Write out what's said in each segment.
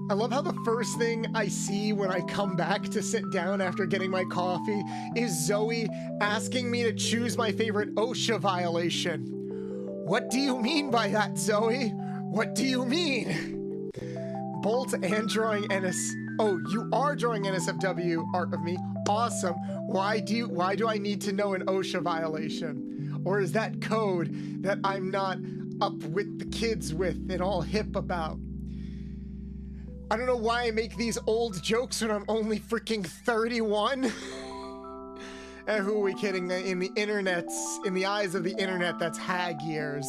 I love how the first thing I see when I come back to sit down after getting my coffee is Zoe asking me to choose my favorite OSHA violation. What do you mean by that, Zoe? What do you mean? Bolt and drawing NS. Oh, you are drawing NSFW art of me. Awesome. Why do I need to know an OSHA violation? Or is that code that I'm not up with the kids with and all hip about? I don't know why I make these old jokes when I'm only freaking 31. And who are we kidding? In the eyes of the internet, that's hag years.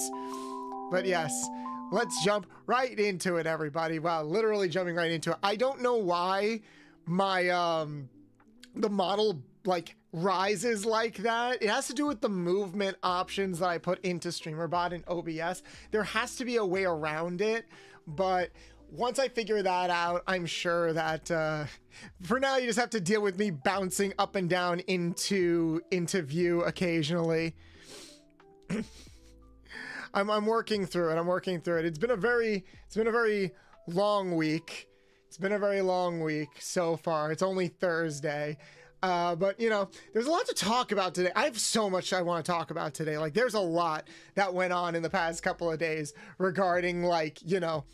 But yes, let's jump right into it, everybody. Wow, literally jumping right into it. I don't know why my the model like rises like that. It has to do with the movement options that I put into StreamerBot and OBS. There has to be a way around it, but once I figure that out, I'm sure that for now you just have to deal with me bouncing up and down into view occasionally. I'm working through it. I'm working through it. It's been a very long week. It's been a very long week so far. It's only Thursday. But you know, there's a lot to talk about today. I have so much I want to talk about today. Like there's a lot that went on in the past couple of days regarding like, you know,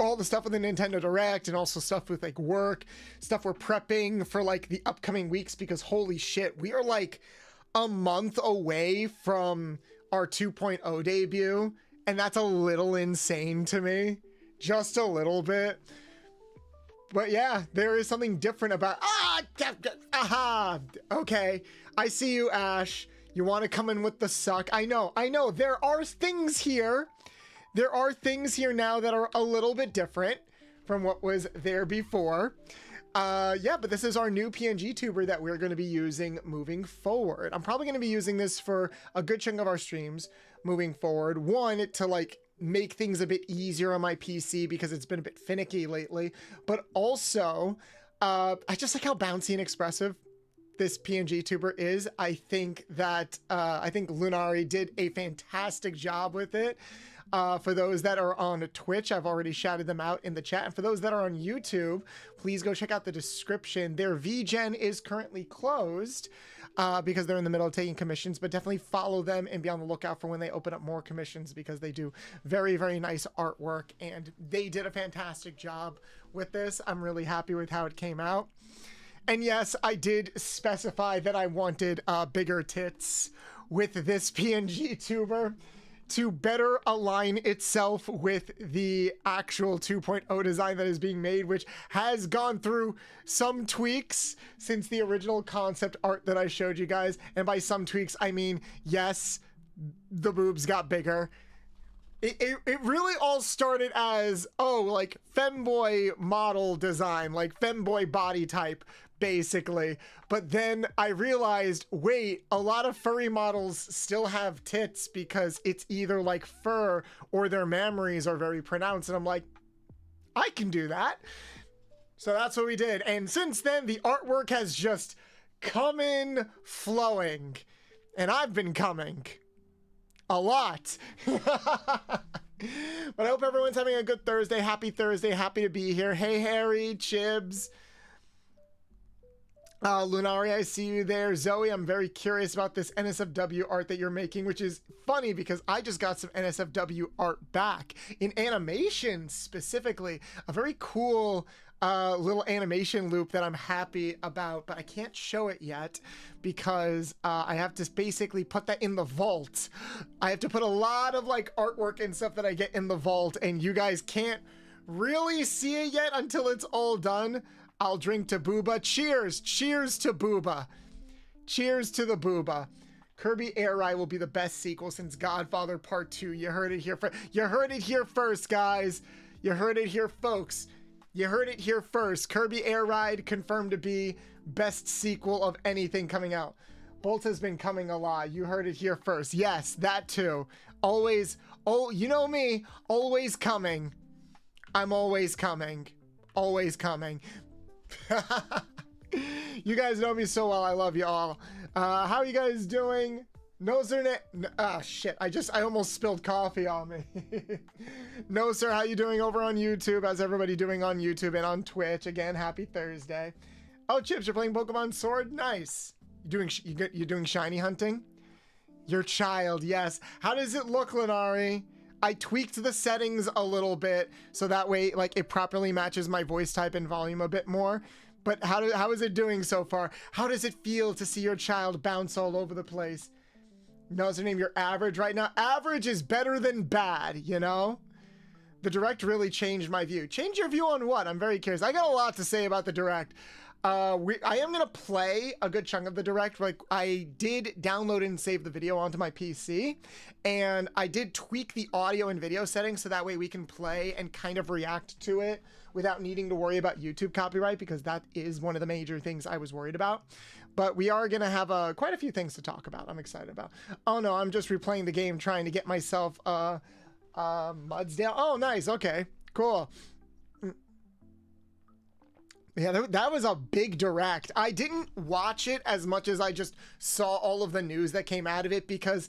all the stuff with the Nintendo Direct and also stuff with like work, stuff we're prepping for like the upcoming weeks, because holy shit, we are like a month away from our 2.0 debut, and that's a little insane to me, just a little bit. But yeah, there is something different about okay, I see you, Ash. You want to come in with the suck. I know there are things here. There are things here now that are a little bit different from what was there before. Yeah, but this is our new PNG tuber that we're going to be using moving forward. I'm probably going to be using this for a good chunk of our streams moving forward. One, to like make things a bit easier on my PC because it's been a bit finicky lately. But also, I just like how bouncy and expressive this PNG tuber is. I think that I think Lunari did a fantastic job with it. For those that are on Twitch, I've already shouted them out in the chat. And for those that are on YouTube, please go check out the description. Their VGen is currently closed because they're in the middle of taking commissions, but definitely follow them and be on the lookout for when they open up more commissions, because they do very, very nice artwork and they did a fantastic job with this. I'm really happy with how it came out. And yes, I did specify that I wanted bigger tits with this PNG tuber to better align itself with the actual 2.0 design that is being made, which has gone through some tweaks since the original concept art that I showed you guys. And by some tweaks, I mean, yes, the boobs got bigger. It really all started as, oh, like femboy model design, like femboy body type, basically. But then I realized, wait, a lot of furry models still have tits because it's either like fur or their mammaries are very pronounced. And I'm like, I can do that. So that's what we did. And since then, the artwork has just come in flowing. And I've been coming a lot. But I hope everyone's having a good Thursday. Happy Thursday. Happy to be here. Hey, Harry, Chibs. Lunari, I see you there. Zoe, I'm very curious about this NSFW art that you're making, which is funny because I just got some NSFW art back in animation specifically. A very cool little animation loop that I'm happy about, but I can't show it yet because I have to basically put that in the vault. I have to put a lot of like artwork and stuff that I get in the vault, and you guys can't really see it yet until it's all done. I'll drink to Booba. Cheers. Cheers to Booba. Cheers to the Booba. Kirby Air Ride will be the best sequel since Godfather Part 2. You heard it here first. You heard it here first, guys. You heard it here, folks. You heard it here first. Kirby Air Ride confirmed to be best sequel of anything coming out. Bolt has been coming a lot. You heard it here first. Yes, that too. Always. Oh, you know me. Always coming. I'm always coming. Always coming. You guys know me so well. I love you all. How are you guys doing? No, sir. Ah, shit. I almost spilled coffee on me. No, sir. How you doing over on YouTube? How's everybody doing on YouTube and on Twitch? Again, happy Thursday. Oh, Chips, you're playing Pokemon Sword? Nice. You doing shiny hunting? Your child, yes. How does it look, Lenari? I tweaked the settings a little bit so that way, like, it properly matches my voice type and volume a bit more. But how is it doing so far? How does it feel to see your child bounce all over the place? No, is her name? You're average right now. Average is better than bad, you know? The Direct really changed my view. Change your view on what? I'm very curious. I got a lot to say about the Direct. I am going to play a good chunk of the Direct. Like, I did download and save the video onto my PC, and I did tweak the audio and video settings so that way we can play and kind of react to it without needing to worry about YouTube copyright, because that is one of the major things I was worried about. But we are going to have quite a few things to talk about. I'm excited about. Oh, no, I'm just replaying the game trying to get myself Muds down. Oh, nice. Okay, cool. Yeah, that was a big Direct. I didn't watch it as much as I just saw all of the news that came out of it, because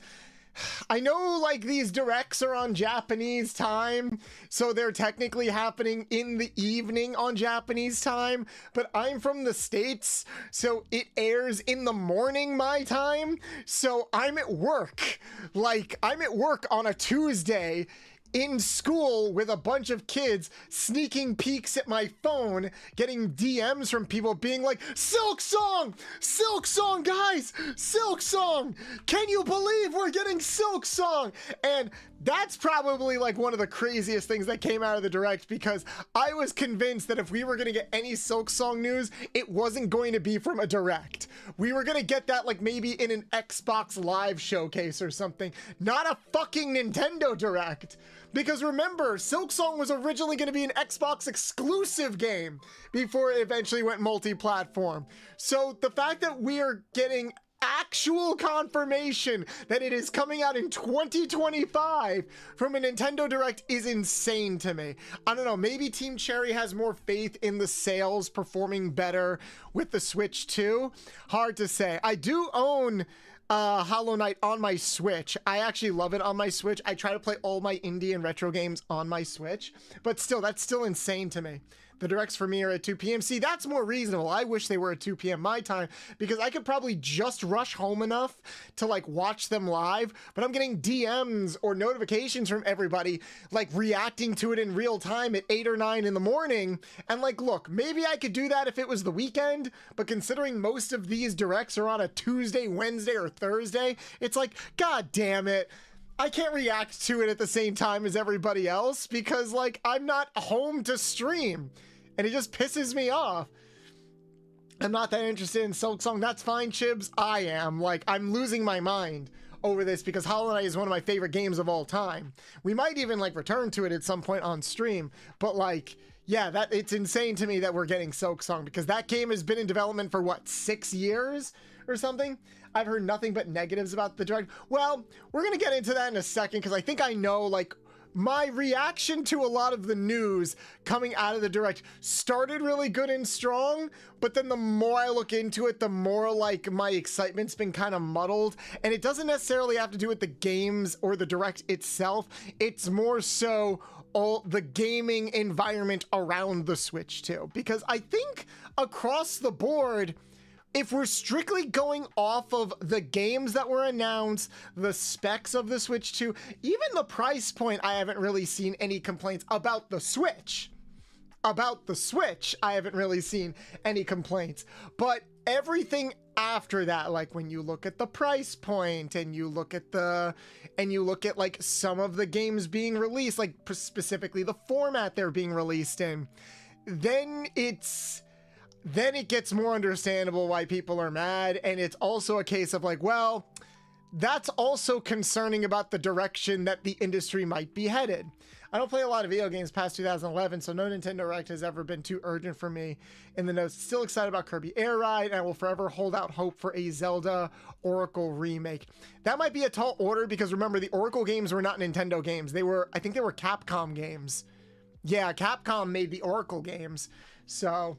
I know, like, these Directs are on Japanese time, so they're technically happening in the evening on Japanese time, but I'm from the States, so it airs in the morning my time, so I'm at work. Like, I'm at work on a Tuesday in school with a bunch of kids, sneaking peeks at my phone, getting DMs from people being like, Silk Song! Silk Song, guys! Silk Song! Can you believe we're getting Silk Song? And that's probably like one of the craziest things that came out of the Direct, because I was convinced that if we were going to get any Silk Song news, it wasn't going to be from a Direct. We were going to get that like maybe in an Xbox Live showcase or something, not a fucking Nintendo Direct. Because remember, Silk Song was originally going to be an Xbox exclusive game before it eventually went multi-platform. So the fact that we are getting actual confirmation that it is coming out in 2025 from a Nintendo Direct is insane to me. I don't know, maybe Team Cherry has more faith in the sales performing better with the Switch 2. Hard to say. I do own Hollow Knight on my Switch. I actually love it on my Switch. I try to play all my indie and retro games on my Switch, but still, that's still insane to me. The Directs for me are at 2 p.m. See, that's more reasonable. I wish they were at 2 p.m. my time, because I could probably just rush home enough to like watch them live, but I'm getting DMs or notifications from everybody like reacting to it in real time at 8 or 9 in the morning. And like, look, maybe I could do that if it was the weekend, but considering most of these Directs are on a Tuesday, Wednesday, or Thursday, it's like, God damn it. I can't react to it at the same time as everybody else because, like, I'm not home to stream, and it just pisses me off. I'm not that interested in Silk Song. That's fine, Chibs. I am. Like, I'm losing my mind over this because Hollow Knight is one of my favorite games of all time. We might even, like, return to it at some point on stream, but, like, yeah, it's insane to me that we're getting Silk Song because that game has been in development for, what, 6 years or something? I've heard nothing but negatives about the Direct. Well, we're going to get into that in a second because I think I know, like, my reaction to a lot of the news coming out of the Direct started really good and strong, but then the more I look into it, the more, like, my excitement's been kind of muddled. And it doesn't necessarily have to do with the games or the Direct itself. It's more so all the gaming environment around the Switch, too. Because I think across the board, if we're strictly going off of the games that were announced, the specs of the Switch 2, even the price point, I haven't really seen any complaints about the Switch. About the Switch, I haven't really seen any complaints. But everything after that, like when you look at the price point and you look at like some of the games being released, like specifically the format they're being released in, then it gets more understandable why people are mad. And it's also a case of like, well, that's also concerning about the direction that the industry might be headed. I don't play a lot of video games past 2011, so no Nintendo Direct has ever been too urgent for me in the notes. Still excited about Kirby Air Ride, and I will forever hold out hope for a Zelda Oracle remake. That might be a tall order because remember, the Oracle games were not Nintendo games. I think they were Capcom games. Yeah, Capcom made the Oracle games. So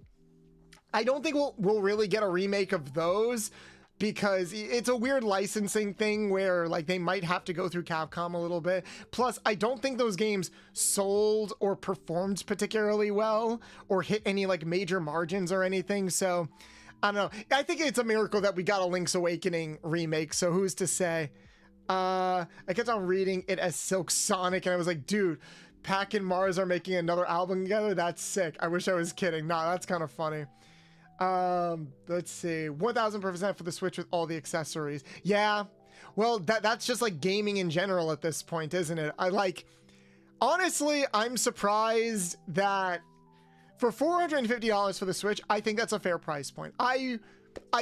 I don't think we'll really get a remake of those. because it's a weird licensing thing where like they might have to go through Capcom a little bit. Plus, I don't think those games sold or performed particularly well or hit any like major margins or anything. So I don't know. I think it's a miracle that we got a Link's Awakening remake. So who's to say? I kept on reading it as Silk Sonic and I was like, dude, Pac and Mars are making another album together. That's sick. I wish I was kidding. Nah, that's kind of funny. Let's see, 1000% for the Switch with all the accessories. Yeah, well, that's just like gaming in general at this point, isn't it? Honestly, I'm surprised that for $450 for the Switch, I think that's a fair price point. I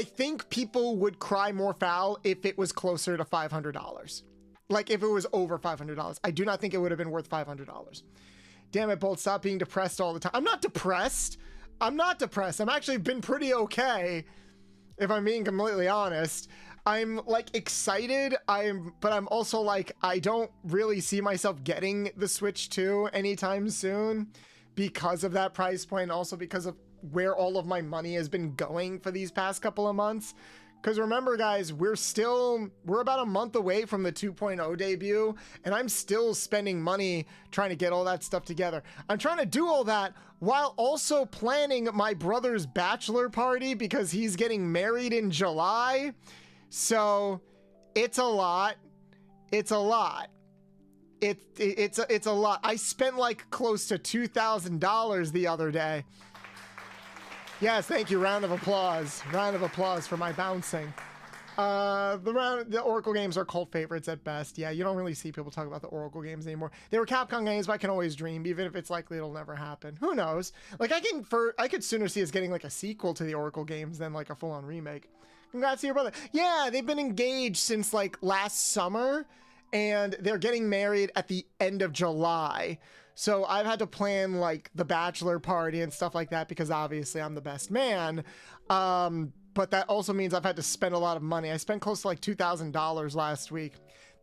think people would cry more foul if it was closer to $500. Like if it was over $500. I do not think it would have been worth $500. Damn it, Bolt, stop being depressed all the time. I'm not depressed. I'm actually been pretty okay, if I'm being completely honest. I'm like excited, but I'm also like, I don't really see myself getting the Switch 2 anytime soon because of that price point, and also because of where all of my money has been going for these past couple of months. Because remember, guys, we're about a month away from the 2.0 debut, and I'm still spending money trying to get all that stuff together. I'm trying to do all that while also planning my brother's bachelor party because he's getting married in July. So it's a lot. It's a lot. It's a lot. I spent like close to $2,000 the other day. Yes, thank you. Round of applause. Round of applause for my bouncing. The Oracle games are cult favorites at best. Yeah, you don't really see people talk about the Oracle games anymore. They were Capcom games, but I can always dream, even if it's likely it'll never happen. Who knows? Like I could sooner see us getting like a sequel to the Oracle games than like a full-on remake. Congrats to your brother. Yeah, they've been engaged since like last summer, and they're getting married at the end of July. So I've had to plan like the bachelor party and stuff like that because obviously I'm the best man. But that also means I've had to spend a lot of money. I spent close to like $2,000 last week.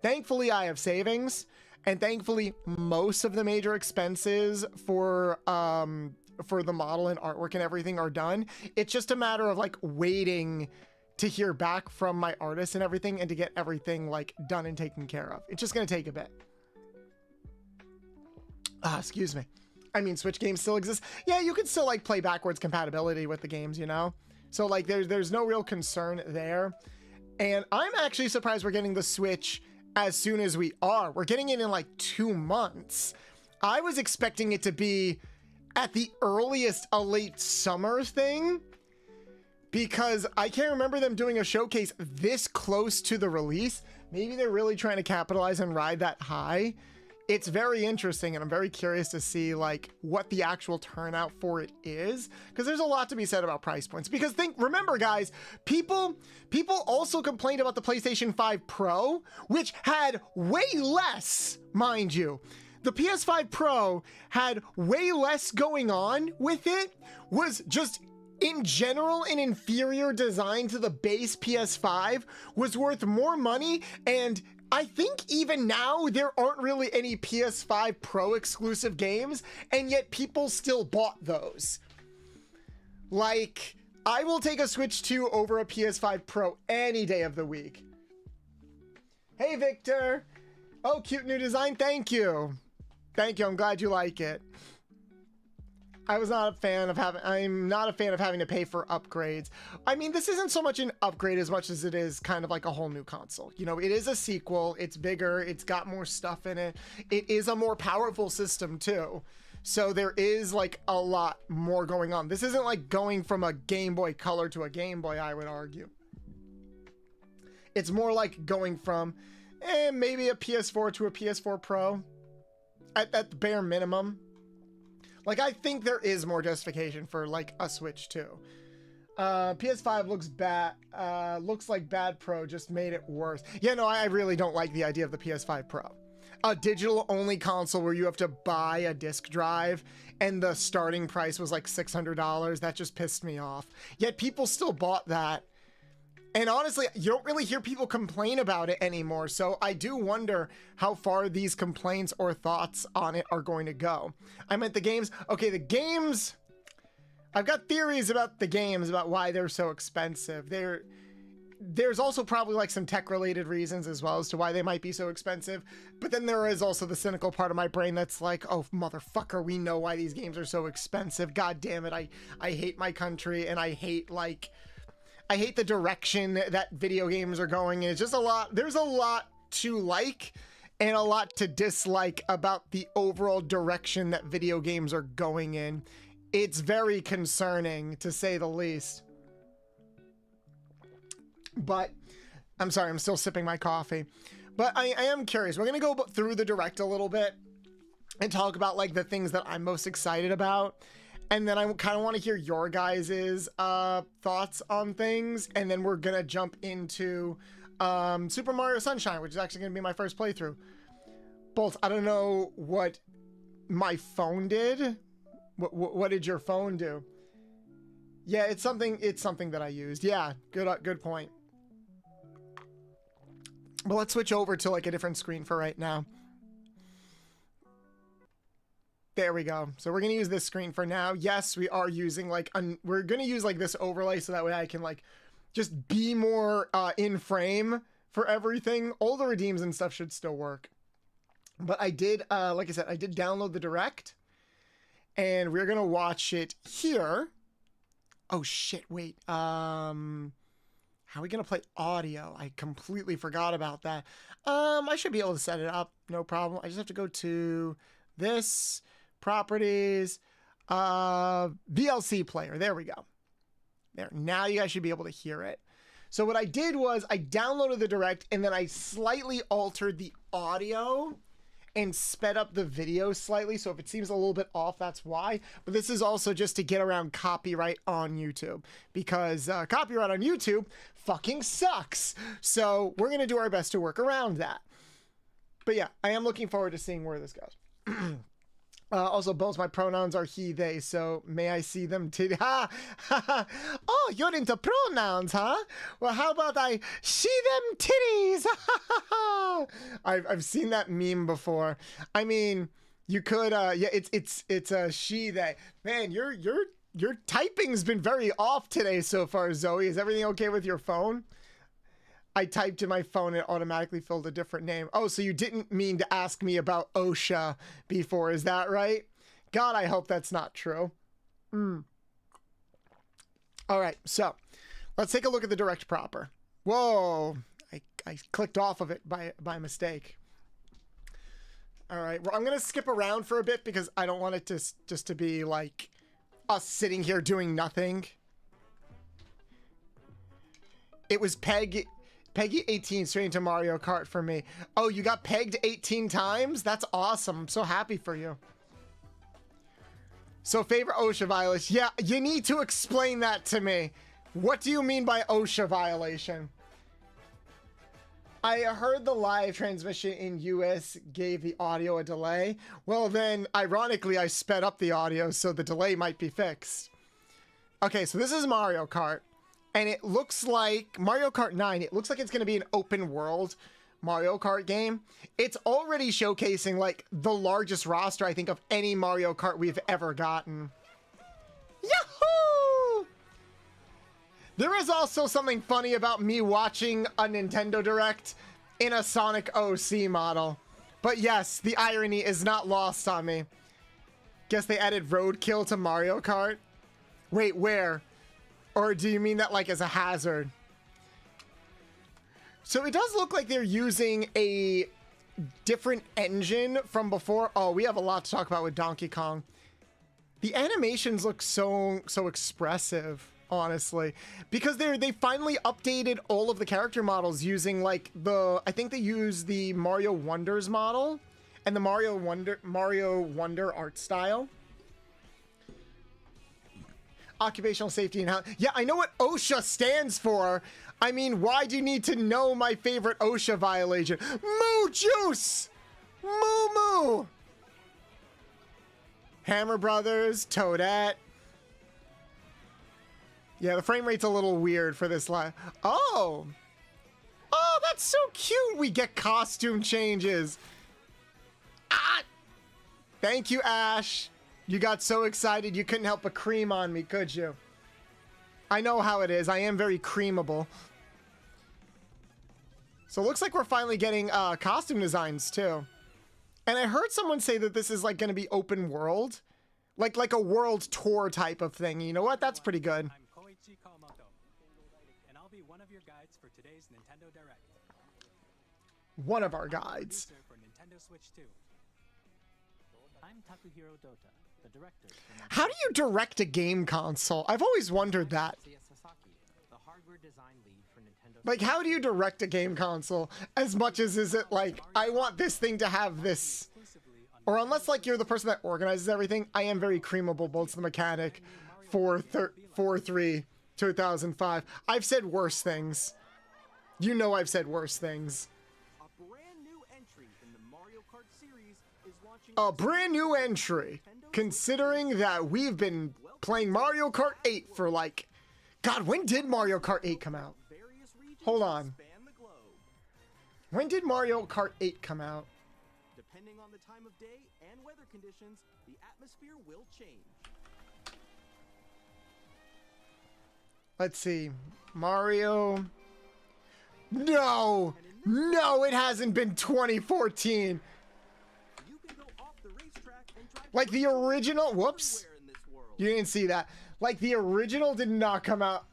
Thankfully, I have savings, and thankfully most of the major expenses for the model and artwork and everything are done. It's just a matter of like waiting to hear back from my artists and everything and to get everything like done and taken care of. It's just going to take a bit. Excuse me. I mean, Switch games still exist. Yeah, you can still like play backwards compatibility with the games, you know? So like there's no real concern there. And I'm actually surprised we're getting the Switch as soon as we are. We're getting it in like 2 months. I was expecting it to be at the earliest a late summer thing because I can't remember them doing a showcase this close to the release. Maybe they're really trying to capitalize and ride that high. It's very interesting, and I'm very curious to see like what the actual turnout for it is, because there's a lot to be said about price points. Because remember guys, people also complained about the PlayStation 5 Pro, which had way less, mind you. The PS5 Pro had way less going on with it, was just in general an inferior design to the base PS5, was worth more money, and I think even now there aren't really any PS5 Pro exclusive games, and yet people still bought those. Like, I will take a Switch 2 over a PS5 Pro any day of the week. Hey, Victor. Oh, cute new design. Thank you. Thank you. I'm glad you like it. I'm not a fan of having to pay for upgrades. I mean, this isn't so much an upgrade as much as it is kind of like a whole new console. You know, it is a sequel, it's bigger, it's got more stuff in it. It is a more powerful system too. So there is like a lot more going on. This isn't like going from a Game Boy Color to a Game Boy, I would argue. It's more like going from maybe a PS4 to a PS4 Pro at the bare minimum. Like, I think there is more justification for, like, a Switch 2. PS5 looks bad. Looks like bad Pro just made it worse. Yeah, no, I really don't like the idea of the PS5 Pro. A digital-only console where you have to buy a disc drive, and the starting price was, like, $600. That just pissed me off. Yet people still bought that. And honestly, you don't really hear people complain about it anymore. So I do wonder how far these complaints or thoughts on it are going to go. I meant the games. Okay, the games. I've got theories about the games, about why they're so expensive. there's also probably like some tech related reasons as well as to why they might be so expensive. But then there is also the cynical part of my brain that's like, oh, motherfucker, we know why these games are so expensive. God damn it. I hate my country, and I hate the direction that video games are going in. It's just a lot. There's a lot to like and a lot to dislike about the overall direction that video games are going in. It's very concerning, to say the least. But I'm sorry, I'm still sipping my coffee. But I am curious. We're going to go through the direct a little bit and talk about like the things that I'm most excited about. And then I kind of want to hear your guys' thoughts on things. And then we're going to jump into Super Mario Sunshine, which is actually going to be my first playthrough. Bolt, I don't know what my phone did. What did your phone do? Yeah, it's something that I used. Yeah, good point. But let's switch over to like a different screen for right now. There we go. So we're going to use this screen for now. Yes, we are using like, we're going to use like this overlay so that way I can like just be more in frame for everything. All the redeems and stuff should still work. But I did, like I said, I did download the direct and we're going to watch it here. Oh shit, wait. How are we going to play audio? I completely forgot about that. I should be able to set it up. No problem. I just have to go to this, properties, VLC player. There we go. There. Now you guys should be able to hear it. So what I did was I downloaded the direct and then I slightly altered the audio and sped up the video slightly. So if it seems a little bit off, that's why. But this is also just to get around copyright on YouTube, because copyright on YouTube fucking sucks. So we're going to do our best to work around that. But yeah, I am looking forward to seeing where this goes. Also, both my pronouns are he, they, so may I see them today? Ha! Oh, you're into pronouns, huh? Well, how about I see them titties? I've seen that meme before. I mean, you could, yeah, it's a she, they. Man, your typing's been very off today so far, Zoe. Is everything okay with your phone? I typed in my phone and it automatically filled a different name. Oh, so you didn't mean to ask me about OSHA before, is that right? God, I hope that's not true. All right, so let's take a look at the direct proper. Whoa, I clicked off of it by mistake. All right, well, I'm gonna skip around for a bit because I don't want it to just to be like us sitting here doing nothing. It was Peggy 18 straight into Mario Kart for me. Oh, you got pegged 18 times? That's awesome. I'm so happy for you. So favorite OSHA violation. Yeah, you need to explain that to me. What do you mean by OSHA violation? I heard the live transmission in US gave the audio a delay. Well then, ironically, I sped up the audio so the delay might be fixed. Okay, so this is Mario Kart. And it looks like Mario Kart 9, it looks like it's going to be an open world Mario Kart game. It's already showcasing like the largest roster, I think, of any Mario Kart we've ever gotten. Yahoo! There is also something funny about me watching a Nintendo Direct in a Sonic OC model. But yes, the irony is not lost on me. Guess they added roadkill to Mario Kart? Wait, where? Or do you mean that like as a hazard? So it does look like they're using a different engine from before. Oh, we have a lot to talk about with Donkey Kong. The animations look so expressive, honestly, because they finally updated all of the character models using like I think they use the Mario Wonders model and the Mario Wonder art style. Occupational safety and health. Yeah, I know what OSHA stands for. I mean, why do you need to know my favorite OSHA violation? Moo juice! Moo moo! Hammer Brothers, Toadette. Yeah, the frame rate's a little weird for this live. Oh! Oh, that's so cute! We get costume changes. Ah! Thank you, Ash. You got so excited you couldn't help but cream on me, could you? I know how it is. I am very creamable. So it looks like we're finally getting costume designs too. And I heard someone say that this is like going to be open world, like a world tour type of thing. You know what? That's pretty good. And I'll be one of your guides for today's Nintendo Direct. One of our guides. For Nintendo Switch 2. I'm Takuhiro Dota, the director. How do you direct a game console? I've always wondered that. The hardware design lead for Nintendo. Like, how do you direct a game console? As much as is it like, I want this thing to have this. Or unless like you're the person that organizes everything, I am very creamable, bolts the mechanic, 4-3, 2005. I've said worse things. You know I've said worse things. A brand new entry in the Mario Kart series is launching. A brand new entry, considering that we've been playing Mario Kart 8 for like, God, when did Mario Kart 8 come out? Hold on. When did Mario Kart 8 come out? Depending on the time of day and weather conditions, the atmosphere will change. Let's see. Mario. No! No, it hasn't been 2014. You can go off the racetrack and drive Like the original. Whoops. everywhere in this world. You didn't see that. Like the original did not come out.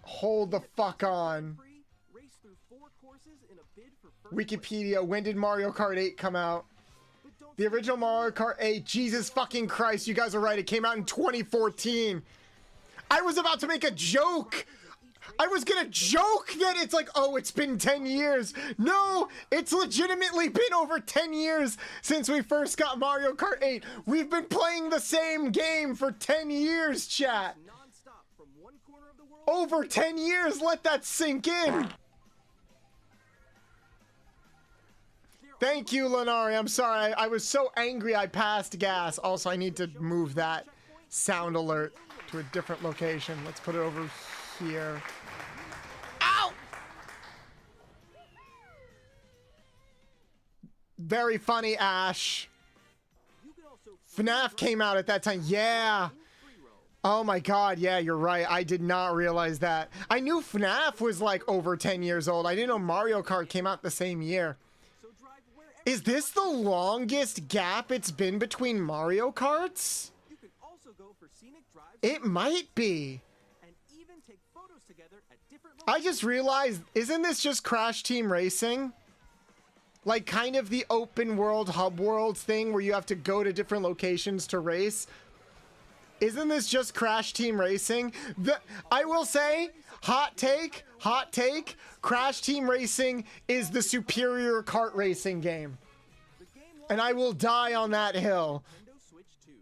Hold the fuck on. Free, race through 4 courses in a bid for first Wikipedia, when did Mario Kart 8 come out? place. But don't The original Mario Kart 8, Jesus fucking Christ, you guys are right, it came out in 2014. I was about to make a joke. I was gonna joke that it's like, oh, it's been 10 years. No, it's legitimately been over 10 years since we first got Mario Kart 8. We've been playing the same game for 10 years, chat. non-stop from one corner of the world. Over 10 years, let that sink in. Thank you, Lenari. I'm sorry. I was so angry I passed gas. Also, I need to move that sound alert to a different location. Let's put it over here. Ow! Very funny, Ash. FNAF came out at that time. Yeah. Oh my god, yeah, you're right. I did not realize that. I knew FNAF was like over 10 years old. I didn't know Mario Kart came out the same year. Is this the longest gap it's been between Mario Karts? You can also go for scenic drives It might be. and even take photos together at different I just realized, isn't this just Crash Team Racing? Like kind of the open world, hub world thing where you have to go to different locations to race? Isn't this just Crash Team Racing? I will say, hot take, Crash Team Racing is the superior kart racing game. And I will die on that hill. Nintendo Switch 2.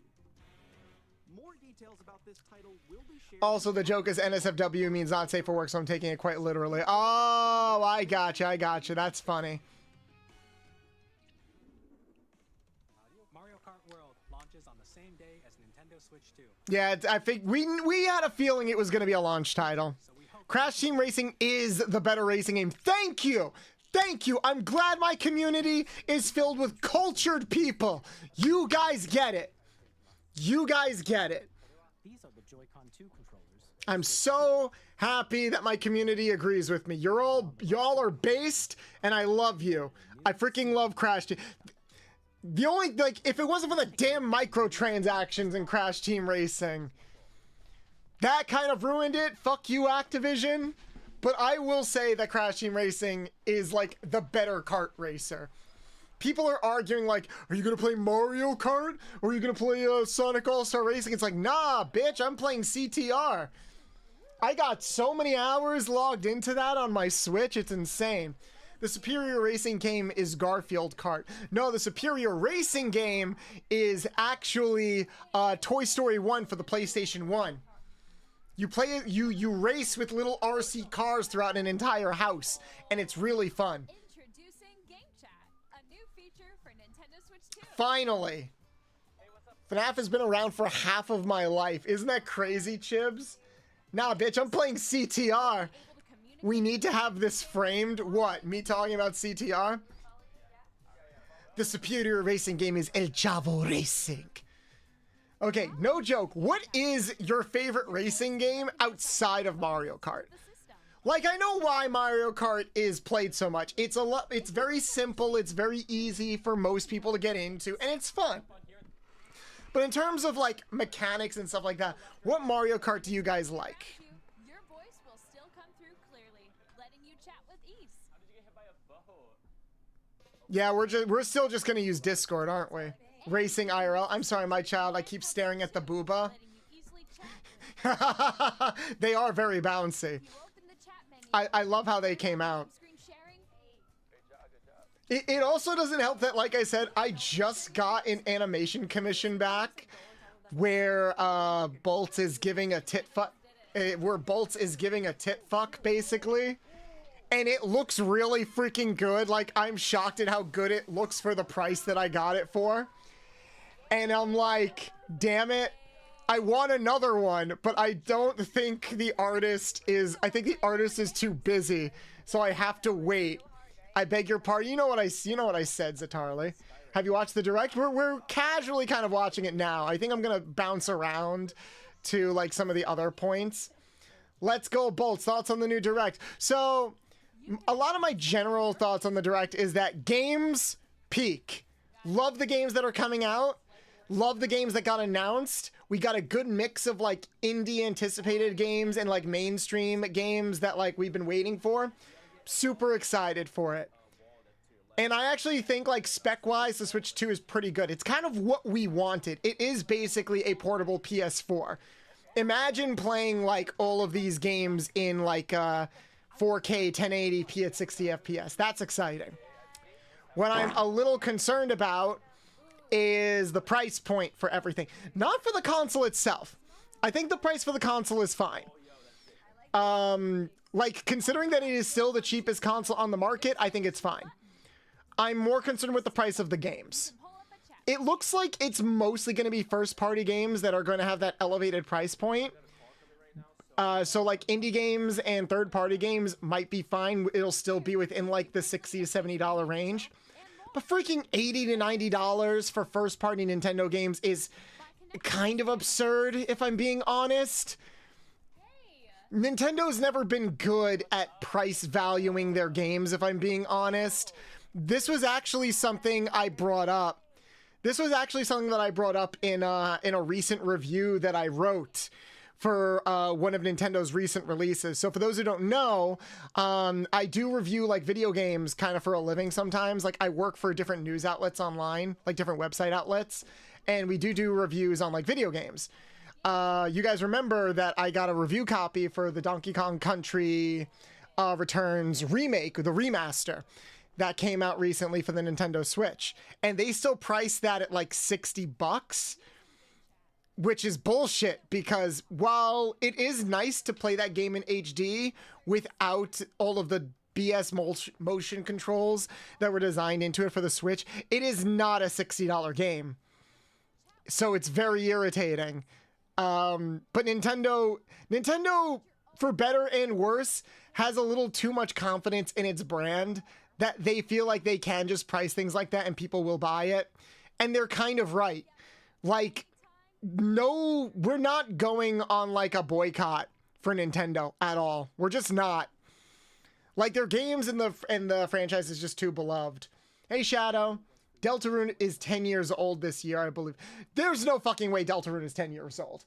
More details about this title will be shared. Also, the joke is NSFW means not safe for work, so I'm taking it quite literally. Oh, I gotcha. That's funny. Mario Kart World launches on the same day as Nintendo Switch 2. Yeah, I think we had a feeling it was going to be a launch title. So we hope Crash Team Racing is the better racing game. Thank you. I'm glad my community is filled with cultured people. You guys get it. these are the Joy-Con 2 controllers. I'm so happy that my community agrees with me. Y'all are based, and I love you. I freaking love Crash Team. The only, like, if it wasn't for the damn microtransactions in Crash Team Racing, that kind of ruined it. Fuck you, Activision. But I will say that Crash Team Racing is, like, the better kart racer. People are arguing, like, are you going to play Mario Kart? Or are you going to play Sonic All-Star Racing? It's like, nah, bitch, I'm playing CTR. I got so many hours logged into that on my Switch, it's insane. The superior racing game is Garfield Kart. No, the superior racing game is actually Toy Story 1 for the PlayStation 1. You play it, you race with little RC cars throughout an entire house, and it's really fun. Introducing Game Chat, a new feature for Nintendo Switch 2. Finally. FNAF has been around for half of my life. Isn't that crazy, Chibs? Nah, bitch, I'm playing CTR. We need to have this framed. What? Me talking about CTR? The superior racing game is El Chavo Racing. Okay, no joke. What is your favorite racing game outside of Mario Kart? Like, I know why Mario Kart is played so much. It's very simple, it's very easy for most people to get into, and it's fun. But in terms of, like, mechanics and stuff like that, what Mario Kart do you guys like? Your voice will still come through clearly, letting you chat with ease. Yeah, we're still just gonna use Discord, aren't we? Racing IRL. I'm sorry, my child. I keep staring at the booba. They are very bouncy. I love how they came out. It also doesn't help that, like I said, I just got an animation commission back where Bolt is giving a tit fuck. Where Bolt is giving a tit fuck, basically. And it looks really freaking good. Like, I'm shocked at how good it looks for the price that I got it for. And I'm like, damn it. I want another one, but I don't think the artist is... I think the artist is too busy, so I have to wait. I beg your pardon. You know what I said, Zatarli. Have you watched the direct? We're casually kind of watching it now. I think I'm gonna bounce around to like some of the other points. Let's go, Bolts. Thoughts on the new direct? So, a lot of my general thoughts on the direct is that games peak. Love the games that are coming out. Love the games that got announced. We got a good mix of like indie anticipated games and like mainstream games that like we've been waiting for. Super excited for it. And I actually think like spec-wise, the Switch 2 is pretty good. It's kind of what we wanted. It is basically a portable PS4. Imagine playing like all of these games in like 4K 1080p at 60 FPS. That's exciting. What I'm a little concerned about is the price point for everything. Not for the console itself. I think the price for the console is fine. Like, considering that it is still the cheapest console on the market, I think it's fine. I'm more concerned with the price of the games. It looks like it's mostly going to be first-party games that are going to have that elevated price point. So, like, indie games and third-party games might be fine. It'll still be within, like, the $60 to $70 range. But freaking $80 to $90 for first-party Nintendo games is kind of absurd, if I'm being honest. Nintendo's never been good at price valuing their games, if I'm being honest. This was actually something I brought up. This was actually something that I brought up in a recent review that I wrote for one of Nintendo's recent releases. So for those who don't know, I do review like video games kind of for a living sometimes. Like I work for different news outlets online, like different website outlets, and we do reviews on like video games. You guys remember that I got a review copy for the Donkey Kong Country Returns remake, the remaster that came out recently for the Nintendo Switch, and they still priced that at like $60, which is bullshit, because while it is nice to play that game in HD without all of the BS motion controls that were designed into it for the Switch, it is not a $60 game. So it's very irritating. But Nintendo, for better and worse, has a little too much confidence in its brand that they feel like they can just price things like that and people will buy it. And they're kind of right. Like, no, we're not going on like a boycott for Nintendo at all. We're just not. Like, their games and the franchise is just too beloved. Hey, Shadow. Deltarune is 10 years old this year, I believe. There's no fucking way Deltarune is 10 years old.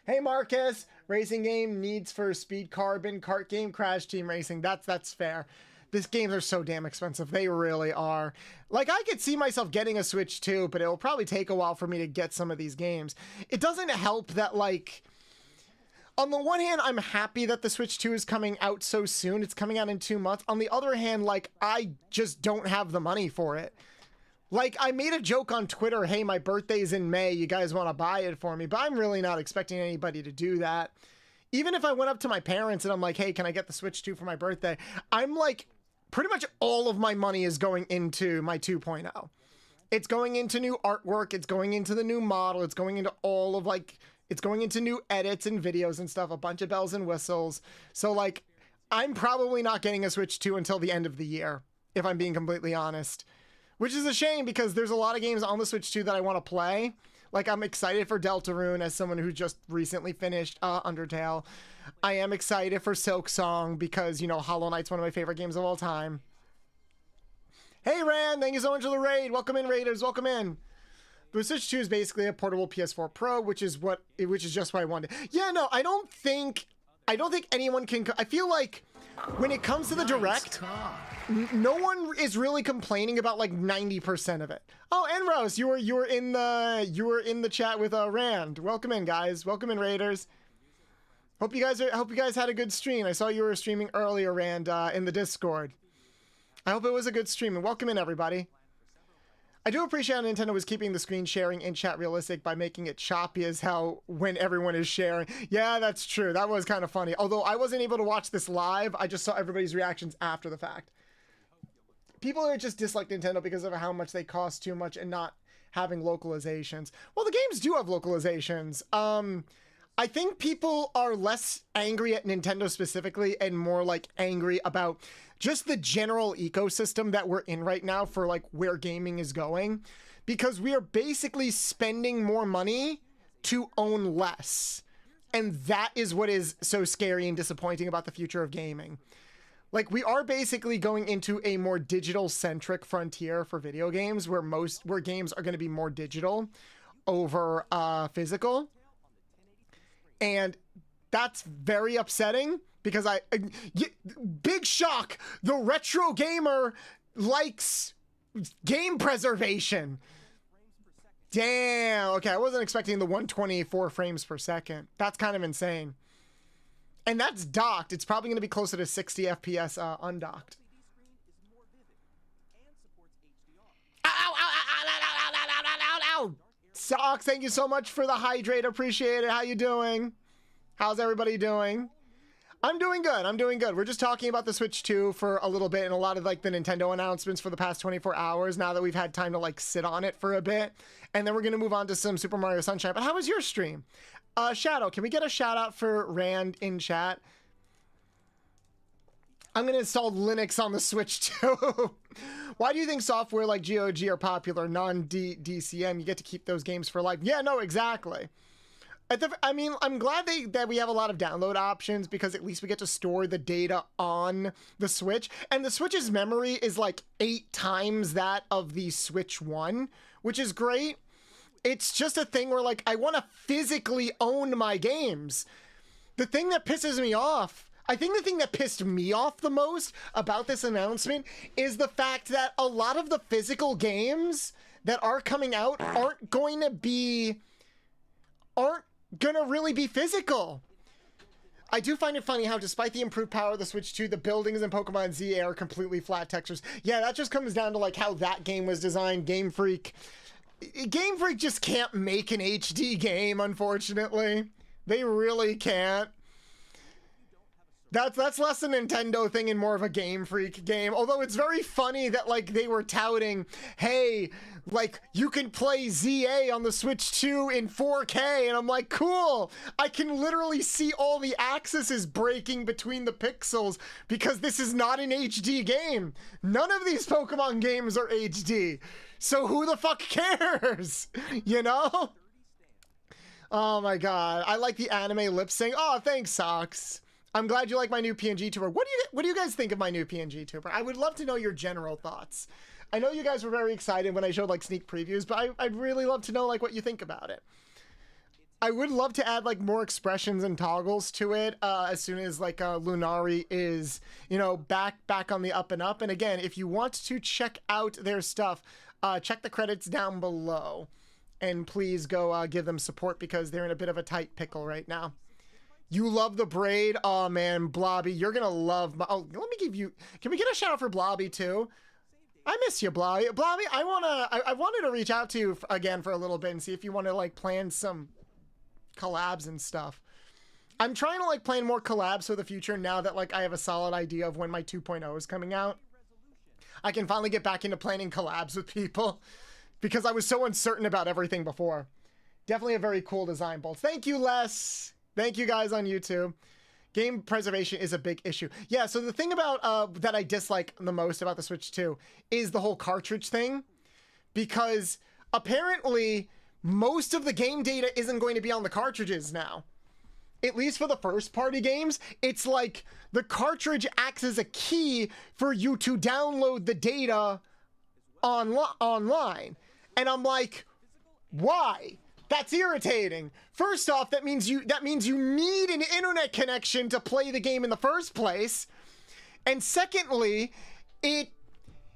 Hey, Marcus. Racing game needs for Speed Carbon. Kart game, Crash Team Racing. That's fair. These games are so damn expensive. They really are. Like, I could see myself getting a Switch too, but it'll probably take a while for me to get some of these games. It doesn't help that, like, on the one hand, I'm happy that the Switch 2 is coming out so soon. It's coming out in 2 months. On the other hand, like, I just don't have the money for it. Like, I made a joke on Twitter, hey, my birthday's in May, you guys want to buy it for me? But I'm really not expecting anybody to do that. Even if I went up to my parents and I'm like, hey, can I get the Switch 2 for my birthday? I'm like, pretty much all of my money is going into my 2.0. It's going into new artwork, it's going into the new model, it's going into all of like, it's going into new edits and videos and stuff, a bunch of bells and whistles. So like, I'm probably not getting a Switch 2 until the end of the year, if I'm being completely honest. Which is a shame because there's a lot of games on the Switch 2 that I want to play. Like, I'm excited for Deltarune as someone who just recently finished Undertale. I am excited for Silksong because, you know, Hollow Knight's one of my favorite games of all time. Hey, Rand, thank you so much for the raid. Welcome in, Raiders. Welcome in. The Switch 2 is basically a portable PS4 Pro, which is just what I wanted. Yeah, no, I don't think anyone can. I feel like when it comes to the Direct, no one is really complaining about like 90% of it. Oh, and Rose, you were in the chat with Rand. Welcome in, guys. Welcome in, Raiders. Hope you guys had a good stream. I saw you were streaming earlier, Rand, in the Discord. I hope it was a good stream, and welcome in, everybody. I do appreciate how Nintendo was keeping the screen sharing in chat realistic by making it choppy as hell when everyone is sharing. Yeah, that's true. That was kind of funny. Although I wasn't able to watch this live, I just saw everybody's reactions after the fact. People are just dislike Nintendo because of how much they cost too much and not having localizations. Well, the games do have localizations. I think people are less angry at Nintendo specifically and more like angry about just the general ecosystem that we're in right now for like where gaming is going, because we are basically spending more money to own less. And that is what is so scary and disappointing about the future of gaming. Like, we are basically going into a more digital centric frontier for video games where games are going to be more digital over physical. And that's very upsetting because big shock, the retro gamer likes game preservation. Damn. Okay, I wasn't expecting the 124 frames per second. That's kind of insane. And that's docked. It's probably going to be closer to 60 FPS undocked. Ow, ow, ow, ow, ow, ow, ow, ow, ow, ow, ow. Socks, thank you so much for the hydrate. Appreciate it. How you doing? How's everybody doing? I'm doing good. I'm doing good. We're just talking about the Switch 2 for a little bit and a lot of like the Nintendo announcements for the past 24 hours now that we've had time to like sit on it for a bit. And then we're going to move on to some Super Mario Sunshine. But how was your stream? Shadow, can we get a shout out for Rand in chat? I'm going to install Linux on the Switch too. Why do you think software like GOG are popular? Non-DCM, you get to keep those games for life. Yeah, no, exactly. I mean, I'm glad that we have a lot of download options because at least we get to store the data on the Switch. And the Switch's memory is like 8 times that of the Switch 1, which is great. It's just a thing where like I want to physically own my games. The thing that pisses me off, I think the thing that pissed me off the most about this announcement is the fact that a lot of the physical games that are coming out aren't going to really be physical. I do find it funny how despite the improved power of the Switch 2, the buildings in Pokemon ZA are completely flat textures. Yeah, that just comes down to like how that game was designed. Game Freak just can't make an HD game, unfortunately. They really can't. That's less a Nintendo thing and more of a Game Freak game. Although it's very funny that like they were touting, hey, like you can play ZA on the Switch 2 in 4K, and I'm like, cool. I can literally see all the axes breaking between the pixels because this is not an HD game. None of these Pokemon games are HD. So who the fuck cares? You know? Oh my god. I like the anime lip sync. Oh, thanks, Socks. I'm glad you like my new PNG tuber. What do you guys think of my new PNG tuber? I would love to know your general thoughts. I know you guys were very excited when I showed like sneak previews, but I'd really love to know like what you think about it. I would love to add like more expressions and toggles to it as soon as like Lunari is, you know, back on the up and up. And again, if you want to check out their stuff, check the credits down below. And please go give them support because they're in a bit of a tight pickle right now. You love the braid? Oh man, Blobby, you're gonna love my, oh, let me give you, can we get a shout out for Blobby too? I miss you, Blobby. Blobby, I wanted to reach out to you again for a little bit and see if you want to like plan some collabs and stuff. I'm trying to like plan more collabs for the future now that like I have a solid idea of when my 2.0 is coming out. I can finally get back into planning collabs with people because I was so uncertain about everything before. Definitely a very cool design, Bolts. Thank you, Les. Thank you guys on YouTube. Game preservation is a big issue. Yeah, so the thing about that I dislike the most about the Switch 2 is the whole cartridge thing. Because apparently most of the game data isn't going to be on the cartridges now. At least for the first party games, it's like the cartridge acts as a key for you to download the data online. And I'm like, why? That's irritating. First off, that means you need an internet connection to play the game in the first place. And secondly,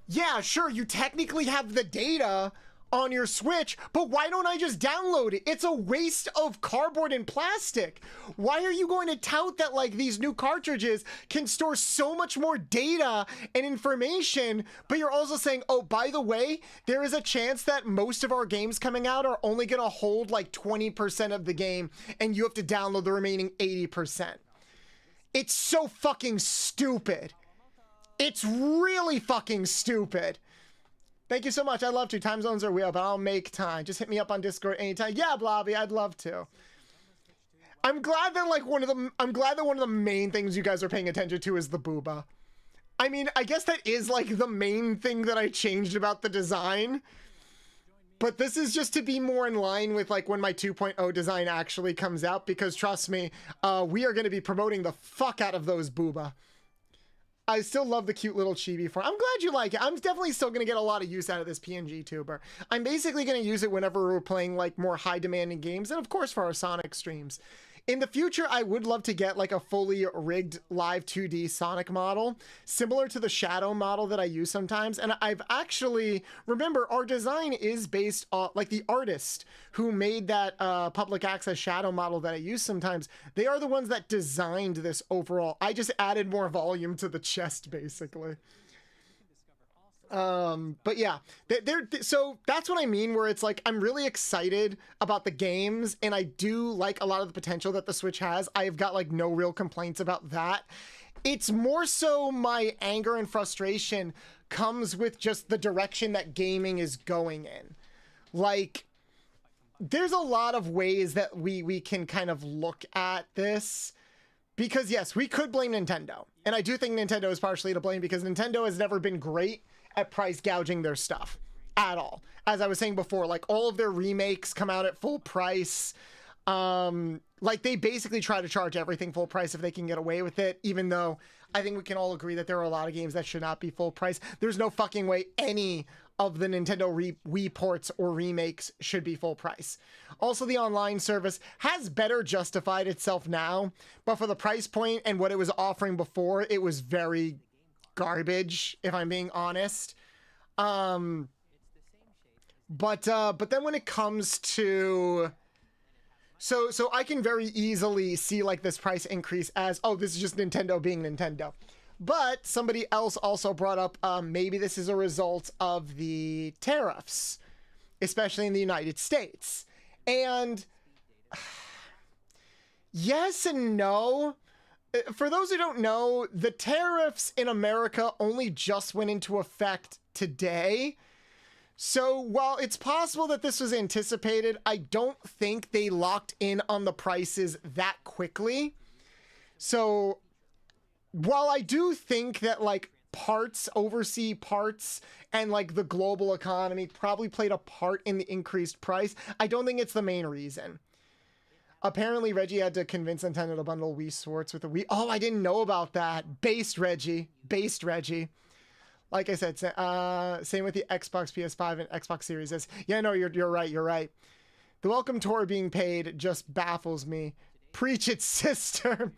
yeah, sure, you technically have the data on your Switch, but why don't I just download it? It's a waste of cardboard and plastic. Why are you going to tout that like these new cartridges can store so much more data and information, but you're also saying, oh, by the way, there is a chance that most of our games coming out are only going to hold like 20% of the game and you have to download the remaining 80%. It's so fucking stupid. It's really fucking stupid. Thank you so much. I'd love to. Time zones are weird, but I'll make time. Just hit me up on Discord anytime. Yeah, Blobby, I'd love to. I'm glad that one of the main things you guys are paying attention to is the booba. I mean, I guess that is like the main thing that I changed about the design. But this is just to be more in line with like when my 2.0 design actually comes out, because trust me, we are going to be promoting the fuck out of those booba. I still love the cute little chibi form. I'm glad you like it. I'm definitely still going to get a lot of use out of this PNG tuber. I'm basically going to use it whenever we're playing like more high demanding games, and of course for our Sonic streams. In the future, I would love to get like a fully rigged live 2D Sonic model, similar to the Shadow model that I use sometimes. And I've actually, remember, our design is based on, like the artist who made that public access Shadow model that I use sometimes. They are the ones that designed this overall. I just added more volume to the chest, basically. But yeah, so that's what I mean, where it's like, I'm really excited about the games and I do like a lot of the potential that the Switch has. I've got like no real complaints about that. It's more so my anger and frustration comes with just the direction that gaming is going in. Like, there's a lot of ways that we can kind of look at this. Because yes, we could blame Nintendo. And I do think Nintendo is partially to blame because Nintendo has never been great at price gouging their stuff at all. As I was saying before, like all of their remakes come out at full price. Like they basically try to charge everything full price if they can get away with it, even though I think we can all agree that there are a lot of games that should not be full price. There's no fucking way any of the Nintendo Wii ports or remakes should be full price. Also, the online service has better justified itself now, but for the price point and what it was offering before, it was very garbage, if I'm being honest. But then when it comes to, so I can very easily see like this price increase as, oh, this is just Nintendo being Nintendo. But somebody else also brought up, maybe this is a result of the tariffs, especially in the United States. And yes and no. For those who don't know, the tariffs in America only just went into effect today. So while it's possible that this was anticipated, I don't think they locked in on the prices that quickly. So while I do think that like overseas parts and like the global economy probably played a part in the increased price, I don't think it's the main reason. Apparently, Reggie had to convince Nintendo to bundle Wii Sports with the Wii. Oh, I didn't know about that. Based Reggie. Like I said, same with the Xbox, PS5, and Xbox Series S. Yeah, no, you're right. The welcome tour being paid just baffles me. Preach it, sister.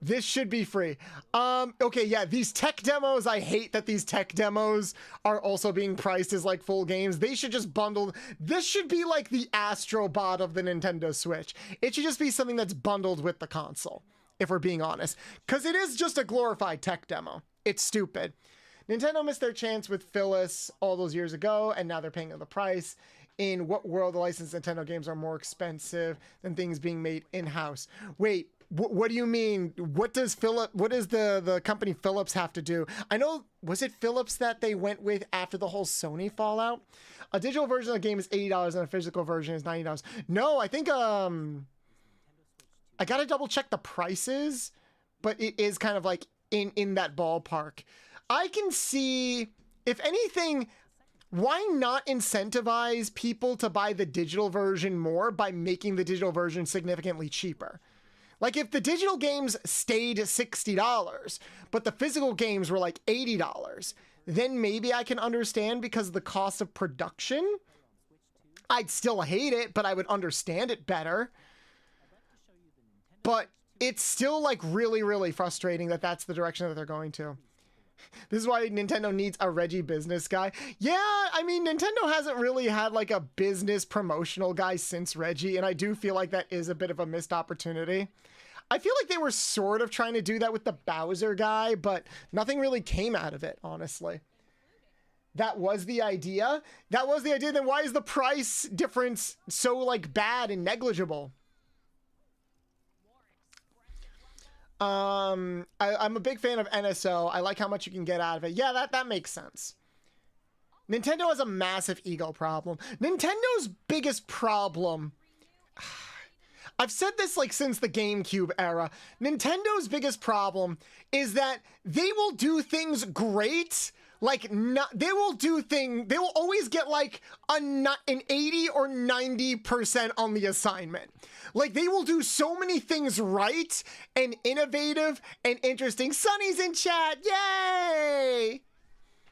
This should be free. Okay, yeah, these tech demos, I hate that these tech demos are also being priced as like full games. They should just bundle. This should be like the Astro Bot of the Nintendo Switch. It should just be something that's bundled with the console, if we're being honest. Because it is just a glorified tech demo. It's stupid. Nintendo missed their chance with Phyllis all those years ago, and now they're paying the price. In what world the licensed Nintendo games are more expensive than things being made in-house? Wait. What do you mean? What does the company Philips have to do? I know, was it Philips that they went with after the whole Sony fallout? A digital version of the game is $80 and a physical version is $90. No, I think, I gotta double check the prices, but it is kind of like in that ballpark. I can see, if anything, why not incentivize people to buy the digital version more by making the digital version significantly cheaper? Like if the digital games stayed $60, but the physical games were like $80, then maybe I can understand because of the cost of production. I'd still hate it, but I would understand it better. But it's still like really, really frustrating that that's the direction that they're going to. This is why Nintendo needs a Reggie business guy. Yeah, I mean, Nintendo hasn't really had like a business promotional guy since Reggie, and I do feel like that is a bit of a missed opportunity. I feel like they were sort of trying to do that with the Bowser guy, but nothing really came out of it, honestly. That was the idea. That was the idea. Then why is the price difference so like bad and negligible? I'm a big fan of NSO. I like how much you can get out of it. Yeah, that makes sense. Nintendo has a massive ego problem. Nintendo's biggest problem, I've said this like since the GameCube era. Nintendo biggest problem is that they will do things great. Like, they will always get like an 80 or 90% on the assignment. Like, they will do so many things right and innovative and interesting. Sunny's in chat. Yay!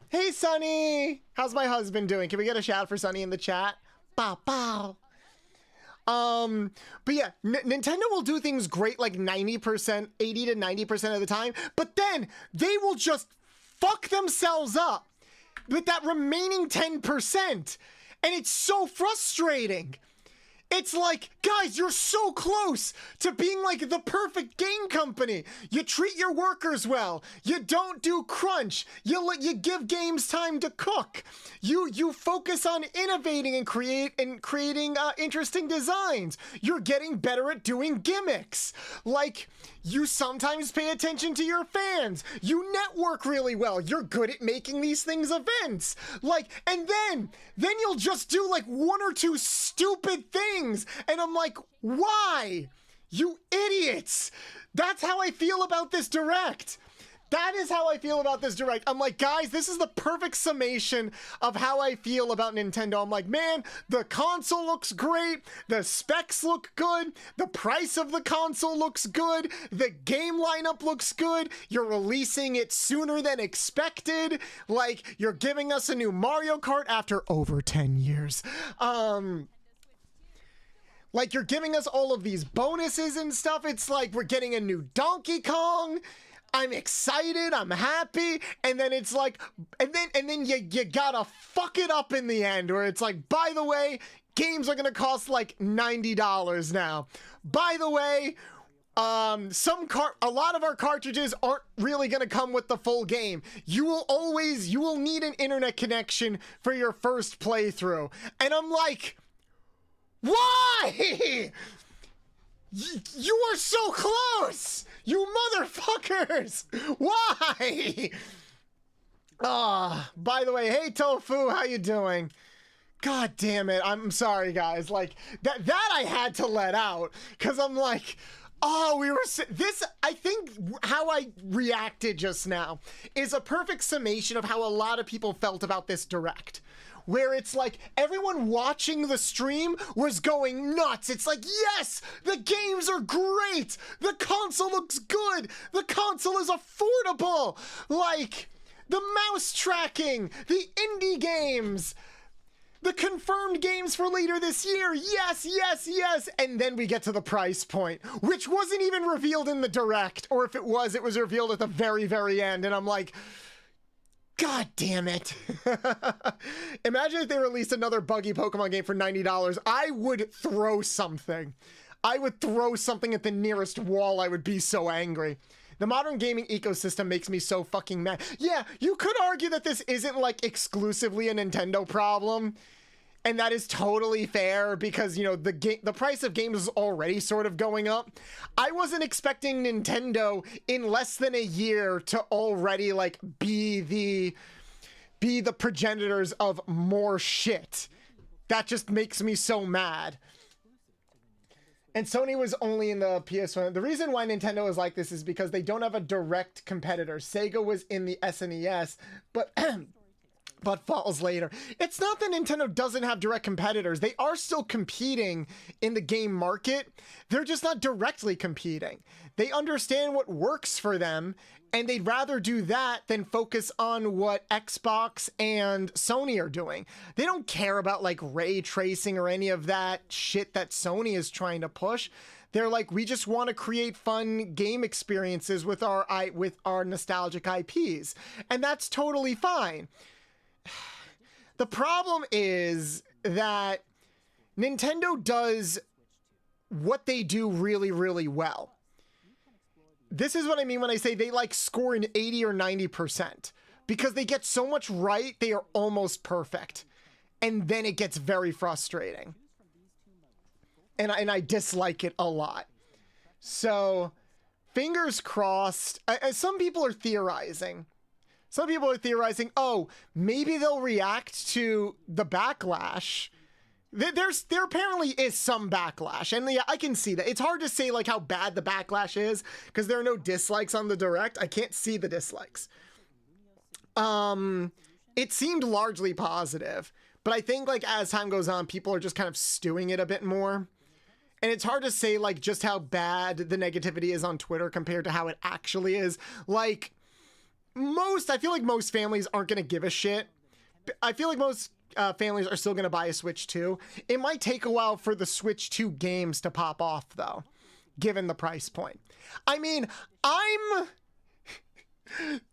Hey, Sunny. How's my husband doing? Can we get a shout out for Sunny in the chat? Bow, bow. But yeah, Nintendo will do things great like 90%, 80 to 90% of the time, but then they will just fuck themselves up with that remaining 10%. And it's so frustrating. It's like, guys, you're so close to being like the perfect game company. You treat your workers well. You don't do crunch. You give games time to cook. You focus on innovating and creating interesting designs. You're getting better at doing gimmicks. Like, you sometimes pay attention to your fans. You network really well. You're good at making these things events. Like, and then you'll just do like one or two stupid things. And I'm like, why? You idiots. That's how I feel about this Direct. That is how I feel about this Direct. I'm like, guys, this is the perfect summation of how I feel about Nintendo. I'm like, man, the console looks great. The specs look good. The price of the console looks good. The game lineup looks good. You're releasing it sooner than expected. Like, you're giving us a new Mario Kart after over 10 years. Like, you're giving us all of these bonuses and stuff. It's like we're getting a new Donkey Kong. I'm excited, I'm happy, and then it's like, and then you gotta fuck it up in the end, where it's like, by the way, games are gonna cost like $90 now. By the way, a lot of our cartridges aren't really gonna come with the full game. You will need an internet connection for your first playthrough. And I'm like, why? You are so close! You motherfuckers! Why? By the way, hey Tofu, how you doing? God damn it, I'm sorry guys. Like, that I had to let out. Cause I'm like, I think how I reacted just now is a perfect summation of how a lot of people felt about this Direct. Where it's like everyone watching the stream was going nuts. It's like, yes, the games are great. The console looks good. The console is affordable. Like, the mouse tracking, the indie games, the confirmed games for later this year. Yes, yes, yes. And then we get to the price point, which wasn't even revealed in the Direct. Or if it was revealed at the very, very end. And I'm like, God damn it. Imagine if they released another buggy Pokemon game for $90. I would throw something. I would throw something at the nearest wall. I would be so angry. The modern gaming ecosystem makes me so fucking mad. Yeah, you could argue that this isn't like exclusively a Nintendo problem. And that is totally fair because, you know, the price of games is already sort of going up. I wasn't expecting Nintendo in less than a year to already like be the progenitors of more shit. That just makes me so mad. And Sony was only in the PS1. The reason why Nintendo is like this is because they don't have a direct competitor. Sega was in the SNES, but but falls later. It's not that Nintendo doesn't have direct competitors. They are still competing in the game market. They're just not directly competing. They understand what works for them, and they'd rather do that than focus on what Xbox and Sony are doing. They don't care about like ray tracing or any of that shit that Sony is trying to push. They're like, we just want to create fun game experiences with our nostalgic IPs, and that's totally fine. The problem is that Nintendo does what they do really, really well. This is what I mean when I say they like score an 80 or 90%, because they get so much right, they are almost perfect. And then it gets very frustrating. And I dislike it a lot. So, fingers crossed. Some people are theorizing. Some people are theorizing, oh, maybe they'll react to the backlash. There apparently is some backlash, and yeah, I can see that. It's hard to say like how bad the backlash is because there are no dislikes on the Direct. I can't see the dislikes. It seemed largely positive, but I think like as time goes on, people are just kind of stewing it a bit more. And it's hard to say like just how bad the negativity is on Twitter compared to how it actually is. Like, I feel like most families aren't going to give a shit. I feel like most families are still going to buy a Switch 2. It might take a while for the Switch 2 games to pop off, though, given the price point. I mean,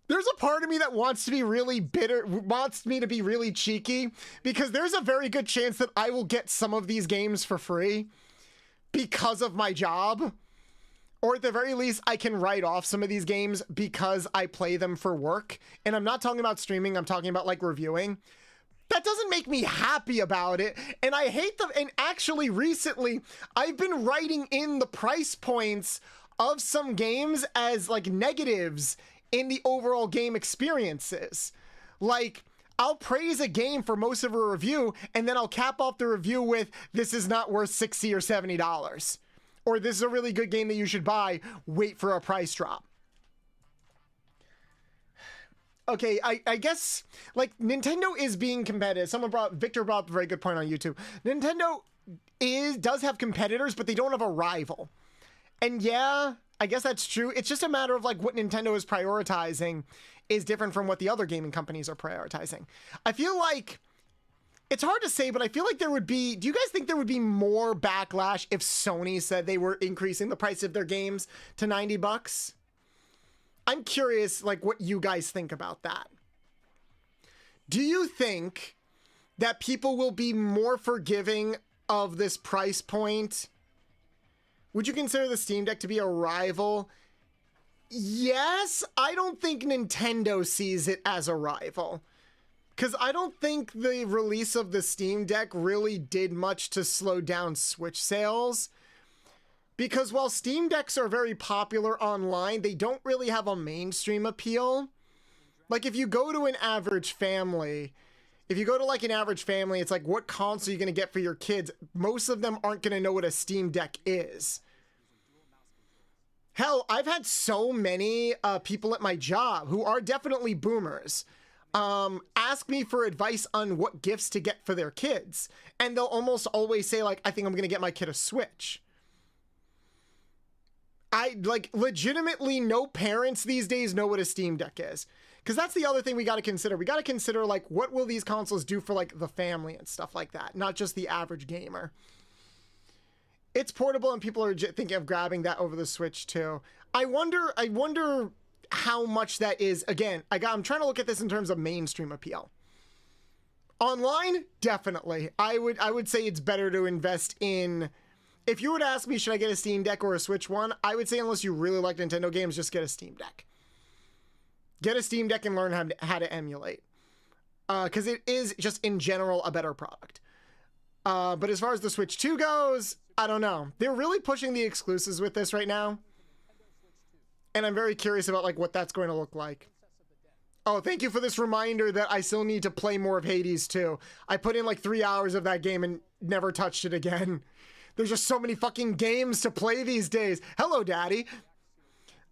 there's a part of me that wants to be really bitter, wants me to be really cheeky, because there's a very good chance that I will get some of these games for free because of my job. Or at the very least, I can write off some of these games because I play them for work. And I'm not talking about streaming, I'm talking about like reviewing. That doesn't make me happy about it. And I hate them. And actually recently, I've been writing in the price points of some games as like negatives in the overall game experiences. Like, I'll praise a game for most of a review, and then I'll cap off the review with, this is not worth $60 or $70. Or this is a really good game that you should buy, wait for a price drop. Okay, I guess, like, Nintendo is being competitive. Victor brought up a very good point on YouTube. Nintendo does have competitors, but they don't have a rival. And yeah, I guess that's true. It's just a matter of, like, what Nintendo is prioritizing is different from what the other gaming companies are prioritizing. I feel like, it's hard to say, but I feel like there would be, do you guys think there would be more backlash if Sony said they were increasing the price of their games to $90? I'm curious, like, what you guys think about that. Do you think that people will be more forgiving of this price point? Would you consider the Steam Deck to be a rival? Yes, I don't think Nintendo sees it as a rival. Because I don't think the release of the Steam Deck really did much to slow down Switch sales. Because while Steam Decks are very popular online, they don't really have a mainstream appeal. Like, if you go to an average family, it's like, what console are you going to get for your kids? Most of them aren't going to know what a Steam Deck is. Hell, I've had so many people at my job who are definitely boomers ask me for advice on what gifts to get for their kids. And they'll almost always say, like, I think I'm going to get my kid a Switch. Legitimately, no parents these days know what a Steam Deck is. Because that's the other thing we got to consider. We got to consider, like, what will these consoles do for, like, the family and stuff like that, not just the average gamer. It's portable, and people are thinking of grabbing that over the Switch, too. I wonder how much that is. Again, I'm trying to look at this in terms of mainstream appeal. Online, definitely. I would say it's better to invest in... If you were to ask me, should I get a Steam Deck or a Switch One? I would say unless you really like Nintendo games, just get a Steam Deck. Get a Steam Deck and learn how to emulate. Because it is just, in general, a better product. But as far as the Switch 2 goes, I don't know. They're really pushing the exclusives with this right now. And I'm very curious about, like, what that's going to look like. Oh, thank you for this reminder that I still need to play more of Hades 2. I put in, like, 3 hours of that game and never touched it again. There's just so many fucking games to play these days. Hello, Daddy.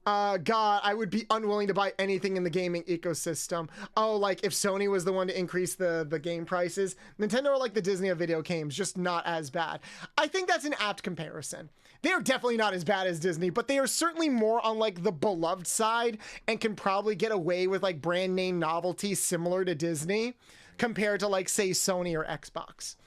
God, I would be unwilling to buy anything in the gaming ecosystem. Oh, like if Sony was the one to increase the game prices, Nintendo are like the Disney of video games, just not as bad. I think that's an apt comparison. They are definitely not as bad as Disney, but they are certainly more on like the beloved side and can probably get away with like brand name novelty similar to Disney compared to like say Sony or Xbox.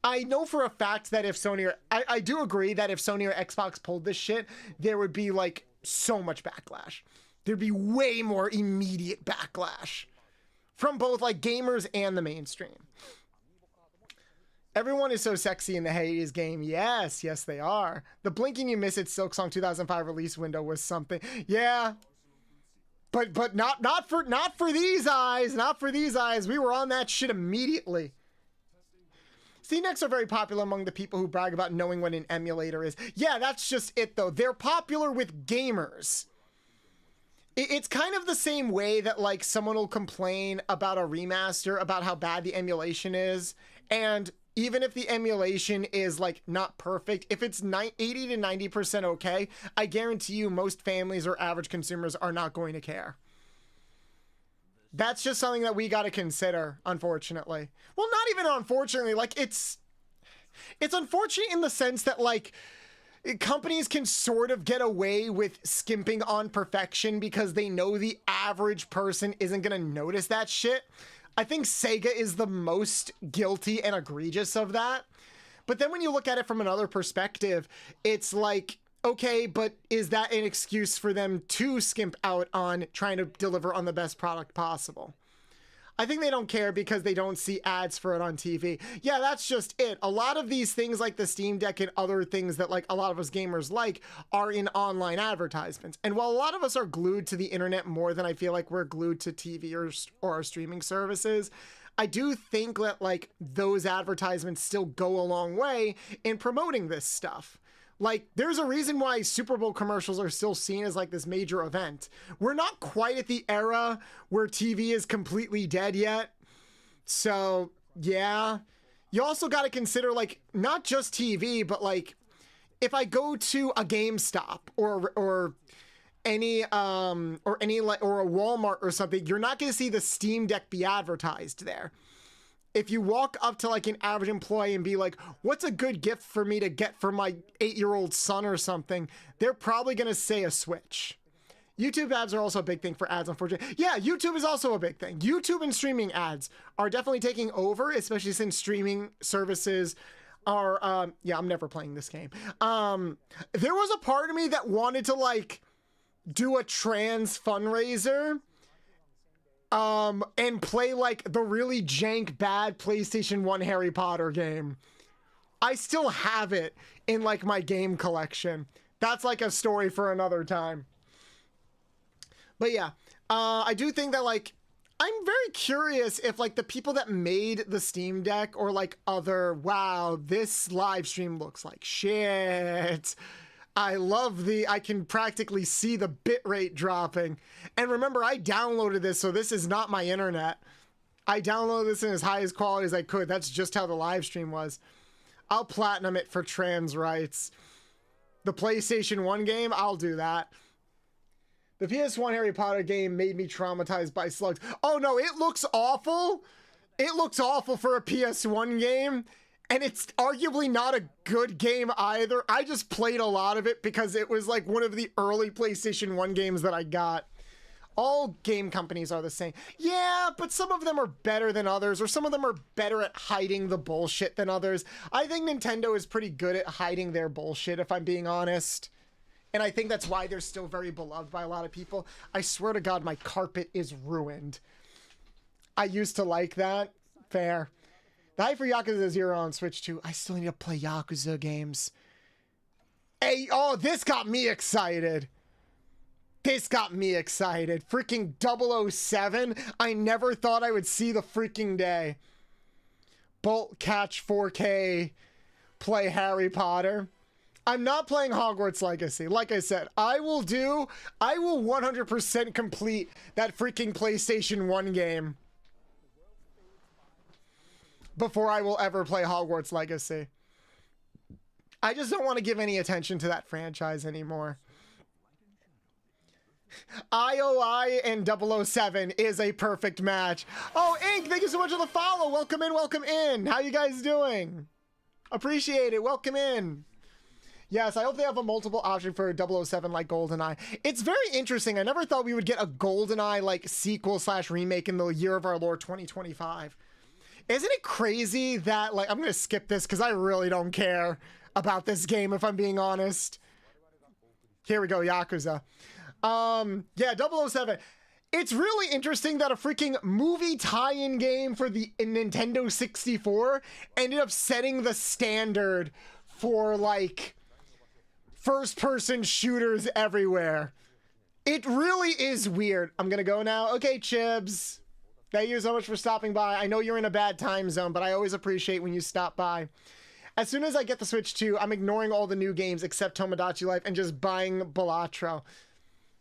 I know for a fact that if Sony or I do agree that if Sony or Xbox pulled this shit, there would be like so much backlash. There'd be way more immediate backlash from both like gamers and the mainstream. Everyone is so sexy in the Hades game. Yes, yes they are. The Blinking You Miss It Silksong 2005 release window was something. Yeah. But not for these eyes. Not for these eyes. We were on that shit immediately. Steam decks are very popular among the people who brag about knowing what an emulator is. Yeah, that's just it though. They're popular with gamers. It's kind of the same way that like someone will complain about a remaster, about how bad the emulation is. And even if the emulation is like not perfect, if it's 80 to 90% okay, I guarantee you most families or average consumers are not going to care. That's just something that we got to consider, unfortunately. Well, not even unfortunately, like it's unfortunate in the sense that like companies can sort of get away with skimping on perfection because they know the average person isn't going to notice that shit. I think Sega is the most guilty and egregious of that. But then when you look at it from another perspective, it's like, okay, but is that an excuse for them to skimp out on trying to deliver on the best product possible? I think they don't care because they don't see ads for it on TV. Yeah, that's just it. A lot of these things like the Steam Deck and other things that like a lot of us gamers like are in online advertisements. And while a lot of us are glued to the internet more than I feel like we're glued to TV or our streaming services, I do think that like those advertisements still go a long way in promoting this stuff. Like, there's a reason why Super Bowl commercials are still seen as like this major event. We're not quite at the era where TV is completely dead yet. So, yeah. You also got to consider like not just TV, but like if I go to a GameStop or any or a Walmart or something, you're not going to see the Steam Deck be advertised there. If you walk up to like an average employee and be like, what's a good gift for me to get for my 8-year-old son or something, they're probably going to say a Switch. YouTube ads are also a big thing for ads, unfortunately. Yeah, YouTube is also a big thing. YouTube and streaming ads are definitely taking over, especially since streaming services are, yeah, I'm never playing this game. There was a part of me that wanted to like do a trans fundraiser and play like the really jank bad PlayStation 1 Harry Potter game. I still have it in like my game collection. That's like a story for another time. But yeah, I do think that like I'm very curious if like the people that made the Steam Deck or like other, wow, this live stream looks like shit. I can practically see the bitrate dropping. And remember, I downloaded this, so this is not my internet. I downloaded this in as high as quality as I could. That's just how the live stream was. I'll platinum it for trans rights. The PlayStation 1 game, I'll do that. The PS1 Harry Potter game made me traumatized by slugs. Oh no, it looks awful. It looks awful for a PS1 game. And it's arguably not a good game either. I just played a lot of it because it was like one of the early PlayStation 1 games that I got. All game companies are the same. Yeah, but some of them are better than others, or some of them are better at hiding the bullshit than others. I think Nintendo is pretty good at hiding their bullshit, if I'm being honest. And I think that's why they're still very beloved by a lot of people. I swear to God, my carpet is ruined. I used to like that. Fair. The hype for Yakuza 0 on Switch 2. I still need to play Yakuza games. Hey, oh, this got me excited. This got me excited. Freaking 007. I never thought I would see the freaking day. Bolt Catch 4K. Play Harry Potter. I'm not playing Hogwarts Legacy. Like I said, I will 100% complete that freaking PlayStation 1 game before I will ever play Hogwarts Legacy. I just don't want to give any attention to that franchise anymore. IOI and 007 is a perfect match. Oh, Ink, thank you so much for the follow. Welcome in, welcome in. How you guys doing? Appreciate it. Welcome in. Yes, I hope they have a multiple option for 007 like GoldenEye. It's very interesting. I never thought we would get a GoldenEye like sequel / remake in the year of our Lord 2025. Isn't it crazy that, like, I'm going to skip this because I really don't care about this game, if I'm being honest. Here we go, Yakuza. Yeah, 007. It's really interesting that a freaking movie tie-in game for the Nintendo 64 ended up setting the standard for, like, first-person shooters everywhere. It really is weird. I'm gonna go now. Okay, Chibs. Thank you so much for stopping by. I know you're in a bad time zone, but I always appreciate when you stop by. As soon as I get the Switch 2, I'm ignoring all the new games except Tomodachi Life and just buying Balatro.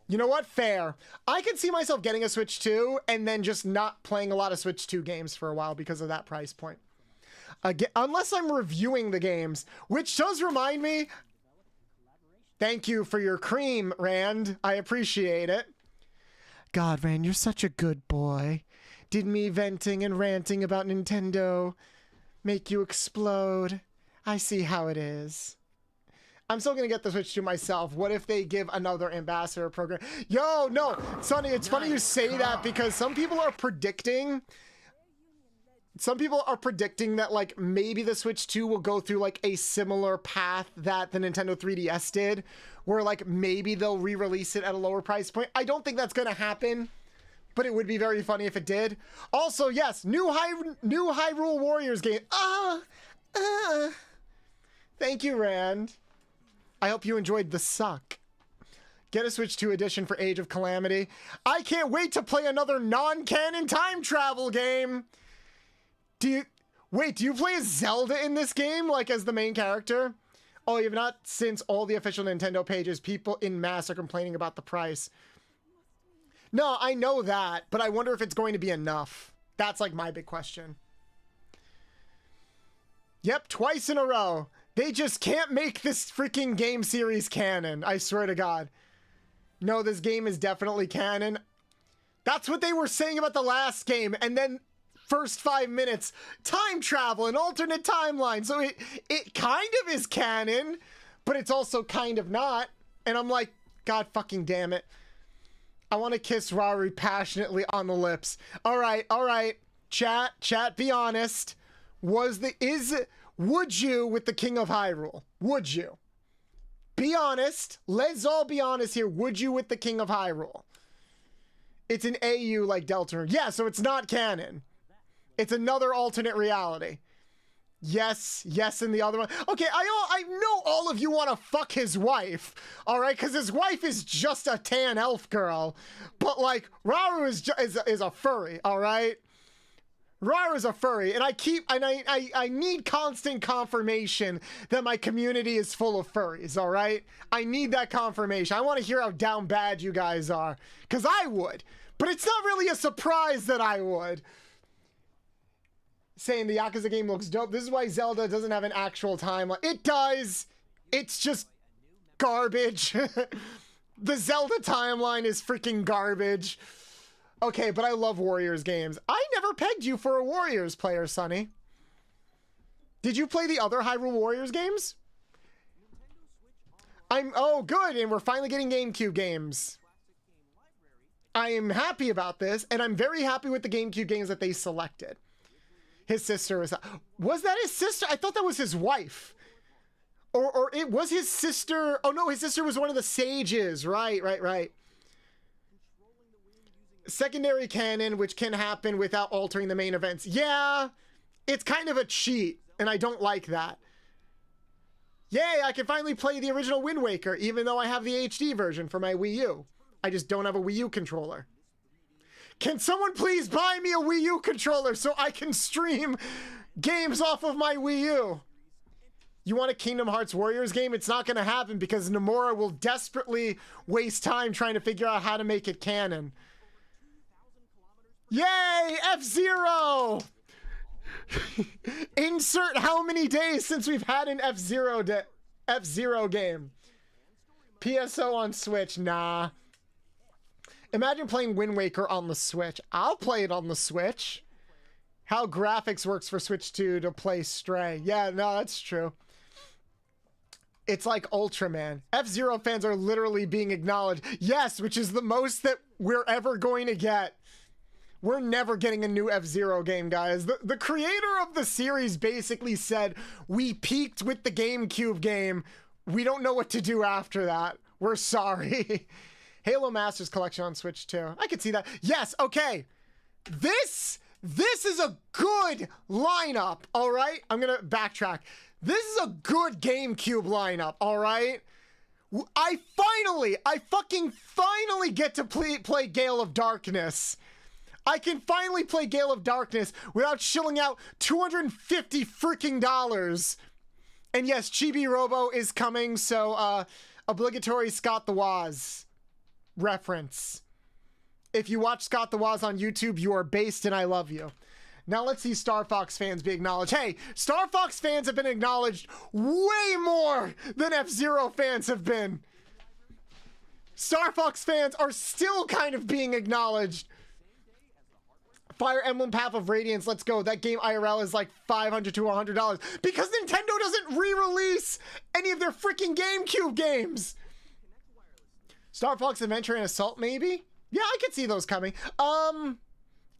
You know what? Fair. I can see myself getting a Switch 2 and then just not playing a lot of Switch 2 games for a while because of that price point. Again, unless I'm reviewing the games, which does remind me, thank you for your cream, Rand. I appreciate it. God, Rand, you're such a good boy. Did me venting and ranting about Nintendo make you explode? I see how it is. I'm still gonna get the Switch 2 myself. What if they give another ambassador program? Yo, no, Sonny, it's funny you say that because some people are predicting that, like, maybe the Switch 2 will go through, like, a similar path that the Nintendo 3DS did, where, like, maybe they'll re-release it at a lower price point. I don't think that's gonna happen, but it would be very funny if it did. Also, yes, new Hyrule Warriors game. Thank you, Rand. I hope you enjoyed the suck. Get a Switch 2 edition for Age of Calamity. I can't wait to play another non-canon time travel game. Do you play as Zelda in this game, like as the main character? Oh, you've not, since all the official Nintendo pages, people in mass are complaining about the price. No, I know that, but I wonder if it's going to be enough. That's like my big question. Yep, twice in a row. They just can't make this freaking game series canon. I swear to God. No, this game is definitely canon. That's what they were saying about the last game. And then first 5 minutes, time travel, an alternate timeline. So it kind of is canon, but it's also kind of not. And I'm like, God fucking damn it. I want to kiss Raru passionately on the lips. All right. Chat, be honest. Would you with the King of Hyrule? Would you? Be honest. Let's all be honest here. Would you with the King of Hyrule? It's an AU like Deltarune. Yeah, so it's not canon. It's another alternate reality. Yes, and the other one. Okay, I know all of you want to fuck his wife, all right? Because his wife is just a tan elf girl. But, like, Raru is a furry, all right? Raru's a furry, and I need constant confirmation that my community is full of furries, all right? I need that confirmation. I want to hear how down bad you guys are, because I would. But it's not really a surprise that I would. Saying the Yakuza game looks dope. This is why Zelda doesn't have an actual timeline. It does. It's just garbage. The Zelda timeline is freaking garbage. Okay, but I love Warriors games. I never pegged you for a Warriors player, Sonny. Did you play the other Hyrule Warriors games? Oh, good, and we're finally getting GameCube games. I am happy about this, and I'm very happy with the GameCube games that they selected. His sister was that his sister? I thought that was his wife. Or it was his sister. Oh no, his sister was one of the sages. Right. Secondary canon, which can happen without altering the main events. Yeah, it's kind of a cheat, and I don't like that. Yay, I can finally play the original Wind Waker, even though I have the HD version for my Wii U. I just don't have a Wii U controller. Can someone please buy me a Wii U controller so I can stream games off of my Wii U? You want a Kingdom Hearts Warriors game? It's not going to happen because Nomura will desperately waste time trying to figure out how to make it canon. Yay! F-Zero! Insert how many days since we've had an F-Zero game. PSO on Switch, nah. Imagine playing Wind Waker on the Switch. I'll play it on the Switch. How graphics works for Switch 2 to play Stray. Yeah, no, that's true. It's like Ultraman. F-Zero fans are literally being acknowledged. Yes, which is the most that we're ever going to get. We're never getting a new F-Zero game, guys. The creator of the series basically said, we peaked with the GameCube game. We don't know what to do after that. We're sorry. Halo Masters Collection on Switch 2. I could see that. Yes, okay. This is a good lineup, all right? I'm going to backtrack. This is a good GameCube lineup, all right? I fucking finally get to play Gale of Darkness. I can finally play Gale of Darkness without shilling out $250 freaking dollars. And yes, Chibi Robo is coming, so obligatory Scott the Woz reference. If you watch Scott the Woz on YouTube, you are based and I love you. Now let's see Star Fox fans be acknowledged. Hey, Star Fox fans have been acknowledged way more than F-Zero fans have been. Star Fox fans are still kind of being acknowledged. Fire Emblem Path of Radiance, let's go. That game IRL is like $500 to $100 because Nintendo doesn't re-release any of their freaking GameCube games. Star Fox Adventure and Assault, maybe? Yeah, I could see those coming.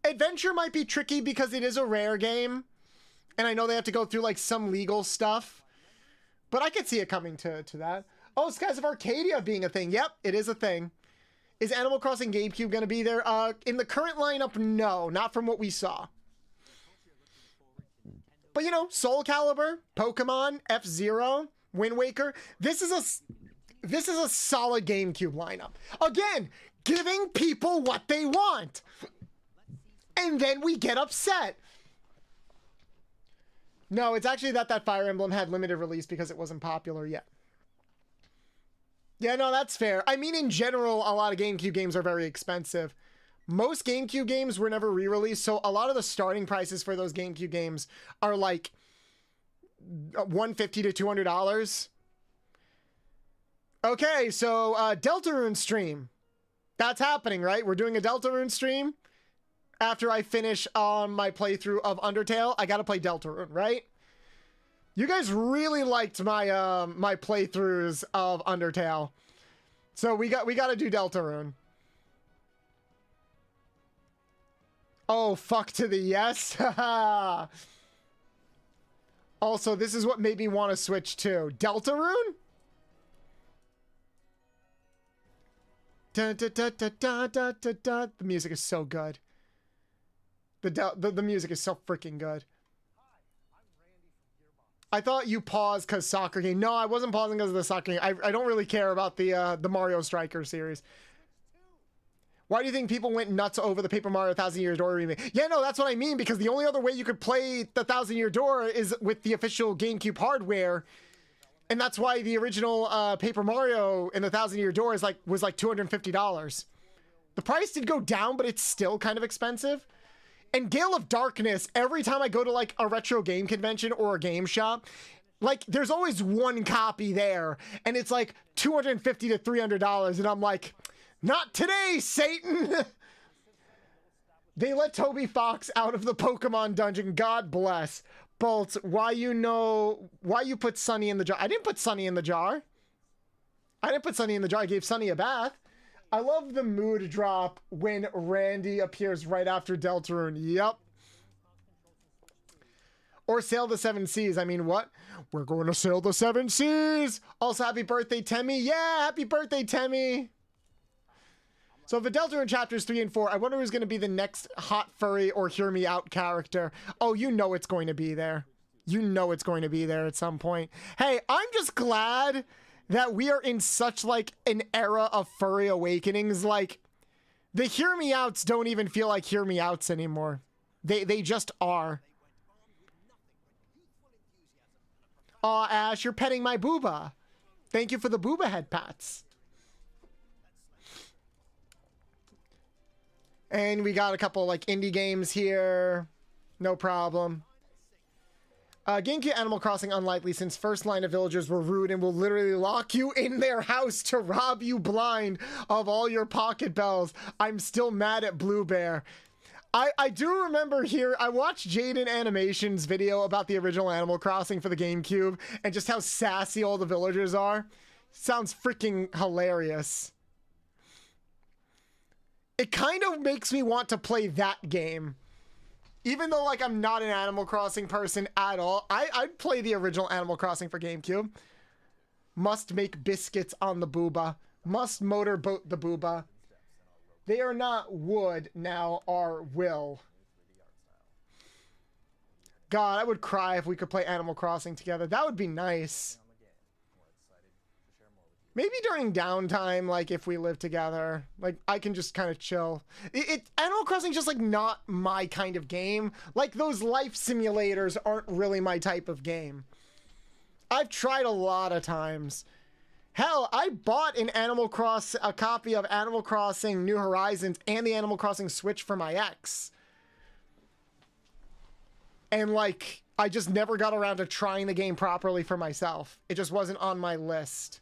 Adventure might be tricky because it is a rare game. And I know they have to go through like some legal stuff. But I could see it coming to that. Oh, Skies of Arcadia being a thing. Yep, it is a thing. Is Animal Crossing GameCube going to be there? In the current lineup, no. Not from what we saw. But you know, Soul Calibur, Pokemon, F-Zero, Wind Waker. This is a solid GameCube lineup. Again, giving people what they want. And then we get upset. No, it's actually that Fire Emblem had limited release because it wasn't popular yet. Yeah, no, that's fair. I mean, in general, a lot of GameCube games are very expensive. Most GameCube games were never re-released, so a lot of the starting prices for those GameCube games are like $150 to $200. Okay, so Deltarune stream. That's happening, right? We're doing a Deltarune stream. After I finish on my playthrough of Undertale, I gotta play Deltarune, right? You guys really liked my my playthroughs of Undertale, so we gotta do Deltarune. Oh, fuck to the yes. Also, this is what made me want to switch to Deltarune. Da, da, da, da, da, da, da, da. The music is so good. The music is so freaking good. I thought you paused because soccer game. No, I wasn't pausing because of the soccer game. I don't really care about the Mario Striker series. Why do you think people went nuts over the Paper Mario 1000 Year Door remake? Yeah, no, that's what I mean, because the only other way you could play the 1000 Year Door is with the official GameCube hardware. And that's why the original Paper Mario in the 1000 Year Door was like $250. The price did go down, but it's still kind of expensive. And Gale of Darkness, every time I go to like a retro game convention or a game shop, like there's always one copy there and it's like $250 to $300. And I'm like, not today, Satan. They let Toby Fox out of the Pokemon dungeon. God bless. Bolts, why you put Sunny in the jar? I didn't put Sunny in the jar. I gave Sunny a bath. I love the mood drop when Randy appears right after Deltarune. Yep. Or sail the 7 seas. I mean, what? We're going to sail the 7 seas. Also, happy birthday, Temmie. Yeah, happy birthday, Temmie. So for Deltarune chapters 3 and 4, I wonder who's going to be the next hot furry or hear me out character. Oh, you know it's going to be there. You know it's going to be there at some point. Hey, I'm just glad that we are in such like an era of furry awakenings. Like the hear me outs don't even feel like hear me outs anymore. They just are. Aw, Ash, you're petting my booba. Thank you for the booba head pats. And we got a couple like indie games here. No problem. GameCube Animal Crossing unlikely since first line of villagers were rude and will literally lock you in their house to rob you blind of all your pocket bells. I'm still mad at Blue Bear. I do remember here, I watched Jaden Animation's video about the original Animal Crossing for the GameCube and just how sassy all the villagers are. Sounds freaking hilarious. It kind of makes me want to play that game. Even though, like, I'm not an Animal Crossing person at all, I'd play the original Animal Crossing for GameCube. Must make biscuits on the booba. Must motorboat the booba. They are not would, now are will. God, I would cry if we could play Animal Crossing together. That would be nice. Maybe during downtime, like if we live together, like I can just kind of chill. Animal Crossing is just like not my kind of game. Like those life simulators aren't really my type of game. I've tried a lot of times. Hell, I bought a copy of Animal Crossing New Horizons and the Animal Crossing Switch for my ex. And like, I just never got around to trying the game properly for myself. It just wasn't on my list.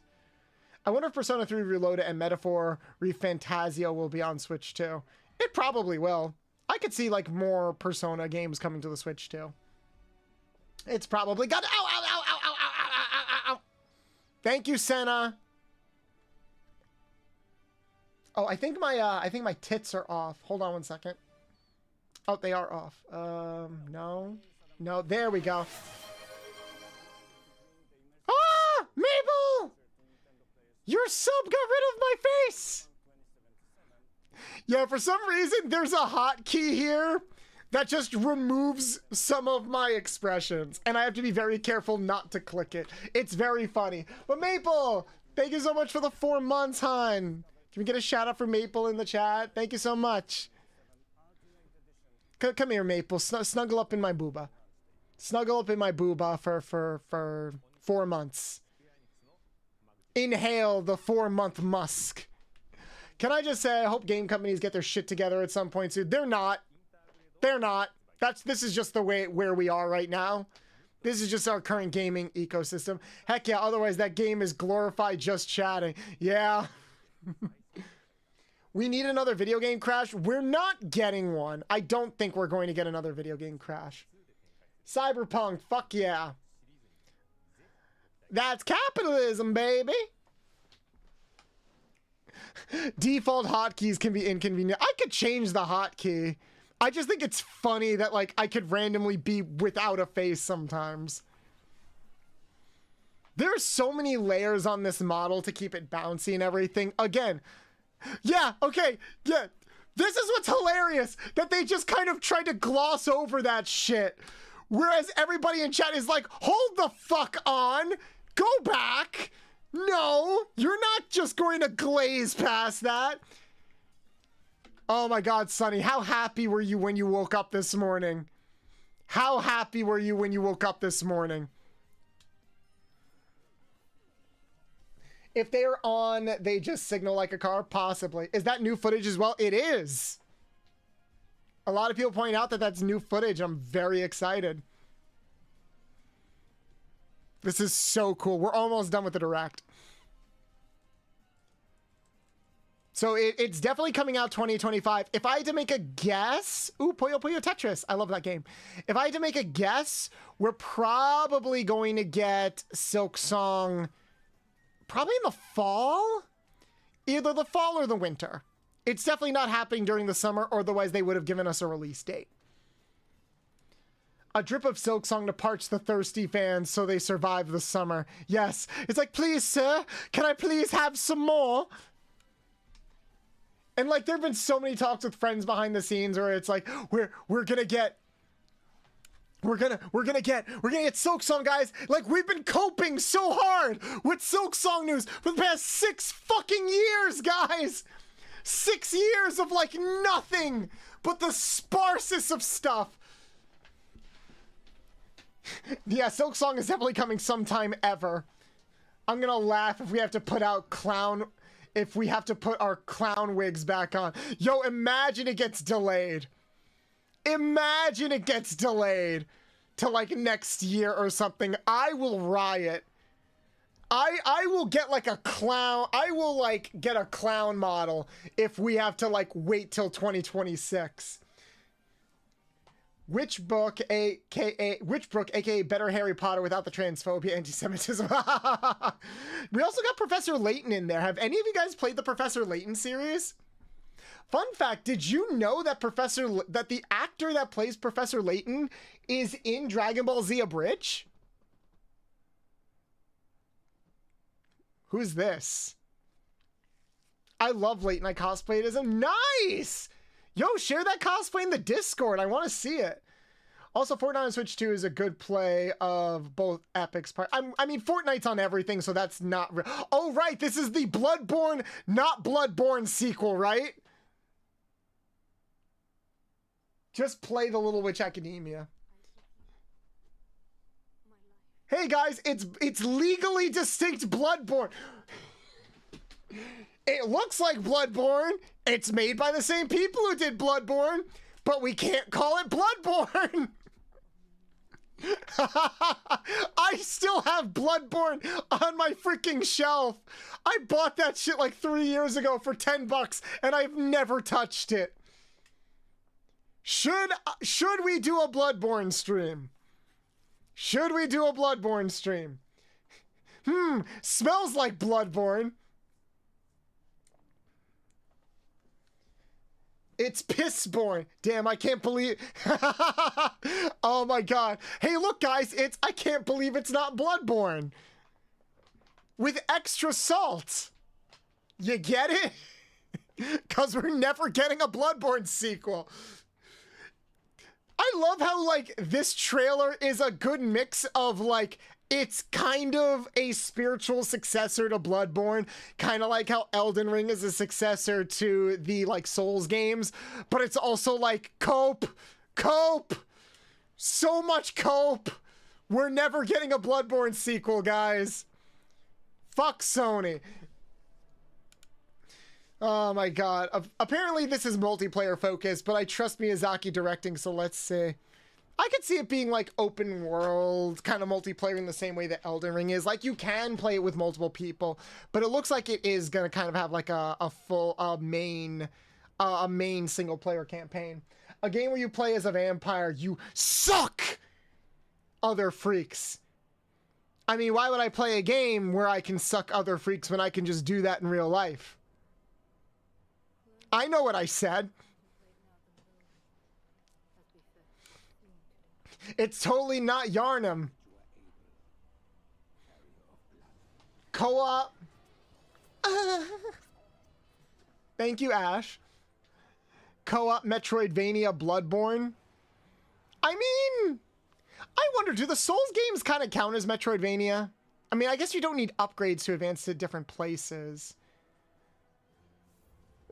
I wonder if Persona 3 Reloaded and Metaphor ReFantazio will be on Switch too. It probably will. I could see like more Persona games coming to the Switch too. It's probably got. Ow, ow, ow, ow, ow, ow, ow, ow, ow. Thank you, Senna. Oh, I think my tits are off. Hold on one second. Oh, they are off. No. No, there we go. Ah! Mabel! Your sub got rid of my face! Yeah, for some reason, there's a hotkey here that just removes some of my expressions. And I have to be very careful not to click it. It's very funny. But Maple, thank you so much for the 4 months, hon. Can we get a shout out for Maple in the chat? Thank you so much. Come here, Maple. Snuggle up in my booba. Snuggle up in my booba for 4 months. Inhale the 4-month musk. Can I just say, I hope game companies get their shit together at some point soon. They're not. They're not. This is just the way where we are right now. This is just our current gaming ecosystem. Heck yeah, otherwise that game is glorified just chatting. Yeah. We need another video game crash. We're not getting one. I don't think we're going to get another video game crash. Cyberpunk, fuck yeah. That's capitalism, baby. Default hotkeys can be inconvenient. I could change the hotkey. I just think it's funny that like I could randomly be without a face sometimes. There's so many layers on this model to keep it bouncy and everything. Again, yeah, okay, yeah. This is what's hilarious, that they just kind of tried to gloss over that shit. Whereas everybody in chat is like, hold the fuck on, go back. No, you're not just going to glaze past that. Oh my God, Sonny, how happy were you when you woke up this morning? How happy were you when you woke up this morning? If they are on, they just signal like a car? Possibly. Is that new footage as well? It is. A lot of people point out that that's new footage. I'm very excited. This is so cool. We're almost done with the direct. So it's definitely coming out 2025. If I had to make a guess... Ooh, Puyo Puyo Tetris. I love that game. If I had to make a guess, we're probably going to get Silk Song... probably in the fall? Either the fall or the winter. It's definitely not happening during the summer, or otherwise they would have given us a release date. A drip of Silk Song to parch the thirsty fans so they survive the summer. Yes. It's like, please, sir, can I please have some more? And like, there have been so many talks with friends behind the scenes where it's like, we're gonna get Silk Song, guys. Like, we've been coping so hard with Silk Song news for the past 6 fucking years, guys. 6 years of like nothing but the sparsest of stuff. Yeah, Silk Song is definitely coming sometime ever. I'm gonna laugh if we have to put out our clown wigs back on. Yo, imagine it gets delayed. Imagine it gets delayed. to like next year or something, I will riot. I will get like a clown. I will like get a clown model if we have to like wait till 2026. Which book, aka Better Harry Potter without the transphobia, anti-Semitism? We also got Professor Layton in there. Have any of you guys played the Professor Layton series? Fun fact, did you know that that the actor that plays Professor Layton is in Dragon Ball Z Abridged? Who's this? I love Layton. I cosplayed as him. Nice! Yo, share that cosplay in the Discord. I want to see it. Also, Fortnite on Switch 2 is a good play of both epics. I mean, Fortnite's on everything, so that's not real. Oh, right. This is the Bloodborne, not Bloodborne sequel, right? Just play the Little Witch Academia. Hey, guys, it's legally distinct Bloodborne. It looks like Bloodborne. It's made by the same people who did Bloodborne, but we can't call it Bloodborne. I still have Bloodborne on my freaking shelf. I bought that shit like 3 years ago for $10 and I've never touched it. Should we do a Bloodborne stream? Should we do a Bloodborne stream? Smells like Bloodborne. It's Pissborn. Damn, I can't believe... Oh my god. Hey, look, guys, I can't believe it's not Bloodborne. With extra salt. You get it? Because we're never getting a Bloodborne sequel. I love how, like, this trailer is a good mix of, like, it's kind of a spiritual successor to Bloodborne, kind of like how Elden Ring is a successor to the, like, Souls games, but it's also, like, cope, so much cope. We're never getting a Bloodborne sequel, guys. Fuck Sony. Oh my god. Apparently this is multiplayer focused, but I trust Miyazaki directing, so let's see. I could see it being like open world, kind of multiplayer in the same way that Elden Ring is. Like, you can play it with multiple people, but it looks like it is gonna kind of have like a full main single player campaign. A game where you play as a vampire, you suck other freaks. I mean, why would I play a game where I can suck other freaks when I can just do that in real life? I know what I said. It's totally not Yarnum. Co-op. Thank you, Ash. Co-op Metroidvania Bloodborne. I mean, I wonder, do the Souls games kind of count as Metroidvania? I mean, I guess you don't need upgrades to advance to different places.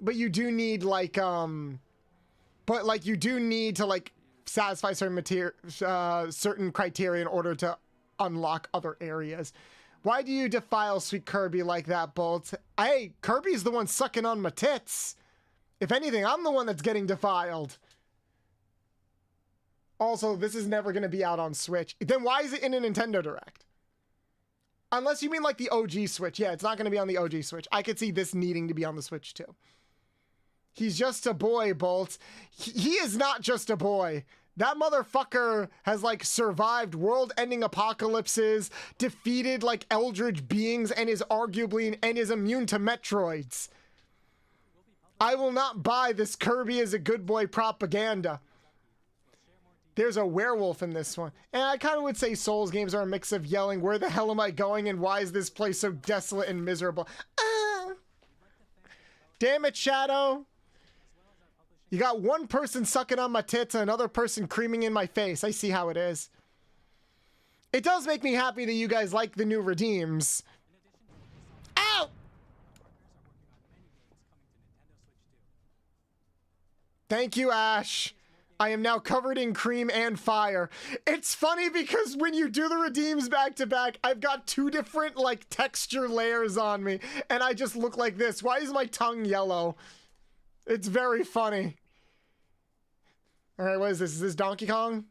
But you do need, like, but, like, you do need to, like, satisfy certain criteria in order to unlock other areas. Why do you defile Sweet Kirby like that, Bolt? Hey, Kirby's the one sucking on my tits. If anything, I'm the one that's getting defiled. Also, this is never going to be out on Switch. Then why is it in a Nintendo Direct? Unless you mean like the OG Switch. Yeah, it's not going to be on the OG Switch. I could see this needing to be on the Switch too. He's just a boy, Bolt. He is not just a boy. That motherfucker has, like, survived world-ending apocalypses, defeated, like, eldritch beings, and is immune to Metroids. I will not buy this Kirby is a good boy propaganda. There's a werewolf in this one. And I kind of would say Souls games are a mix of yelling, where the hell am I going, and why is this place so desolate and miserable? Damn it, Shadow. You got one person sucking on my tits and another person creaming in my face. I see how it is. It does make me happy that you guys like the new redeems. Ow! Thank you, Ash. I am now covered in cream and fire. It's funny because when you do the redeems back to back, I've got two different, like, texture layers on me, and I just look like this. Why is my tongue yellow? It's very funny. All right, what is this? Is this Donkey Kong?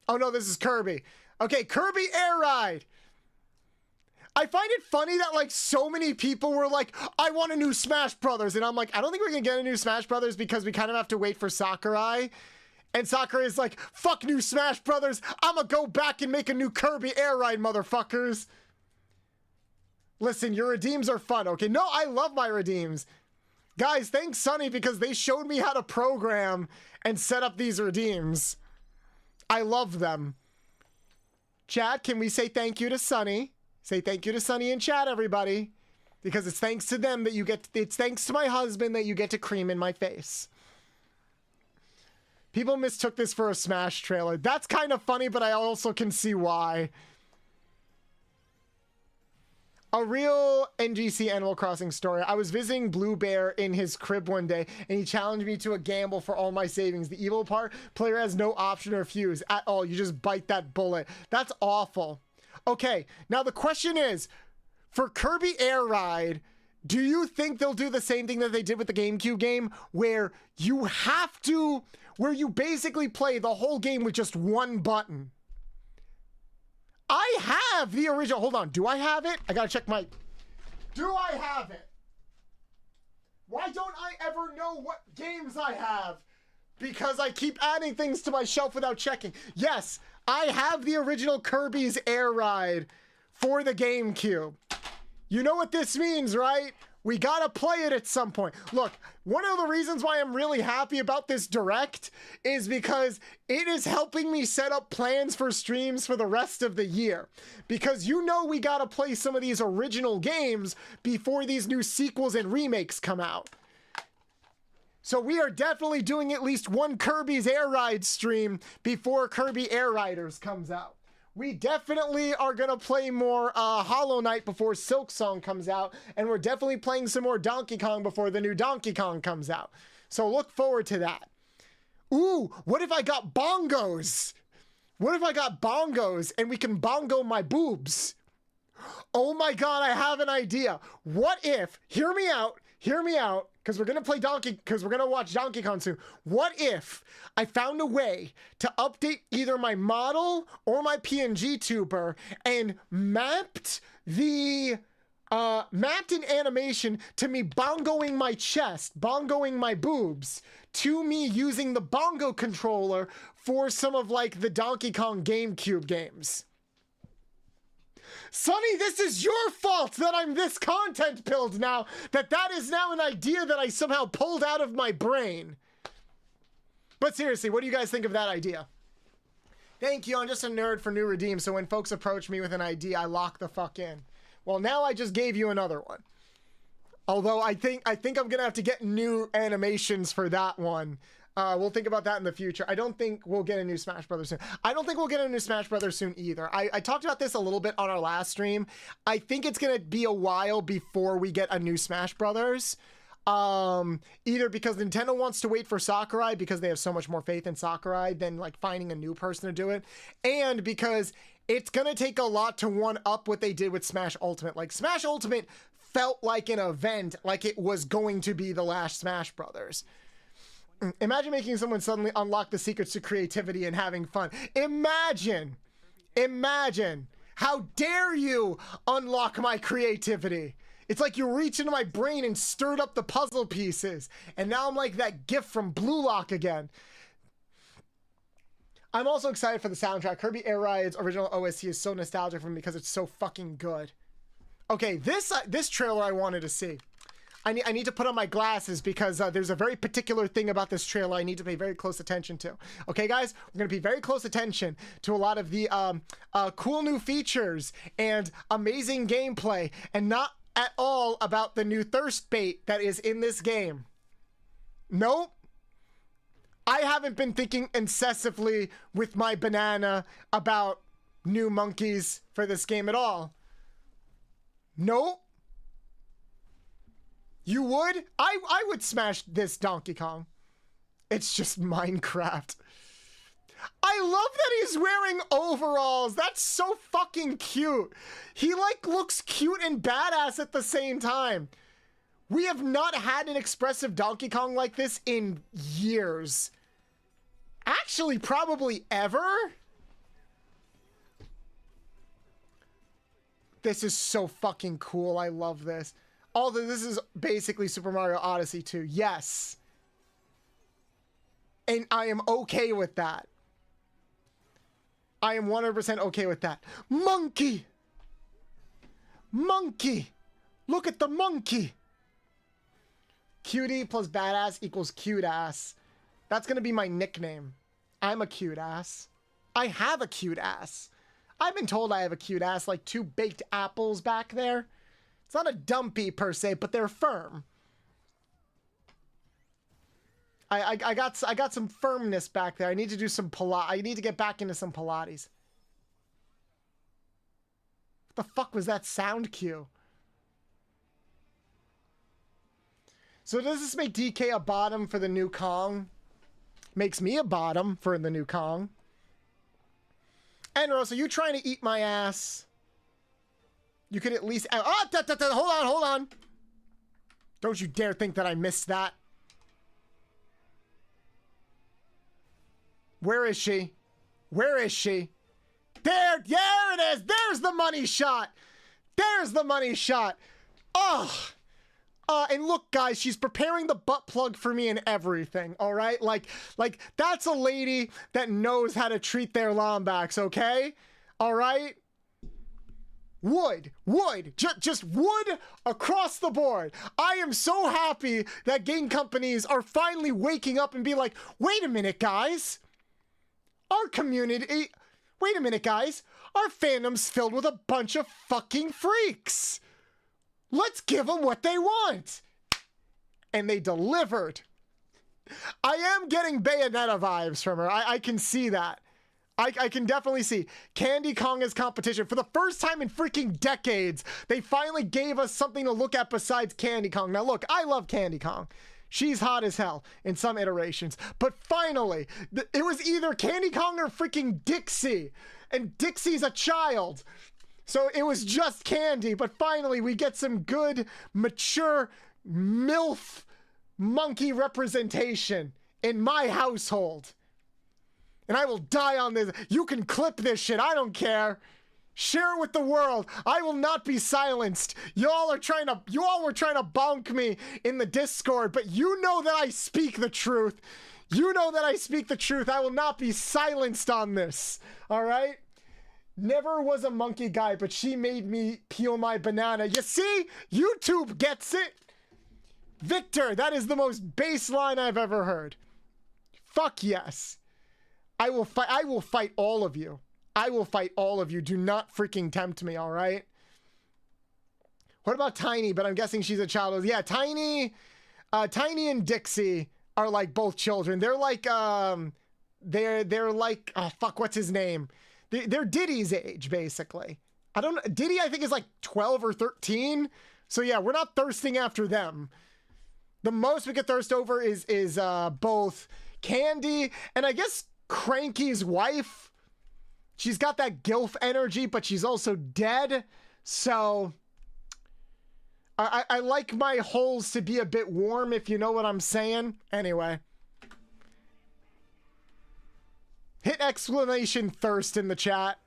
Oh no, this is Kirby. Okay, Kirby Air Ride. I find it funny that like so many people were like, I want a new Smash Brothers. And I'm like, I don't think we're gonna get a new Smash Brothers because we kind of have to wait for Sakurai. And Sakurai is like, fuck new Smash Brothers. I'm gonna go back and make a new Kirby Air Ride, motherfuckers. Listen, your redeems are fun. Okay, no, I love my redeems. Guys, thanks Sunny because they showed me how to program and set up these redeems. I love them. Chat, can we say thank you to Sunny? Say thank you to Sunny in chat, everybody. Because it's thanks to them that you get, it's thanks to my husband that you get to cream in my face. People mistook this for a Smash trailer. That's kind of funny, but I also can see why. A real NGC Animal Crossing story. I was visiting Blue Bear in his crib one day, and he challenged me to a gamble for all my savings. The evil part, player has no option to refuse at all. You just bite that bullet. That's awful. Okay, now the question is, for Kirby Air Ride, do you think they'll do the same thing that they did with the GameCube game, where you have to, where you basically play the whole game with just one button? I have the original. Hold on. Do I have it? I gotta check my... Do I have it? Why don't I ever know what games I have? Because I keep adding things to my shelf without checking. Yes, I have the original Kirby's Air Ride for the GameCube. You know what this means, right? We gotta play it at some point. Look, one of the reasons why I'm really happy about this Direct is because it is helping me set up plans for streams for the rest of the year. Because you know we gotta play some of these original games before these new sequels and remakes come out. So we are definitely doing at least one Kirby's Air Ride stream before Kirby Air Riders comes out. We definitely are going to play more Hollow Knight before Silk Song comes out. And we're definitely playing some more Donkey Kong before the new Donkey Kong comes out. So look forward to that. Ooh, what if I got bongos? What if I got bongos and we can bongo my boobs? Oh my god, I have an idea. What if, hear me out, because we're going to play because we're going to watch Donkey Kong soon. What if I found a way to update either my model or my PNG tuber and mapped an animation to me bongoing my chest, bongoing my boobs, to me using the bongo controller for some of like the Donkey Kong GameCube games? Sonny, this is your fault that I'm this content pilled now, that is now an idea that I somehow pulled out of my brain. But seriously, what do you guys think of that idea? Thank you, I'm just a nerd for new redeems, so when folks approach me with an idea, I lock the fuck in. Well, now I just gave you another one. Although I think I'm gonna have to get new animations for that one. We'll think about that in the future. I don't think we'll get a new Smash Brothers soon. I don't think we'll get a new Smash Brothers soon either. I talked about this a little bit on our last stream. I think it's going to be a while before we get a new Smash Brothers. Either because Nintendo wants to wait for Sakurai because they have so much more faith in Sakurai than like finding a new person to do it. And because it's going to take a lot to one up what they did with Smash Ultimate. Like Smash Ultimate felt like an event, like it was going to be the last Smash Brothers. Imagine making someone suddenly unlock the secrets to creativity and having fun. Imagine. How dare you unlock my creativity? It's like you reached into my brain and stirred up the puzzle pieces. And now I'm like that GIF from Blue Lock again. I'm also excited for the soundtrack. Kirby Air Ride's original OST is so nostalgic for me because it's so fucking good. Okay, this trailer I wanted to see. I need to put on my glasses because there's a very particular thing about this trailer I need to pay very close attention to. Okay, guys? We're going to pay very close attention to a lot of the cool new features and amazing gameplay, and not at all about the new thirst bait that is in this game. Nope. I haven't been thinking incessantly with my banana about new monkeys for this game at all. Nope. You would? I would smash this Donkey Kong. It's just Minecraft. I love that he's wearing overalls. That's so fucking cute. He like looks cute and badass at the same time. We have not had an expressive Donkey Kong like this in years. Actually, probably ever. This is so fucking cool. I love this. This is basically Super Mario Odyssey 2. Yes. And I am okay with that. I am 100% okay with that. Monkey! Monkey! Look at the monkey! Cutie plus badass equals cute ass. That's gonna be my nickname. I'm a cute ass. I have a cute ass. I've been told I have a cute ass, like 2 baked apples back there. It's not a dumpy per se, but they're firm. I got some firmness back there. I need to do some I need to get back into some Pilates. What the fuck was that sound cue? So does this make DK a bottom for the new Kong? Makes me a bottom for the new Kong. Enros, are you trying to eat my ass? You could at least... Oh, hold on. Don't you dare think that I missed that. Where is she? Where is she? There it is. There's the money shot. There's the money shot. Oh. And look, guys, she's preparing the butt plug for me and everything, all right? Like that's a lady that knows how to treat their lombacks, okay? All right? Wood, just wood across the board. I am so happy that game companies are finally waking up and be like, wait a minute, guys. Our community, wait a minute, guys. Our fandom's filled with a bunch of fucking freaks. Let's give them what they want. And they delivered. I am getting Bayonetta vibes from her. I can see that. I can definitely see Candy Kong as competition. For the first time in freaking decades, they finally gave us something to look at besides Candy Kong. Now look, I love Candy Kong. She's hot as hell in some iterations. But finally, it was either Candy Kong or freaking Dixie. And Dixie's a child. So it was just Candy. But finally, we get some good, mature, MILF monkey representation in my household. And I will die on this. You can clip this shit. I don't care. Share it with the world. I will not be silenced. You all were trying to bonk me in the Discord, but you know that I speak the truth. You know that I speak the truth. I will not be silenced on this. All right? Never was a monkey guy, but she made me peel my banana. You see? YouTube gets it. Victor, that is the most baseline I've ever heard. Fuck yes. I will fight all of you. I will fight all of you. Do not freaking tempt me, all right? What about Tiny? But I'm guessing she's a child. Yeah, Tiny and Dixie are like both children. They're like, they're like, oh fuck, what's his name? They're Diddy's age, basically. I don't know. Diddy, I think, is like 12 or 13. So yeah, we're not thirsting after them. The most we could thirst over is both Candy and I guess Cranky's wife. She's got that gilf energy, but she's also dead. So I like my holes to be a bit warm, if you know what I'm saying. Anyway. Hit exclamation thirst in the chat.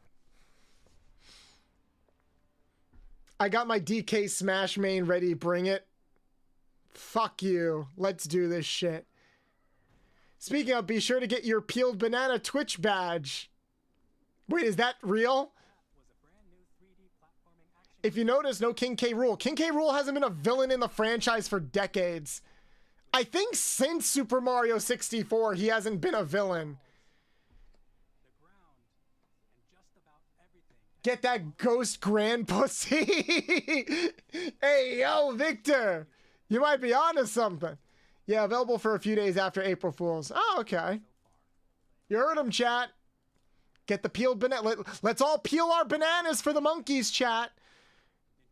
I got my DK Smash main ready. Bring it. Fuck you. Let's do this shit. Speaking of, be sure to get your peeled banana Twitch badge. Wait, is that real? If you notice, no King K. Rool. King K. Rool hasn't been a villain in the franchise for decades. I think since Super Mario 64, he hasn't been a villain. Get that ghost grand pussy. Hey, yo, Victor. You might be onto something. Yeah, available for a few days after April Fool's. Oh, okay. You heard him, chat. Get the peeled banana. Let's all peel our bananas for the monkeys, chat.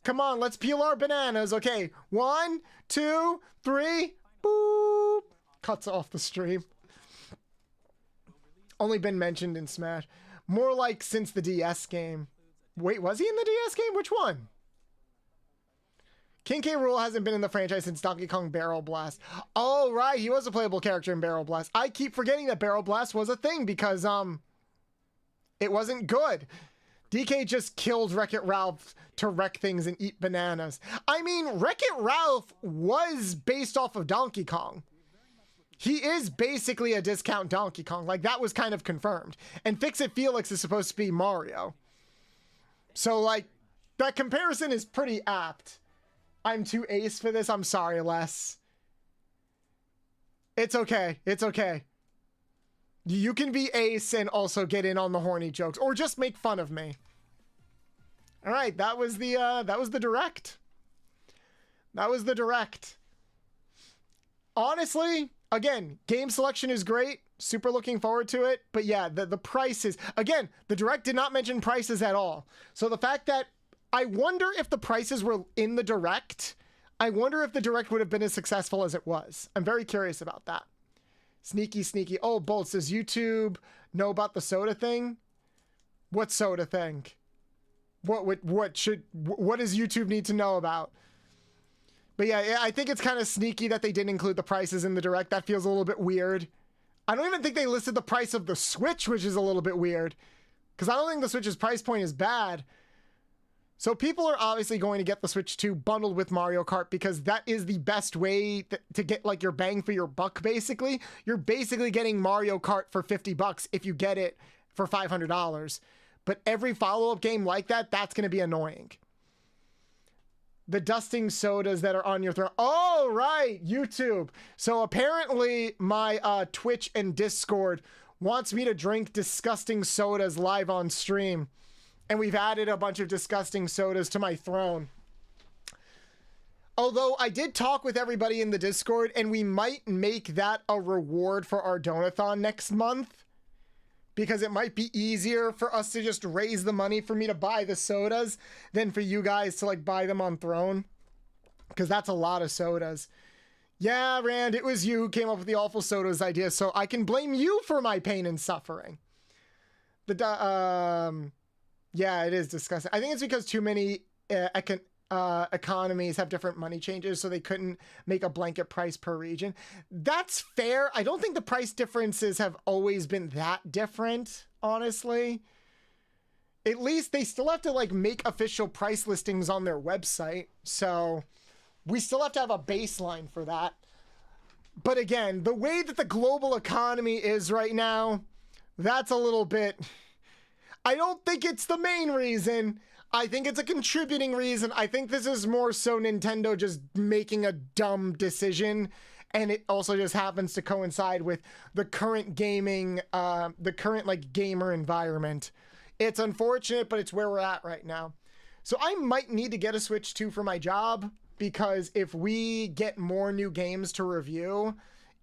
Come on, let's peel our bananas. Okay, 1, 2, 3. Boop. Cuts off the stream. Only been mentioned in Smash. More like since the DS game. Wait, was he in the DS game? Which one? King K. Rool hasn't been in the franchise since Donkey Kong Barrel Blast. Oh, right. He was a playable character in Barrel Blast. I keep forgetting that Barrel Blast was a thing because, it wasn't good. DK just killed Wreck-It Ralph to wreck things and eat bananas. I mean, Wreck-It Ralph was based off of Donkey Kong. He is basically a discount Donkey Kong. Like, that was kind of confirmed. And Fix-It Felix is supposed to be Mario. So, like, that comparison is pretty apt. I'm too ace for this. I'm sorry, Les. It's okay. It's okay. You can be ace and also get in on the horny jokes, or just make fun of me. All right, that was the direct. That was the direct. Honestly, again, game selection is great. Super looking forward to it. But yeah, the prices, again, the direct did not mention prices at all. So the fact that I wonder if the prices were in the direct, I wonder if the direct would have been as successful as it was. I'm very curious about that. Sneaky, sneaky. Oh, Bolts, does YouTube know about the soda thing? What soda thing? What does YouTube need to know about? But yeah, I think it's kind of sneaky that they didn't include the prices in the direct. That feels a little bit weird. I don't even think they listed the price of the Switch, which is a little bit weird. Because I don't think the Switch's price point is bad. So people are obviously going to get the Switch 2 bundled with Mario Kart because that is the best way to get like your bang for your buck, basically. You're basically getting Mario Kart for $50 if you get it for $500. But every follow-up game like that, that's going to be annoying. The dusting sodas that are on your throat. Oh, right, YouTube. So apparently my Twitch and Discord wants me to drink disgusting sodas live on stream. And we've added a bunch of disgusting sodas to my throne. Although I did talk with everybody in the Discord, and we might make that a reward for our donathon next month. Because it might be easier for us to just raise the money for me to buy the sodas than for you guys to like buy them on Throne. Because that's a lot of sodas. Yeah, Rand, it was you who came up with the awful sodas idea, so I can blame you for my pain and suffering. Yeah, it is disgusting. I think it's because too many economies have different money changes, so they couldn't make a blanket price per region. That's fair. I don't think the price differences have always been that different, honestly. At least they still have to like make official price listings on their website, so we still have to have a baseline for that. But again, the way that the global economy is right now, that's a little bit... I don't think it's the main reason. I think it's a contributing reason. I think this is more so Nintendo just making a dumb decision. And it also just happens to coincide with the current gaming, the current like gamer environment. It's unfortunate, but it's where we're at right now. So I might need to get a Switch 2 for my job, because if we get more new games to review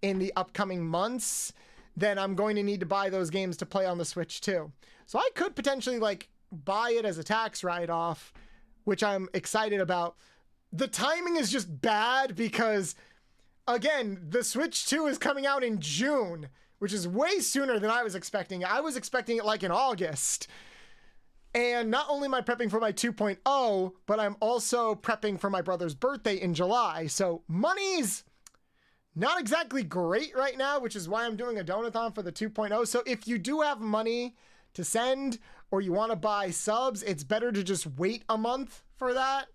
in the upcoming months, then I'm going to need to buy those games to play on the Switch 2. So I could potentially like buy it as a tax write-off, which I'm excited about. The timing is just bad because, again, the Switch 2 is coming out in June, which is way sooner than I was expecting. I was expecting it like in August. And not only am I prepping for my 2.0, but I'm also prepping for my brother's birthday in July. So money's not exactly great right now, which is why I'm doing a donathon for the 2.0. So if you do have money to send, or you want to buy subs, it's better to just wait a month for that.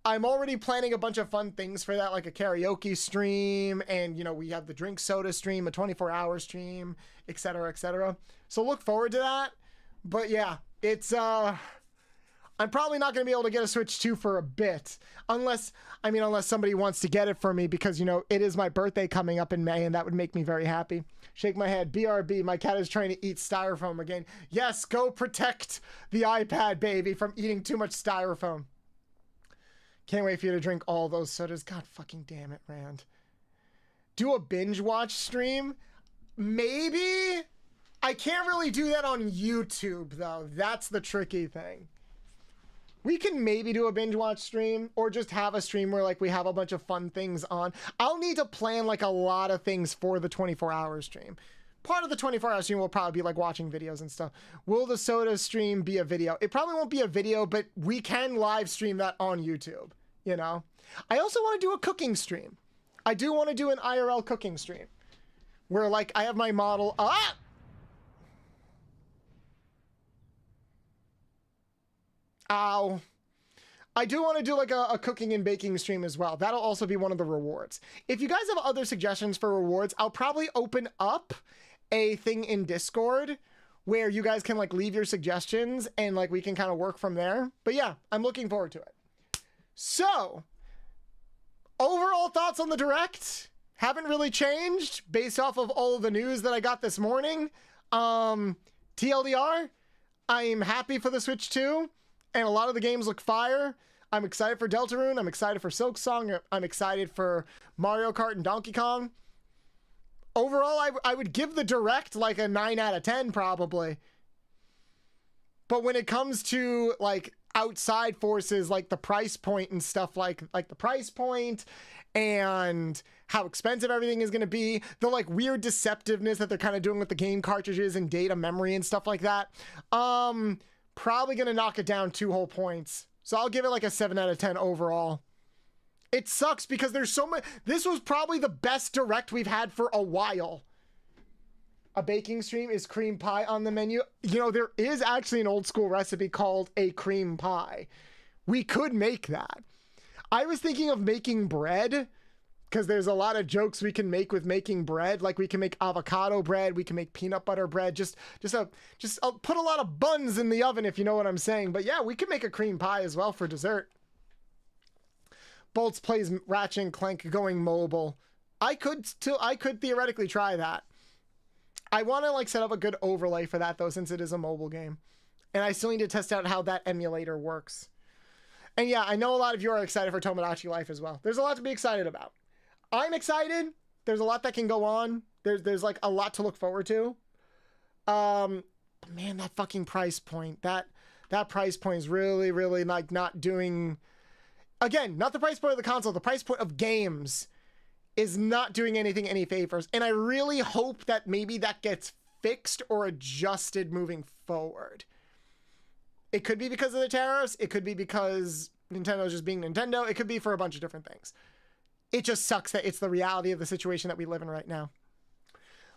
I'm already planning a bunch of fun things for that, like a karaoke stream, and you know, we have the drink soda stream, a 24-hour stream, etc., etc. So look forward to that. But yeah, it's I'm probably not going to be able to get a Switch 2 for a bit, unless somebody wants to get it for me, because, you know, it is my birthday coming up in May, and that would make me very happy. Shake my head. BRB, my cat is trying to eat styrofoam again. Yes, go protect the iPad, baby, from eating too much styrofoam. Can't wait for you to drink all those sodas. God fucking damn it, Rand. Do a binge watch stream? Maybe? I can't really do that on YouTube, though. That's the tricky thing. We can maybe do a binge watch stream, or just have a stream where like we have a bunch of fun things on. I'll need to plan like a lot of things for the 24-hour stream. Part of the 24-hour stream will probably be like watching videos and stuff. Will the soda stream be a video? It probably won't be a video, but we can live stream that on YouTube, you know? I also want to do a cooking stream. I do want to do an IRL cooking stream where like I have my model. Ow. I do want to do like a cooking and baking stream as well. That'll also be one of the rewards. If you guys have other suggestions for rewards, I'll probably open up a thing in Discord where you guys can like leave your suggestions and like we can kind of work from there. But yeah, I'm looking forward to it. So, overall thoughts on the Direct haven't really changed based off of all of the news that I got this morning. TLDR, I'm happy for the Switch 2, and a lot of the games look fire. I'm excited for Deltarune. I'm excited for Silksong. I'm excited for Mario Kart and Donkey Kong. Overall, I would give the Direct like a 9 out of 10 probably. But when it comes to like outside forces like the price point and stuff like the price point and how expensive everything is going to be, the like weird deceptiveness that they're kind of doing with the game cartridges and data memory and stuff like that, probably going to knock it down 2 whole points. So I'll give it like a 7 out of 10 overall. It sucks because there's so much. This was probably the best Direct we've had for a while. A baking stream, is cream pie on the menu? You know, there is actually an old school recipe called a cream pie. We could make that. I was thinking of making bread because there's a lot of jokes we can make with making bread. Like we can make avocado bread, we can make peanut butter bread. Just put a lot of buns in the oven if you know what I'm saying. But yeah, we can make a cream pie as well for dessert. Bolts plays Ratchet and Clank going mobile. I could theoretically try that. I want to like set up a good overlay for that though, since it is a mobile game. And I still need to test out how that emulator works. And yeah, I know a lot of you are excited for Tomodachi Life as well. There's a lot to be excited about. I'm excited. There's a lot that can go on. There's like a lot to look forward to. But man, that fucking price point. That price point is really, really like not doing... Again, not the price point of the console, the price point of games is not doing anything any favors. And I really hope that maybe that gets fixed or adjusted moving forward. It could be because of the tariffs. It could be because Nintendo's just being Nintendo. It could be for a bunch of different things. It just sucks that it's the reality of the situation that we live in right now.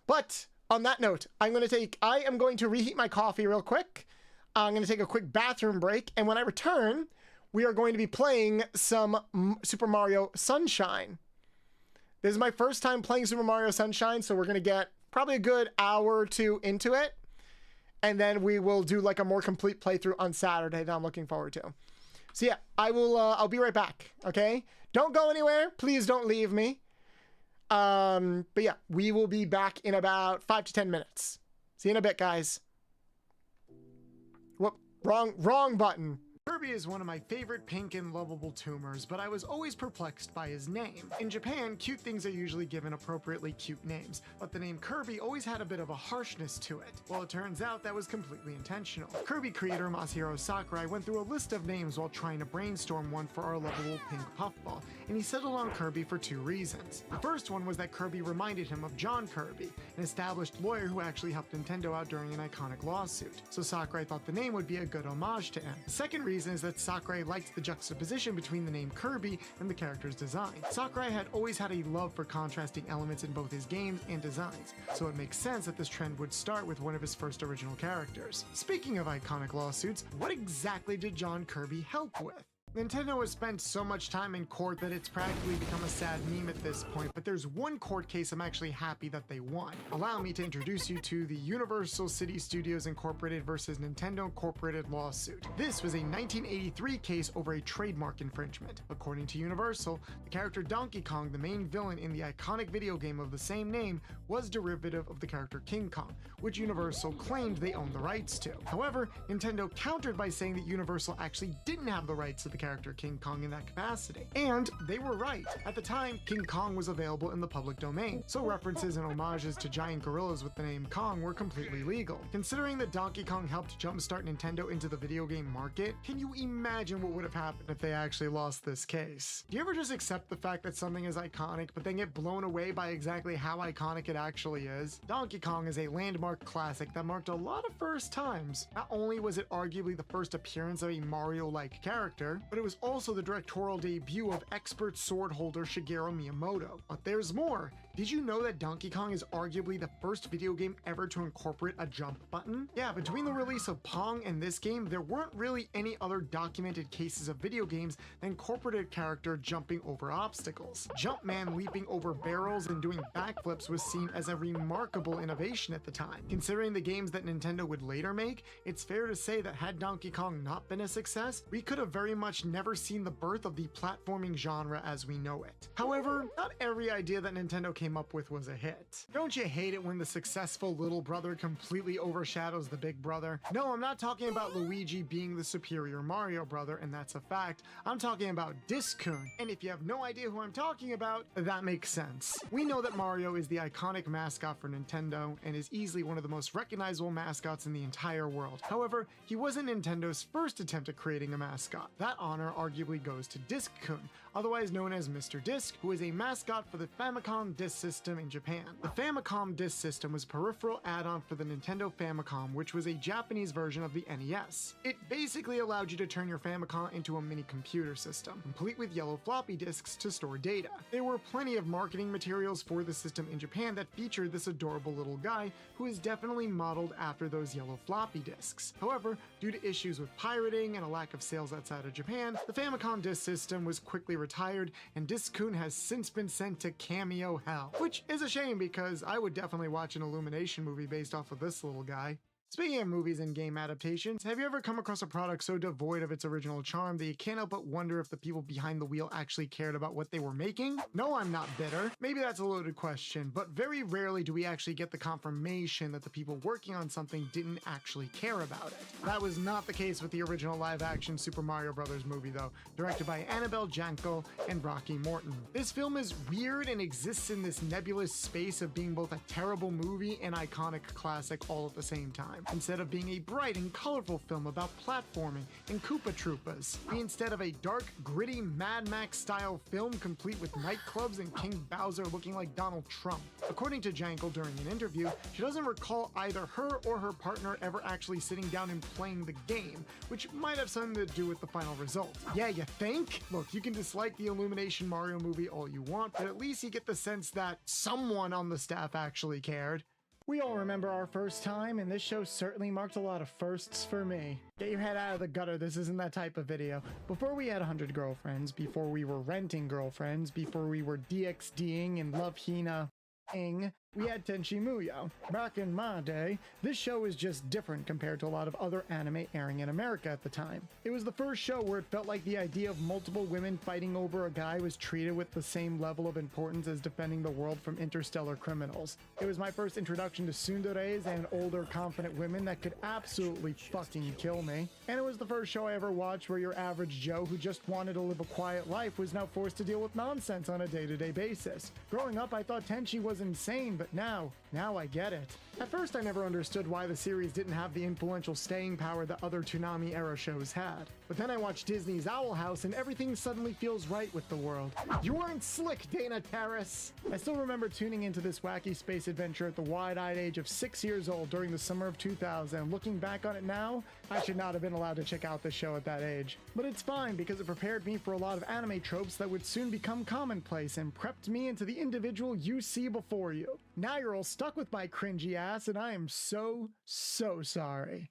But on that note, I am going to reheat my coffee real quick. I'm going to take a quick bathroom break. And when I return, we are going to be playing some Super Mario Sunshine. This is my first time playing Super Mario Sunshine, so we're going to get probably a good hour or 2 into it. And then we will do like a more complete playthrough on Saturday that I'm looking forward to. So yeah, I'll be right back, okay? Don't go anywhere. Please don't leave me. But yeah, we will be back in about 5 to 10 minutes. See you in a bit, guys. Whoop, wrong button. Kirby is one of my favorite pink and lovable tumors, but I was always perplexed by his name. In Japan, cute things are usually given appropriately cute names, but the name Kirby always had a bit of a harshness to it. Well, it turns out that was completely intentional. Kirby creator Masahiro Sakurai went through a list of names while trying to brainstorm one for our lovable pink puffball, and he settled on Kirby for 2 reasons. The first one was that Kirby reminded him of John Kirby, an established lawyer who actually helped Nintendo out during an iconic lawsuit, so Sakurai thought the name would be a good homage to him. The second reason is that Sakurai liked the juxtaposition between the name Kirby and the character's design. Sakurai had always had a love for contrasting elements in both his games and designs, so it makes sense that this trend would start with one of his first original characters. Speaking of iconic lawsuits, what exactly did John Kirby help with? Nintendo has spent so much time in court that it's practically become a sad meme at this point, but there's one court case I'm actually happy that they won. Allow me to introduce you to the Universal City Studios Incorporated versus Nintendo Incorporated lawsuit. This was a 1983 case over a trademark infringement. According to Universal, the character Donkey Kong, the main villain in the iconic video game of the same name, was derivative of the character King Kong, which Universal claimed they owned the rights to. However, Nintendo countered by saying that Universal actually didn't have the rights to the character King Kong in that capacity. And they were right. At the time, King Kong was available in the public domain, so references and homages to giant gorillas with the name Kong were completely legal. Considering that Donkey Kong helped jumpstart Nintendo into the video game market, can you imagine what would have happened if they actually lost this case? Do you ever just accept the fact that something is iconic, but then get blown away by exactly how iconic it actually is? Donkey Kong is a landmark classic that marked a lot of first times. Not only was it arguably the first appearance of a Mario-like character, but it was also the directorial debut of expert sword holder Shigeru Miyamoto. But there's more. Did you know that Donkey Kong is arguably the first video game ever to incorporate a jump button? Yeah, between the release of Pong and this game, there weren't really any other documented cases of video games that incorporated a character jumping over obstacles. Jumpman leaping over barrels and doing backflips was seen as a remarkable innovation at the time. Considering the games that Nintendo would later make, it's fair to say that had Donkey Kong not been a success, we could have very much never seen the birth of the platforming genre as we know it. However, not every idea that Nintendo came up with was a hit. Don't you hate it when the successful little brother completely overshadows the big brother? No, I'm not talking about Luigi being the superior Mario brother, and that's a fact. I'm talking about Disc-kun. And if you have no idea who I'm talking about, that makes sense. We know that Mario is the iconic mascot for Nintendo and is easily one of the most recognizable mascots in the entire world. However, he wasn't Nintendo's first attempt at creating a mascot. That honor arguably goes to Disc-kun, otherwise known as Mr. Disc, who is a mascot for the Famicom Disk System in Japan. The Famicom Disk System was a peripheral add-on for the Nintendo Famicom, which was a Japanese version of the NES. It basically allowed you to turn your Famicom into a mini computer system, complete with yellow floppy disks to store data. There were plenty of marketing materials for the system in Japan that featured this adorable little guy who is definitely modeled after those yellow floppy disks. However, due to issues with pirating and a lack of sales outside of Japan, the Famicom Disk System was quickly retired, and Disc-kun has since been sent to Cameo Hell, which is a shame because I would definitely watch an Illumination movie based off of this little guy. Speaking of movies and game adaptations, have you ever come across a product so devoid of its original charm that you can't help but wonder if the people behind the wheel actually cared about what they were making? No, I'm not bitter. Maybe that's a loaded question, but very rarely do we actually get the confirmation that the people working on something didn't actually care about it. That was not the case with the original live-action Super Mario Bros. Movie though, directed by Annabelle Jankel and Rocky Morton. This film is weird and exists in this nebulous space of being both a terrible movie and iconic classic all at the same time. Instead of being a bright and colorful film about platforming and Koopa Troopas, we instead have a dark, gritty Mad Max style film complete with nightclubs and King Bowser looking like Donald Trump. According to Jankel during an interview, she doesn't recall either her or her partner ever actually sitting down and playing the game, which might have something to do with the final result. Yeah, you think? Look, you can dislike the Illumination Mario movie all you want, but at least you get the sense that someone on the staff actually cared. We all remember our first time, and this show certainly marked a lot of firsts for me. Get your head out of the gutter, this isn't that type of video. Before we had 100 girlfriends, before we were renting girlfriends, before we were DXDing and Love Hina-ing, we had Tenchi Muyo. Back in my day, this show was just different compared to a lot of other anime airing in America at the time. It was the first show where it felt like the idea of multiple women fighting over a guy was treated with the same level of importance as defending the world from interstellar criminals. It was my first introduction to tsunderes and older, confident women that could absolutely fucking kill me. And it was the first show I ever watched where your average Joe who just wanted to live a quiet life was now forced to deal with nonsense on a day-to-day basis. Growing up, I thought Tenchi was insane, but now I get it. At first, I never understood why the series didn't have the influential staying power that other Toonami-era shows had. But then I watched Disney's Owl House and everything suddenly feels right with the world. You weren't slick, Dana Terrace! I still remember tuning into this wacky space adventure at the wide-eyed age of 6 years old during the summer of 2000. Looking back on it now, I should not have been allowed to check out this show at that age. But it's fine because it prepared me for a lot of anime tropes that would soon become commonplace and prepped me into the individual you see before you. Now you're all stuck with my cringy ass, and I am so sorry.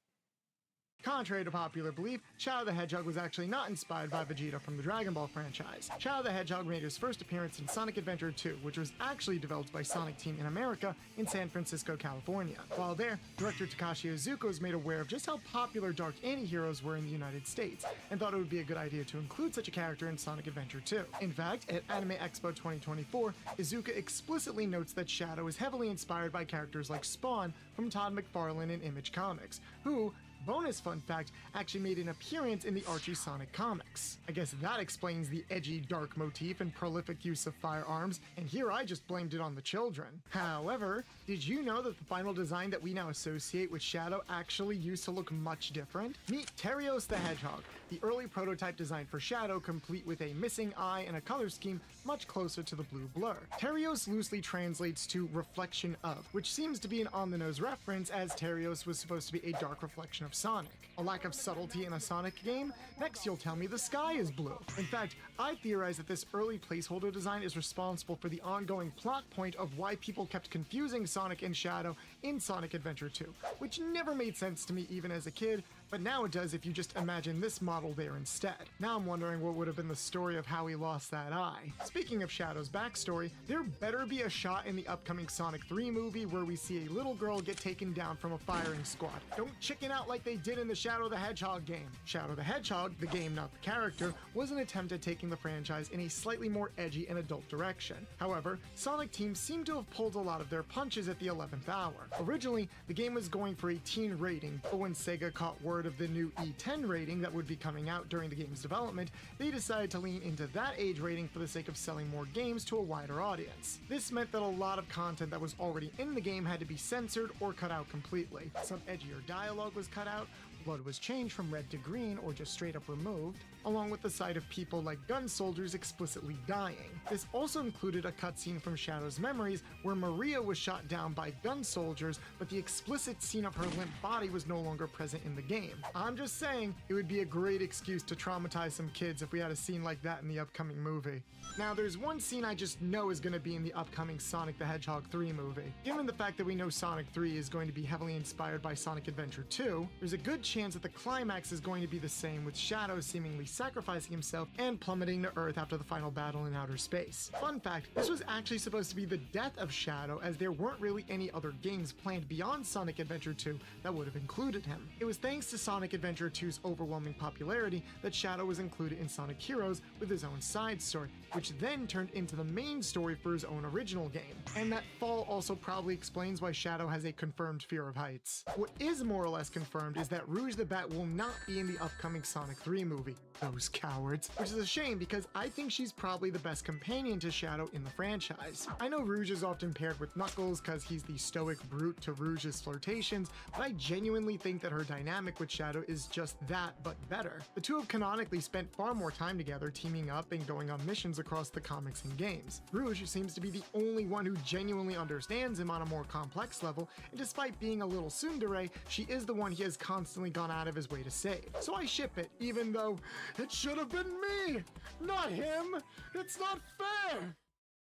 Contrary to popular belief, Shadow the Hedgehog was actually not inspired by Vegeta from the Dragon Ball franchise. Shadow the Hedgehog made his first appearance in Sonic Adventure 2, which was actually developed by Sonic Team in America in San Francisco, California. While there, director Takashi Iizuka was made aware of just how popular dark anti-heroes were in the United States, and thought it would be a good idea to include such a character in Sonic Adventure 2. In fact, at Anime Expo 2024, Iizuka explicitly notes that Shadow is heavily inspired by characters like Spawn from Todd McFarlane and Image Comics, who, bonus fun fact, actually made an appearance in the Archie Sonic comics. I guess that explains the edgy dark motif and prolific use of firearms, and here I just blamed it on the children. However, did you know that the final design that we now associate with Shadow actually used to look much different? Meet Terios the Hedgehog, the early prototype design for Shadow, complete with a missing eye and a color scheme much closer to the blue blur. Terios loosely translates to reflection of, which seems to be an on-the-nose reference as Terios was supposed to be a dark reflection of of Sonic. A lack of subtlety in a Sonic game? Next you'll tell me the sky is blue. In fact, I theorize that this early placeholder design is responsible for the ongoing plot point of why people kept confusing Sonic and Shadow in Sonic Adventure 2, which never made sense to me even as a kid, but now it does if you just imagine this model there instead. Now I'm wondering what would have been the story of how he lost that eye. Speaking of Shadow's backstory, there better be a shot in the upcoming Sonic 3 movie where we see a little girl get taken down from a firing squad. Don't chicken out like they did in the Shadow the Hedgehog game. Shadow the Hedgehog, the game not the character, was an attempt at taking the franchise in a slightly more edgy and adult direction. However, Sonic teams seem to have pulled a lot of their punches at the 11th hour. Originally, the game was going for a teen rating, but when Sega caught word of the new E10 rating that would be coming out during the game's development, they decided to lean into that age rating for the sake of selling more games to a wider audience. This meant that a lot of content that was already in the game had to be censored or cut out completely. Some edgier dialogue was cut out, blood was changed from red to green or just straight up removed, along with the sight of people like gun soldiers explicitly dying. This also included a cutscene from Shadow's memories where Maria was shot down by gun soldiers, but the explicit scene of her limp body was no longer present in the game. I'm just saying, it would be a great excuse to traumatize some kids if we had a scene like that in the upcoming movie. Now, there's one scene I just know is going to be in the upcoming Sonic the Hedgehog 3 movie. Given the fact that we know Sonic 3 is going to be heavily inspired by Sonic Adventure 2, there's a good chance that the climax is going to be the same, with Shadow seemingly sacrificing himself and plummeting to Earth after the final battle in outer space. Fun fact, this was actually supposed to be the death of Shadow, as there weren't really any other games planned beyond Sonic Adventure 2 that would have included him. It was thanks to Sonic Adventure 2's overwhelming popularity that Shadow was included in Sonic Heroes with his own side story, which then turned into the main story for his own original game. And that fall also probably explains why Shadow has a confirmed fear of heights. What is more or less confirmed is that Rouge the Bat will not be in the upcoming Sonic 3 movie. Those cowards. Which is a shame because I think she's probably the best companion to Shadow in the franchise. I know Rouge is often paired with Knuckles because he's the stoic brute to Rouge's flirtations, but I genuinely think that her dynamic with Shadow is just that, but better. The two have canonically spent far more time together, teaming up and going on missions across the comics and games. Rouge seems to be the only one who genuinely understands him on a more complex level, and despite being a little tsundere, she is the one he has constantly gone out of his way to save. So I ship it, even though it should have been me, not him. It's not fair.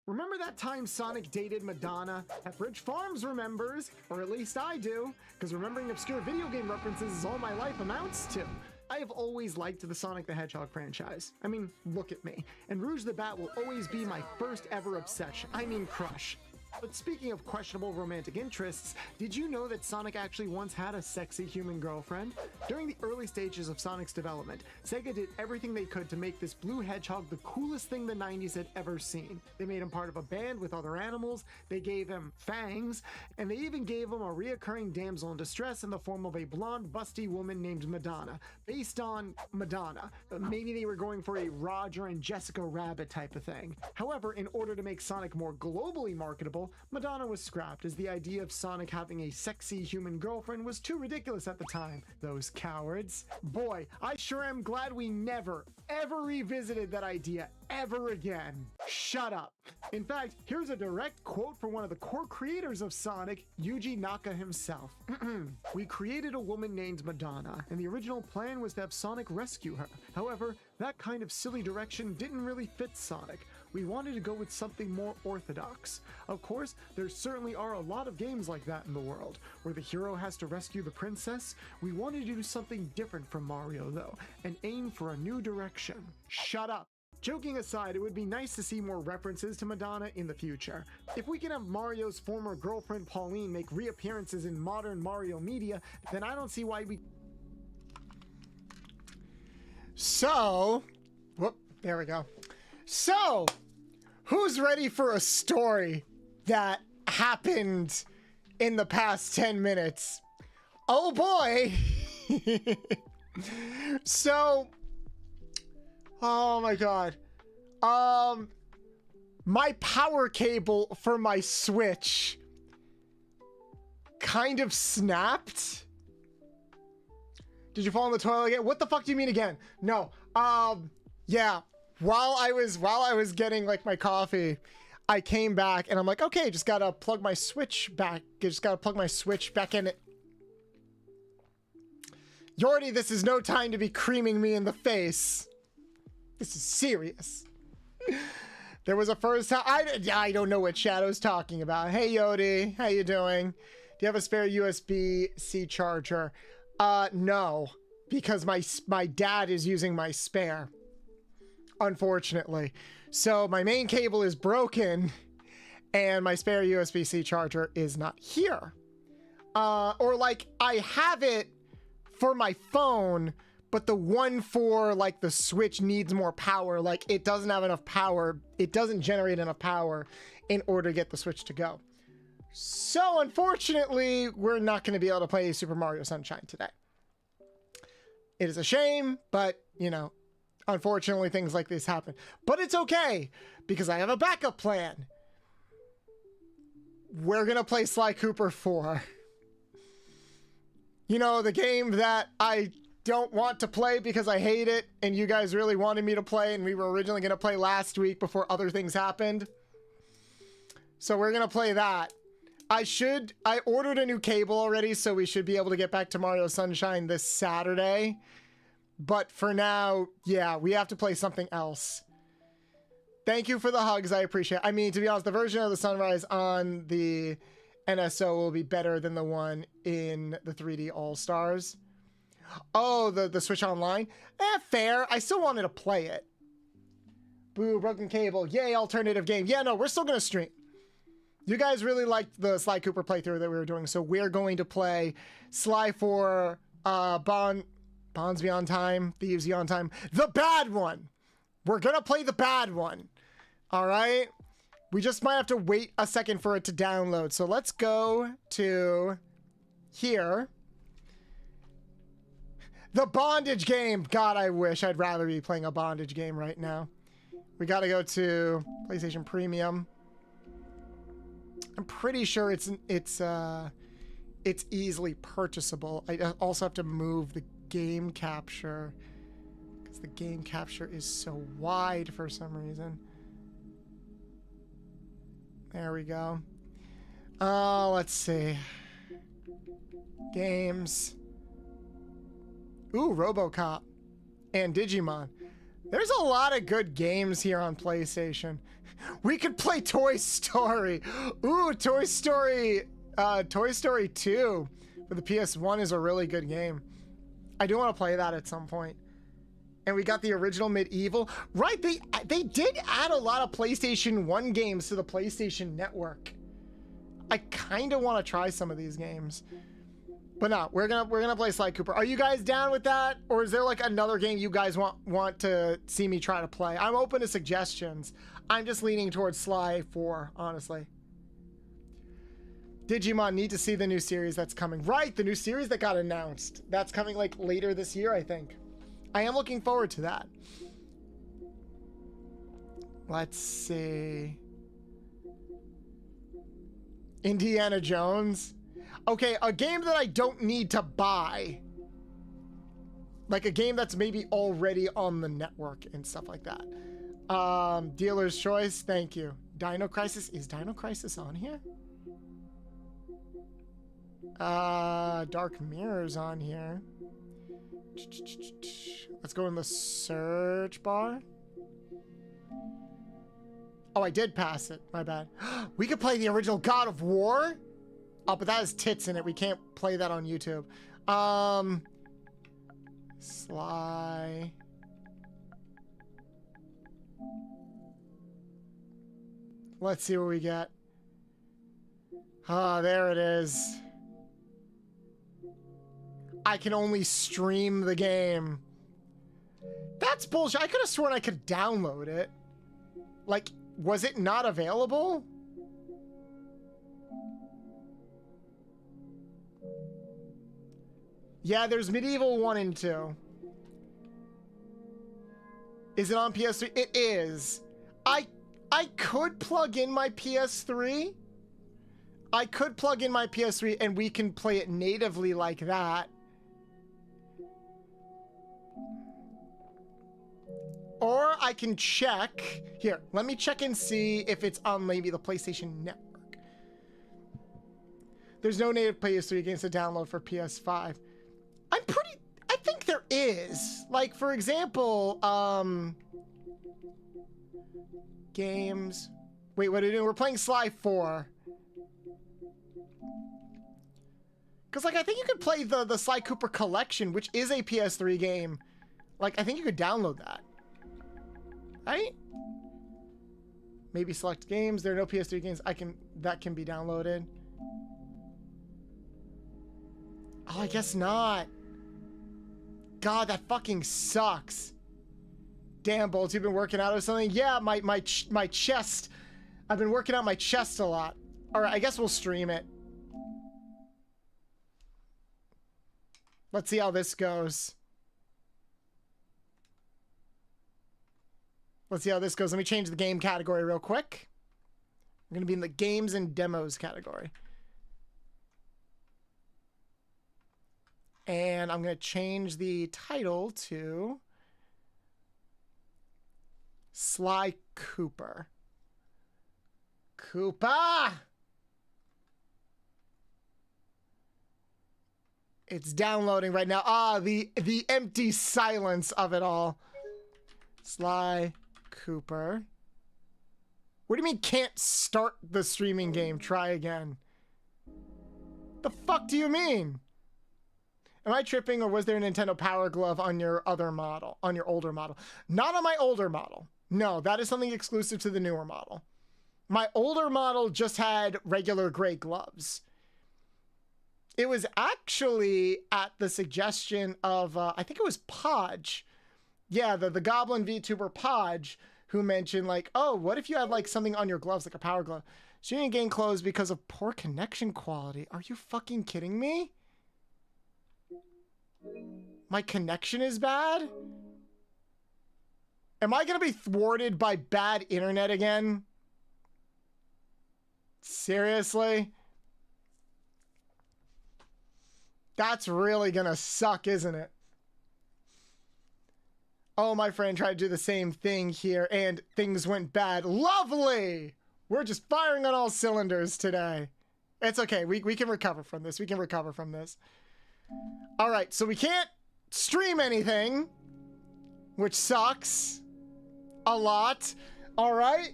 Remember that time Sonic dated Madonna? Pepperidge Farms remembers, or at least I do, because remembering obscure video game references is all my life amounts to. I have always liked the Sonic the Hedgehog franchise. I mean, look at me. And Rouge the Bat will always be my first ever obsession. I mean, crush. But speaking of questionable romantic interests, did you know that Sonic actually once had a sexy human girlfriend? During the early stages of Sonic's development, Sega did everything they could to make this blue hedgehog the coolest thing the 90s had ever seen. They made him part of a band with other animals, they gave him fangs, and they even gave him a reoccurring damsel in distress in the form of a blonde, busty woman named Madonna, based on Madonna. Maybe they were going for a Roger and Jessica Rabbit type of thing. However, in order to make Sonic more globally marketable, Madonna was scrapped, as the idea of Sonic having a sexy human girlfriend was too ridiculous at the time. Those cowards. Boy, I sure am glad we never, ever revisited that idea ever again. Shut up. In fact, here's a direct quote from one of the core creators of Sonic, Yuji Naka himself. We created a woman named Madonna, and the original plan was to have Sonic rescue her. However, that kind of silly direction didn't really fit Sonic. We wanted to go with something more orthodox. Of course, there certainly are a lot of games like that in the world, where the hero has to rescue the princess. We wanted to do something different from Mario though, and aim for a new direction. Shut up. Joking aside, it would be nice to see more references to Madonna in the future. If we can have Mario's former girlfriend Pauline make reappearances in modern Mario media, then I don't see why we... So... Whoop, there we go. So, who's ready for a story that happened in the past 10 minutes? Oh boy! So, oh my god. My power cable for my Switch kind of snapped. Did you fall in the toilet again? What the fuck do you mean again? No. Yeah. While I was getting like my coffee, I came back and I'm like, okay, just gotta plug my Switch back. Just gotta plug my Switch back in it. Yordi, this is no time to be creaming me in the face. This is serious. There was a first time. I don't know what Shadow's talking about. Hey, Yodi. How you doing? Do you have a spare USB-C charger? No. Because my dad is using my spare. Unfortunately. So my main cable is broken. And my spare USB-C charger is not here. Or like, I have it for my phone, but the one for like the Switch needs more power. Like it doesn't have enough power. It doesn't generate enough power in order to get the Switch to go. So unfortunately, we're not going to be able to play Super Mario Sunshine today. It is a shame, but you know, unfortunately things like this happen. But it's okay because I have a backup plan. We're going to play Sly Cooper 4. You know, the game that I don't want to play because I hate it and you guys really wanted me to play and we were originally going to play last week before other things happened. So we're going to play that. I ordered a new cable already, so we should be able to get back to Mario Sunshine this Saturday. But for now, yeah, we have to play something else. Thank you for the hugs. I appreciate it. I mean, to be honest, the version of the Sunrise on the NSO will be better than the one in the 3D All-Stars. Oh, the Switch Online? Fair. I still wanted to play it. Boo, broken cable. Yay, alternative game. Yeah, no, we're still going to stream. You guys really liked the Sly Cooper playthrough that we were doing, so we're going to play Sly 4, Bonds Beyond Time, Thieves Beyond Time, the bad one. We're going to play the bad one. All right? We just might have to wait a second for it to download. So let's go to here. The bondage game. God, I wish I'd rather be playing a bondage game right now. We got to go to PlayStation Premium. I'm pretty sure it's easily purchasable. I also have to move the game capture because the game capture is so wide for some reason. There we go. Let's see. Games. Ooh, RoboCop and Digimon. There's a lot of good games here on PlayStation. We could play Toy Story. Ooh, Toy Story 2 for the PS1 is a really good game. I do want to play that at some point. And we got the original Medieval. Right, they did add a lot of PlayStation 1 games to the PlayStation Network. I kind of want to try some of these games. But no, we're gonna play Sly Cooper. Are you guys down with that? Or is there like another game you guys want to see me try to play? I'm open to suggestions. I'm just leaning towards Sly 4, honestly. Digimon, need to see the new series that's coming. Right, the new series that got announced. That's coming like later this year, I think. I am looking forward to that. Let's see. Indiana Jones. Okay, a game that I don't need to buy. Like a game that's maybe already on the network and stuff like that. Dealer's Choice, thank you. Dino Crisis, is Dino Crisis on here? Dark Mirror's on here. Let's go in the search bar. Oh, I did pass it, my bad. We could play the original God of War? Oh, but that has tits in it. We can't play that on YouTube. Sly. Let's see what we get. Ah, there it is. I can only stream the game. That's bullshit. I could have sworn I could download it. Like, was it not available? Yeah, there's Medieval 1 and 2. Is it on PS3? It is. I could plug in my PS3. I could plug in my PS3 and we can play it natively like that. Or I can check. Here, let me check and see if it's on maybe the PlayStation Network. There's no native PS3 games to download for PS5. I there is. Like, for example, games. Wait, what are we doing? We're playing Sly 4. Because, like, I think you could play the Sly Cooper Collection, which is a PS3 game. Like, I think you could download that. Right? Maybe select games. There are no PS3 games that can be downloaded. Oh, I guess not. God, that fucking sucks. Damn, Bolts, you've been working out or something? Yeah, my chest. I've been working out my chest a lot. All right, I guess we'll stream it. Let's see how this goes. Let's see how this goes. Let me change the game category real quick. I'm going to be in the games and demos category. And I'm going to change the title to Sly Cooper. Koopa! It's downloading right now. Ah, the empty silence of it all. Sly Cooper. What do you mean can't start the streaming game? Try again. The fuck do you mean? Am I tripping, or was there a Nintendo Power Glove on your other model, on your older model? Not on my older model. No, that is something exclusive to the newer model. My older model just had regular gray gloves. It was actually at the suggestion of, I think it was Podge. Yeah, the Goblin VTuber Podge, who mentioned, like, oh, what if you had, like, something on your gloves, like a power glove? Streaming game closed because of poor connection quality. Are you fucking kidding me? My connection is bad? Am I gonna be thwarted by bad internet again? Seriously? That's really gonna suck, isn't it? Oh, my friend tried to do the same thing here and things went bad. Lovely! We're just firing on all cylinders today. It's okay. We can recover from this. We can recover from this. All right, so we can't stream anything, which sucks a lot. All right.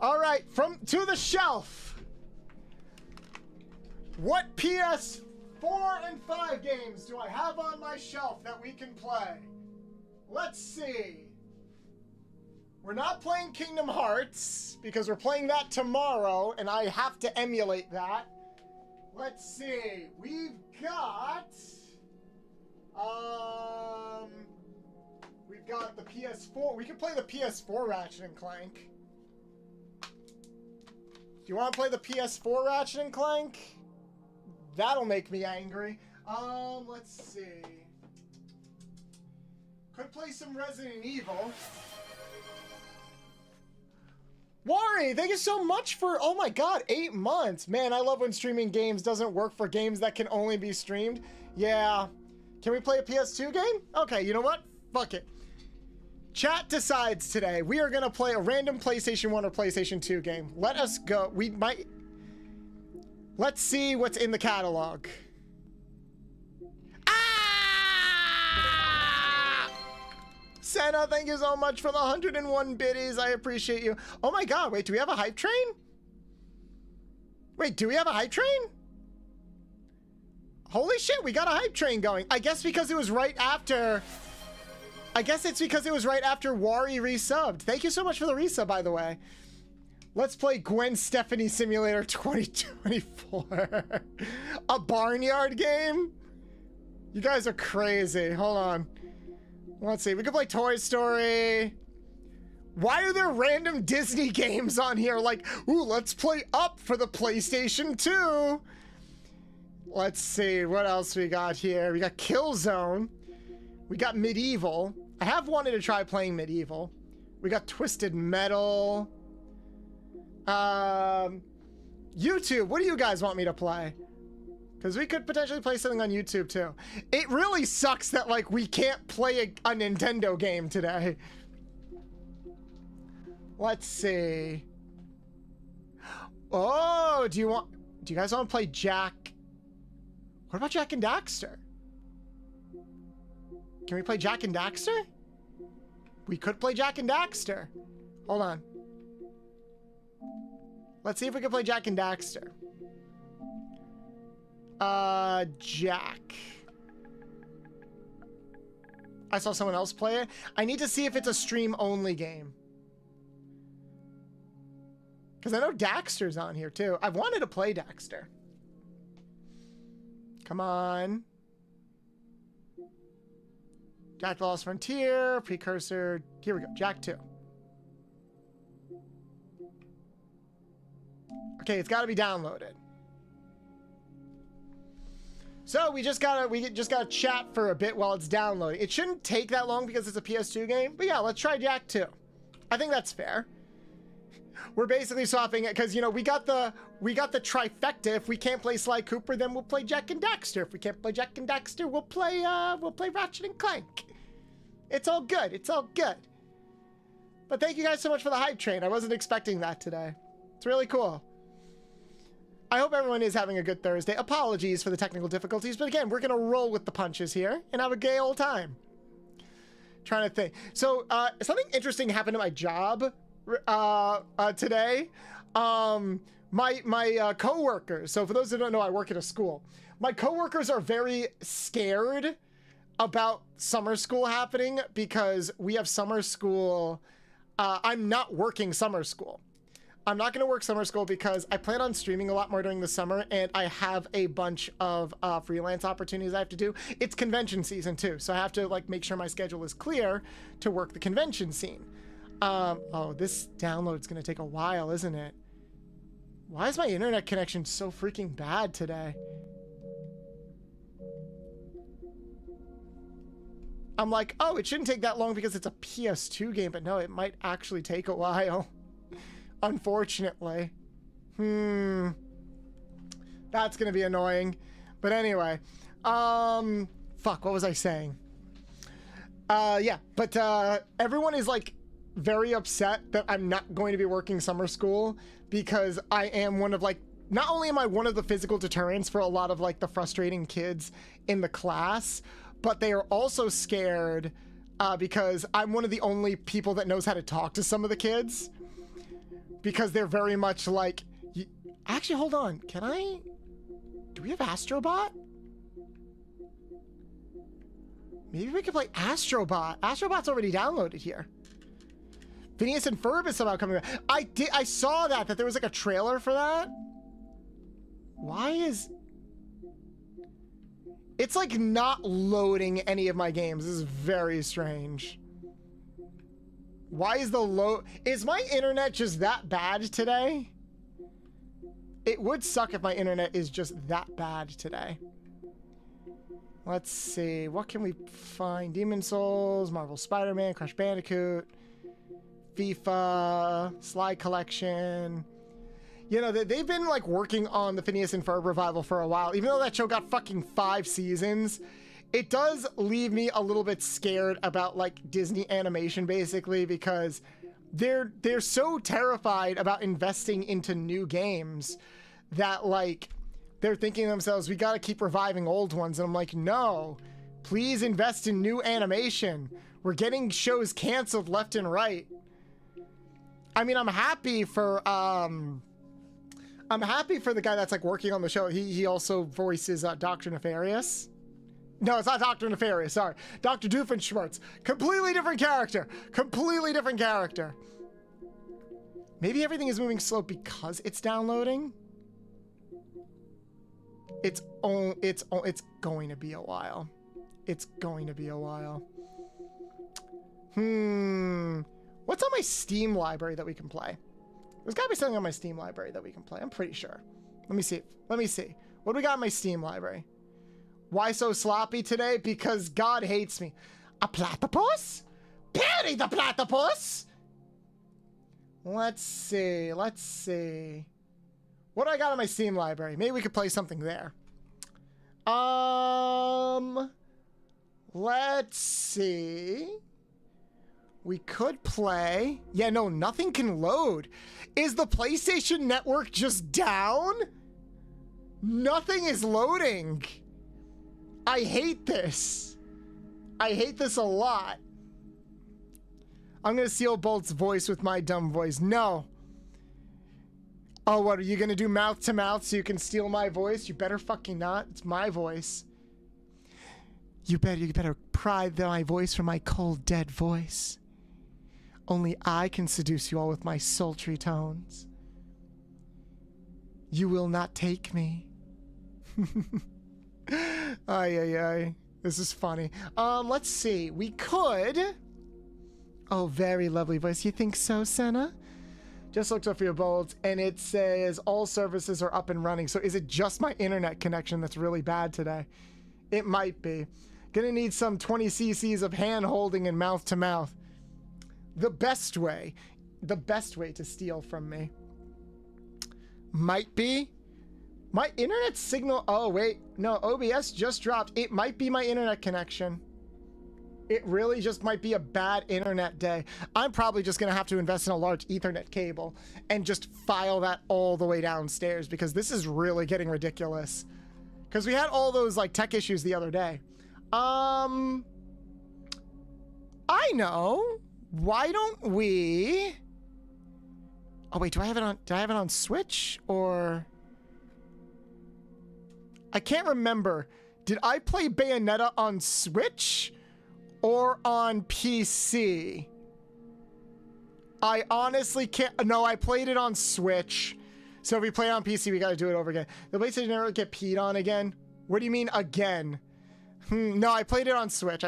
All right, to the shelf. What PS4 and 5 games do I have on my shelf that we can play? Let's see. We're not playing Kingdom Hearts because we're playing that tomorrow and I have to emulate that. Let's see. We've got the PS4. We can play the PS4 Ratchet and Clank. Do you want to play the PS4 Ratchet and Clank? That'll make me angry. Let's see. Could play some Resident Evil. Wari, thank you so much for, oh my god, 8 months. Man, I love when streaming games doesn't work for games that can only be streamed. Yeah. Can we play a PS2 game? Okay, you know what? Fuck it. Chat decides today. We are gonna play a random PlayStation 1 or PlayStation 2 game. Let us go. Let's see what's in the catalog. Senna, thank you so much for the 101 biddies. I appreciate you. Oh my god, wait, do we have a hype train? Wait, do we have a hype train? Holy shit, we got a hype train going. I guess because it was right after... I guess it's because it was right after Wari resubbed. Thank you so much for the resub, by the way. Let's play Gwen Stefani Simulator 2024. A barnyard game? You guys are crazy. Hold on. Let's see. We could play Toy Story. Why are there random Disney games on here? Like, ooh, let's play Up for the PlayStation 2. Let's see. What else we got here? We got Killzone. We got Medieval. I have wanted to try playing Medieval. We got Twisted Metal. YouTube. What do you guys want me to play? Because we could potentially play something on YouTube too. It really sucks that like we can't play a Nintendo game today. Let's see. Oh, do you guys want to play Jack? What about Jack and Daxter? Can we play Jack and Daxter? We could play Jack and Daxter. Hold on. Let's see if we can play Jack and Daxter. Jack. I saw someone else play it. I need to see if it's a stream-only game. Because I know Daxter's on here, too. I've wanted to play Daxter. Come on. Jack the Lost Frontier, Precursor. Here we go. Jack 2. Okay, it's got to be downloaded. So we just gotta chat for a bit while it's downloading. It shouldn't take that long because it's a PS2 game. But yeah, let's try Jack 2. I think that's fair. We're basically swapping it because, you know, we got the trifecta. If we can't play Sly Cooper, then we'll play Jack and Daxter. If we can't play Jack and Daxter, we'll play Ratchet and Clank. It's all good. It's all good. But thank you guys so much for the hype train. I wasn't expecting that today. It's really cool. I hope everyone is having a good Thursday. Apologies for the technical difficulties, but again, we're gonna roll with the punches here and have a gay old time. Trying to think. So something interesting happened at my job today. My coworkers. So for those who don't know, I work at a school. My coworkers are very scared about summer school happening because we have summer school. I'm not working summer school. I'm not going to work summer school because I plan on streaming a lot more during the summer, and I have a bunch of freelance opportunities I have to do. It's convention season too, so I have to like make sure my schedule is clear to work the convention scene. Oh, this download's going to take a while, isn't it? Why is my internet connection so freaking bad today? I'm like, oh, it shouldn't take that long because it's a PS2 game, but no, it might actually take a while. Unfortunately. That's gonna be annoying. But anyway. Fuck, what was I saying? Yeah, but everyone is like very upset that I'm not going to be working summer school because I am one of like, not only am I one of the physical deterrents for a lot of like the frustrating kids in the class, but they are also scared because I'm one of the only people that knows how to talk to some of the kids. Because they're very much like... Actually, hold on. Can I... Do we have Astrobot? Maybe we could play Astrobot. Astrobot's already downloaded here. Phineas and Ferb is somehow coming back. I saw that there was like a trailer for that. Why is... It's like not loading any of my games. This is very strange. Why is the load... Is my internet just that bad today? It would suck if my internet is just that bad today. Let's see. What can we find? Demon Souls, Marvel Spider-Man, Crash Bandicoot, FIFA, Sly Collection. You know, they've been like working on the Phineas and Ferb revival for a while. Even though that show got fucking 5 seasons... It does leave me a little bit scared about like Disney animation basically because they're so terrified about investing into new games that like they're thinking to themselves, we got to keep reviving old ones. And I'm like, no, please invest in new animation. We're getting shows canceled left and right. I mean, I'm happy for the guy that's like working on the show. He also voices Dr. Nefarious. No, it's not Dr. Nefarious, sorry. Dr. Doofenshmirtz. Completely different character. Completely different character. Maybe everything is moving slow because it's downloading? It's going to be a while. It's going to be a while. What's on my Steam library that we can play? There's gotta be something on my Steam library that we can play. I'm pretty sure. Let me see. Let me see. What do we got in my Steam library? Why so sloppy today? Because God hates me. A platypus? Perry the platypus? Let's see. Let's see. What do I got in my Steam library? Maybe we could play something there. Let's see. We could play. Yeah, no, nothing can load. Is the PlayStation Network just down? Nothing is loading. I hate this. I hate this a lot. I'm gonna steal Bolt's voice with my dumb voice. No. Oh, what, are you gonna do mouth to mouth so you can steal my voice? You better fucking not. It's my voice. You better pry my voice from my cold, dead voice. Only I can seduce you all with my sultry tones. You will not take me. Ay, ay, ay. This is funny. Let's see. We could... Oh, very lovely voice. You think so, Senna? Just looked up for your bolts, and it says all services are up and running. So is it just my internet connection that's really bad today? It might be. Gonna need some 20 cc's of hand holding and mouth to mouth. The best way to steal from me might be my internet signal. Oh, wait. No, OBS just dropped. It might be my internet connection. It really just might be a bad internet day. I'm probably just going to have to invest in a large Ethernet cable and just file that all the way downstairs because this is really getting ridiculous. Because we had all those like tech issues the other day. I know. Why don't we... Oh, wait, do I have it on Switch or... I can't remember. Did I play Bayonetta on Switch or on PC? I honestly can't. No, I played it on Switch. So if we play it on PC, we got to do it over again. The PlayStation never get peed on again. What do you mean again? No, I played it on Switch.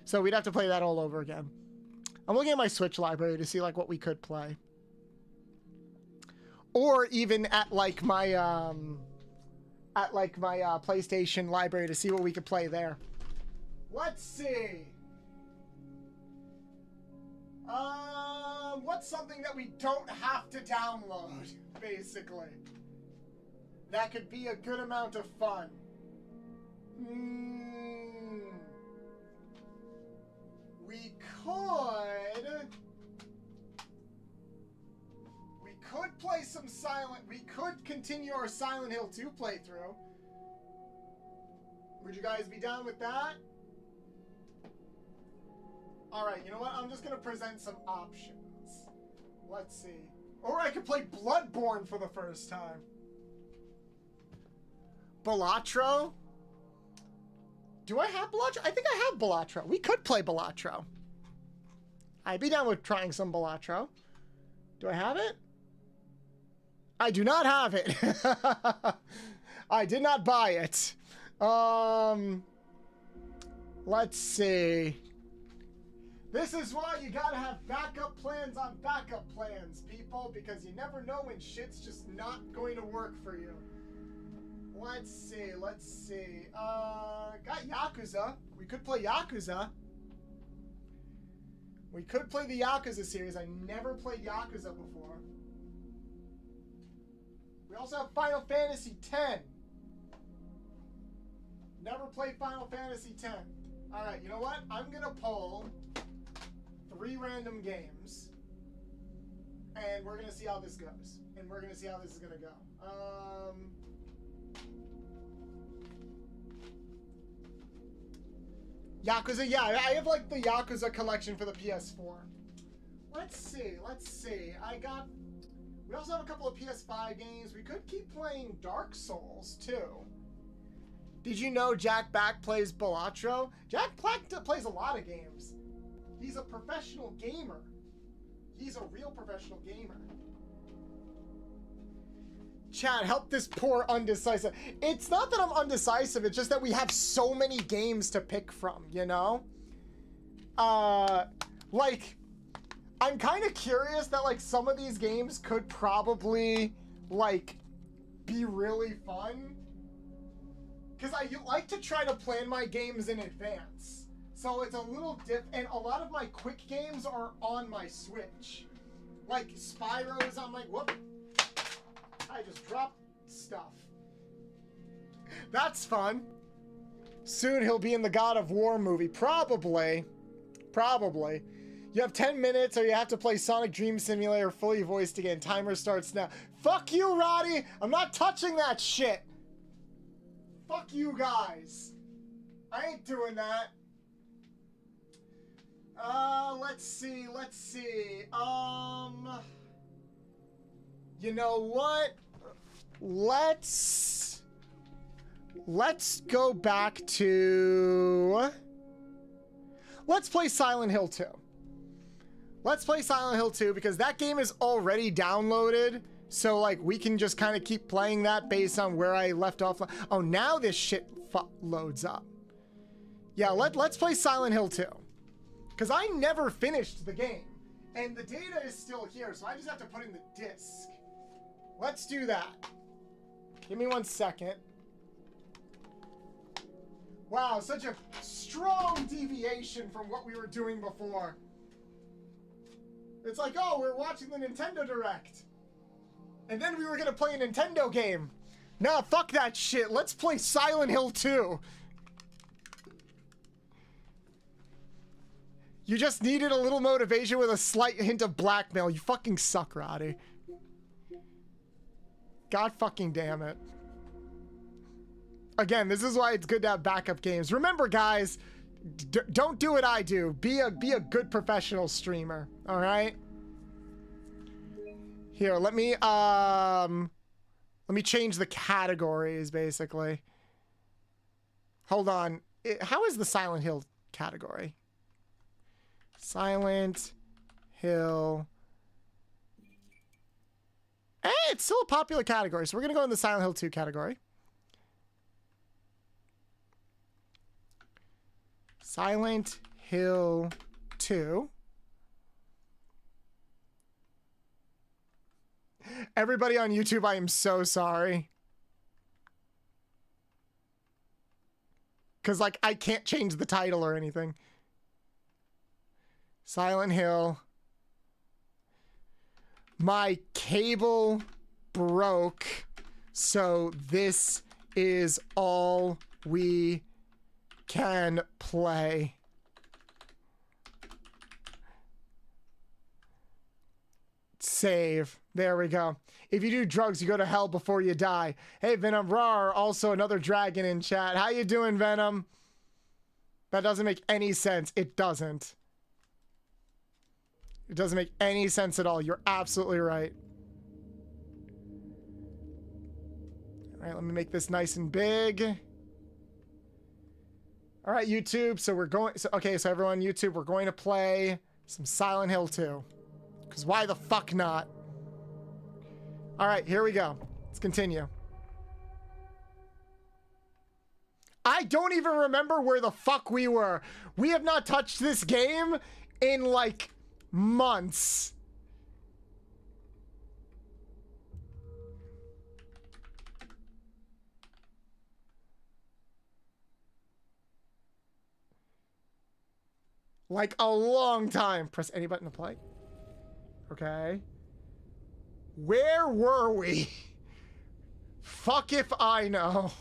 So we'd have to play that all over again. I'm looking at my Switch library to see like what we could play. Or even at like my PlayStation library to see what we could play there. Let's see. What's something that we don't have to download, basically? That could be a good amount of fun. We could play some we could continue our Silent Hill 2 playthrough. Would you guys be down with that? Alright, you know what? I'm just gonna present some options. Let's see. Or I could play Bloodborne for the first time. Balatro? Do I have Balatro? I think I have Balatro. We could play Balatro. I'd be down with trying some Balatro. Do I have it? I do not have it. I did not buy it. Let's see. This is why you gotta have backup plans on backup plans, people, because you never know when shit's just not going to work for you. Let's see. Got Yakuza. We could play Yakuza. We could play the Yakuza series. I never played Yakuza before. We also have Final Fantasy X. Never played Final Fantasy X. Alright, you know what? I'm gonna pull 3 random games. And we're gonna see how this goes. And we're gonna see how this is gonna go. Yakuza, yeah, I have like the Yakuza collection for the PS4. Let's see. We also have a couple of PS5 games. We could keep playing Dark Souls, too. Did you know Jack Black plays Balatro? Jack Black plays a lot of games. He's a professional gamer. He's a real professional gamer. Chad, help this poor undecisive. It's not that I'm undecisive, it's just that we have so many games to pick from, you know? Like, I'm kind of curious that, like, some of these games could probably, like, be really fun. Because I like to try to plan my games in advance. So it's a little and a lot of my quick games are on my Switch. Like, Spyro's, I'm like, whoop. I just dropped stuff. That's fun. Soon he'll be in the God of War movie. Probably. You have 10 minutes or you have to play Sonic Dream Simulator fully voiced again. Timer starts now. Fuck you, Roddy! I'm not touching that shit! Fuck you guys. I ain't doing that. Let's see, let's see. You know what? Let's go back to... Let's play Silent Hill 2. Let's play Silent Hill 2 because that game is already downloaded. So, like, we can just kind of keep playing that based on where I left off. Oh, now this shit loads up. Yeah, let's play Silent Hill 2. Because I never finished the game. And the data is still here, so I just have to put in the disc. Let's do that. Give me 1 second. Wow, such a strong deviation from what we were doing before. It's like, oh, we're watching the Nintendo Direct. And then we were going to play a Nintendo game. Nah, fuck that shit. Let's play Silent Hill 2. You just needed a little motivation with a slight hint of blackmail. You fucking suck, Roddy. God fucking damn it. Again, this is why it's good to have backup games. Remember, guys, don't do what I do. Be a good professional streamer. All right. Here, let me change the categories, basically. Hold on. How is the Silent Hill category? Silent Hill. Hey, it's still a popular category, so we're going to go in the Silent Hill 2 category. Silent Hill 2. Everybody on YouTube, I am so sorry. Because, like, I can't change the title or anything. Silent Hill. My cable broke, so this is all we can play. Save. There we go. If you do drugs, you go to hell before you die. Hey, Venom Rar, also another dragon in chat. How you doing, Venom? That doesn't make any sense. It doesn't. It doesn't make any sense at all. You're absolutely right. All right, let me make this nice and big. All right, YouTube. So we're going... okay, so everyone on YouTube, we're going to play some Silent Hill 2. Because why the fuck not? All right, here we go. Let's continue. I don't even remember where the fuck we were. We have not touched this game in, like, months. Like a long time. Press any button to play. Okay. Where were we? Fuck if I know.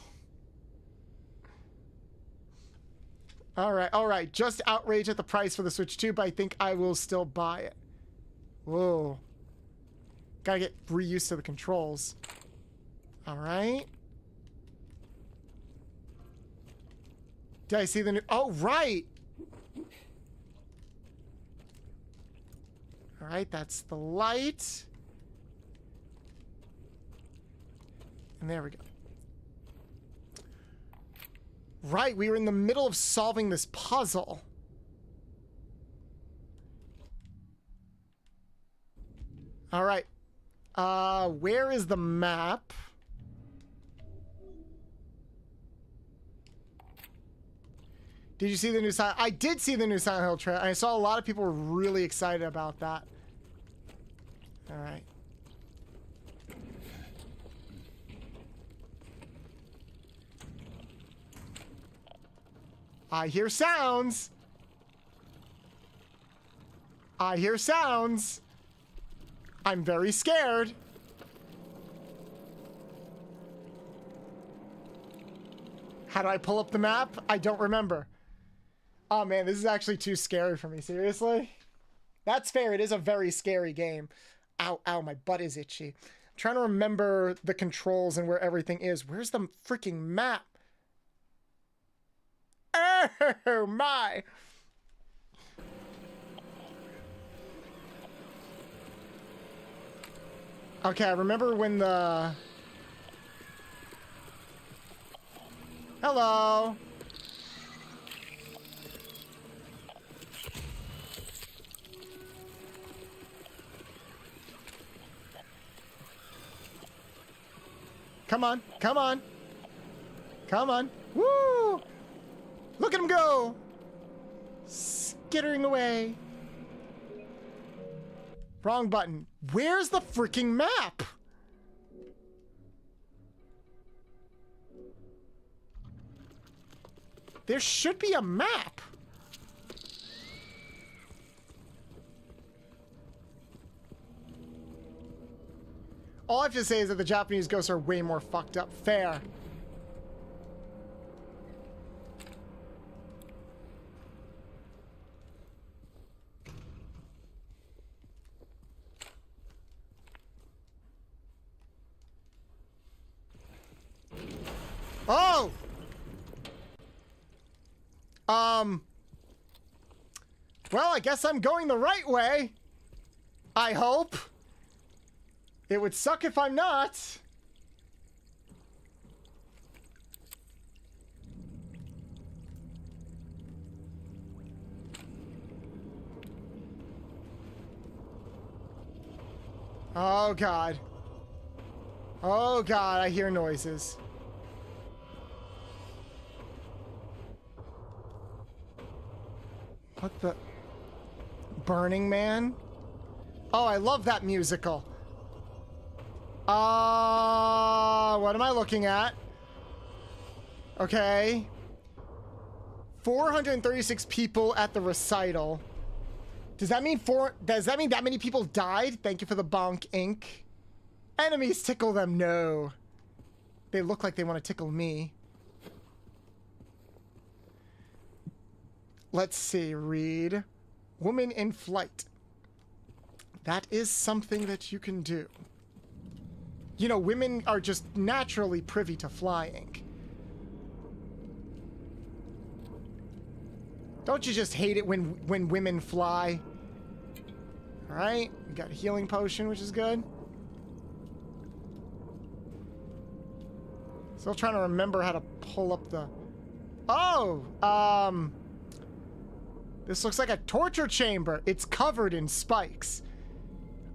All right. Just outrage at the price for the Switch 2, but I think I will still buy it. Whoa. Gotta get reused to the controls. All right. Did I see the new... oh, right. All right, that's the light. And there we go. Right, we were in the middle of solving this puzzle. All right. Where is the map? Did you see the new Silent... I did see the new Silent Hill trailer. I saw a lot of people were really excited about that. All right. I hear sounds. I hear sounds. I'm very scared. How do I pull up the map? I don't remember. Oh man, this is actually too scary for me. Seriously? That's fair. It is a very scary game. Ow, ow, my butt is itchy. I'm trying to remember the controls and where everything is. Where's the freaking map? Oh my. Okay, I remember when the... Hello. Come on, come on. Come on. Woo! Look at him go! Skittering away. Wrong button. Where's the freaking map? There should be a map. All I have to say is that the Japanese ghosts are way more fucked up. Fair. Oh! Well, I guess I'm going the right way. I hope. It would suck if I'm not. Oh, God. Oh, God, I hear noises. What the... Burning Man? Oh, I love that musical. What am I looking at? Okay. 436 people at the recital. Does that mean that many people died? Thank you for the bonk ink. Enemies tickle them. No. They look like they want to tickle me. Let's see. Read. Woman in flight. That is something that you can do. You know, women are just naturally privy to flying. Don't you just hate it when women fly? Alright, we got a healing potion, which is good. Still trying to remember how to pull up the... Oh! This looks like a torture chamber. It's covered in spikes.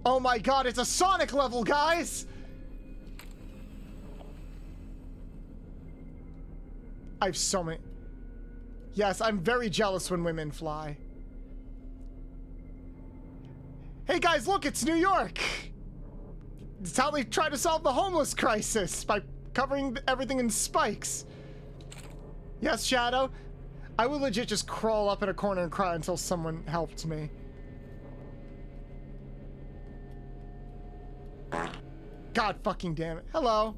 Oh my god, it's a Sonic level, guys! I have so many... Yes, I'm very jealous when women fly. Hey guys, look, it's New York! It's how they try to solve the homeless crisis, by covering everything in spikes. Yes, Shadow? I would legit just crawl up in a corner and cry until someone helped me. God fucking damn it. Hello.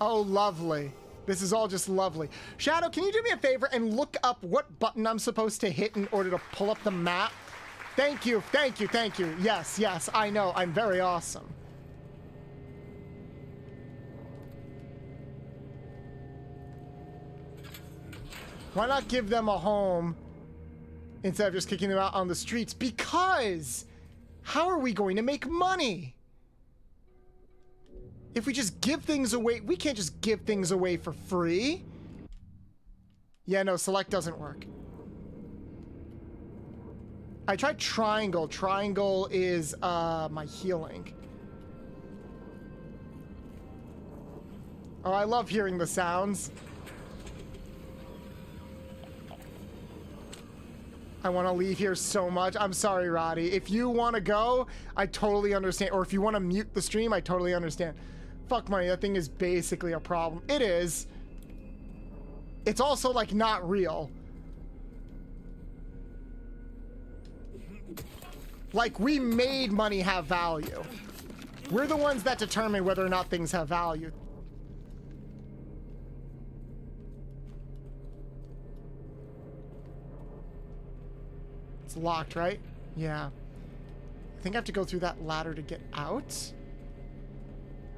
Oh, lovely. This is all just lovely. Shadow, can you do me a favor and look up what button I'm supposed to hit in order to pull up the map? Thank you, thank you, thank you. Yes, yes, I know. I'm very awesome. Why not give them a home instead of just kicking them out on the streets? Because how are we going to make money? If we just give things away, we can't just give things away for free. Yeah, no, select doesn't work. I tried triangle. Triangle is my healing. Oh, I love hearing the sounds. I want to leave here so much. I'm sorry, Roddy. If you want to go, I totally understand. Or if you want to mute the stream, I totally understand. Fuck money, that thing is basically a problem. It is. It's also, like, not real. Like, we made money have value. We're the ones that determine whether or not things have value. It's locked, right? Yeah. I think I have to go through that ladder to get out.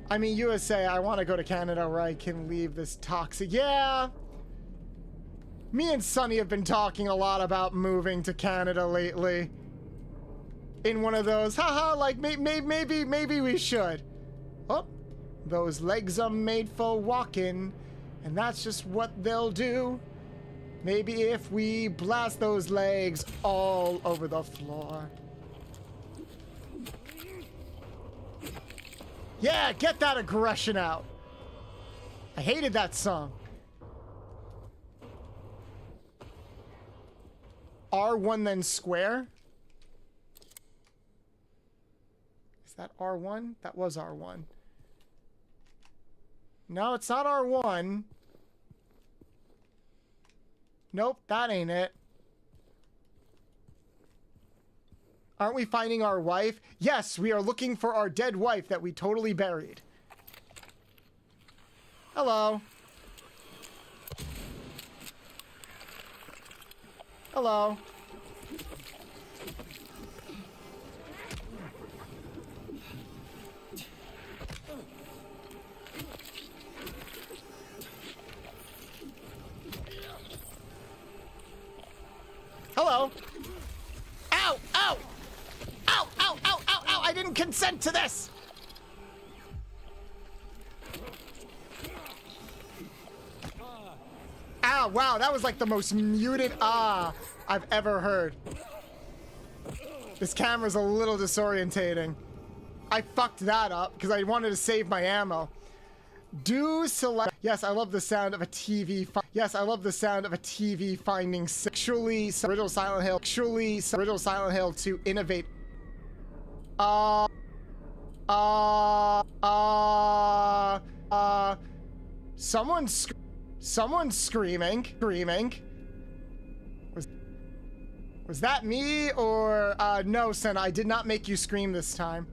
I mean, USA, I want to go to Canada where I can leave this toxic. Yeah. Me and Sunny have been talking a lot about moving to Canada lately. In one of those, haha, like maybe we should. Oh, those legs are made for walking, and that's just what they'll do. Maybe if we blast those legs all over the floor. Yeah, get that aggression out. I hated that song. R1 then square. Is that R1? That was R1. No, it's not R1. Nope, that ain't it. Aren't we finding our wife? Yes, we are looking for our dead wife that we totally buried. Hello. Hello. Hello. Ow! Ow! Ow! Ow! Ow! Ow! Ow! I didn't consent to this! Ah, wow, that was like the most muted ah I've ever heard. This camera's a little disorientating. I fucked that up because I wanted to save my ammo. Do select. Yes, I love the sound of a TV. Yes, I love the sound of a TV finding sexually original Silent Hill. Actually, original Silent Hill to innovate. Someone's screaming. Was that me or no, Senna? I did not make you scream this time.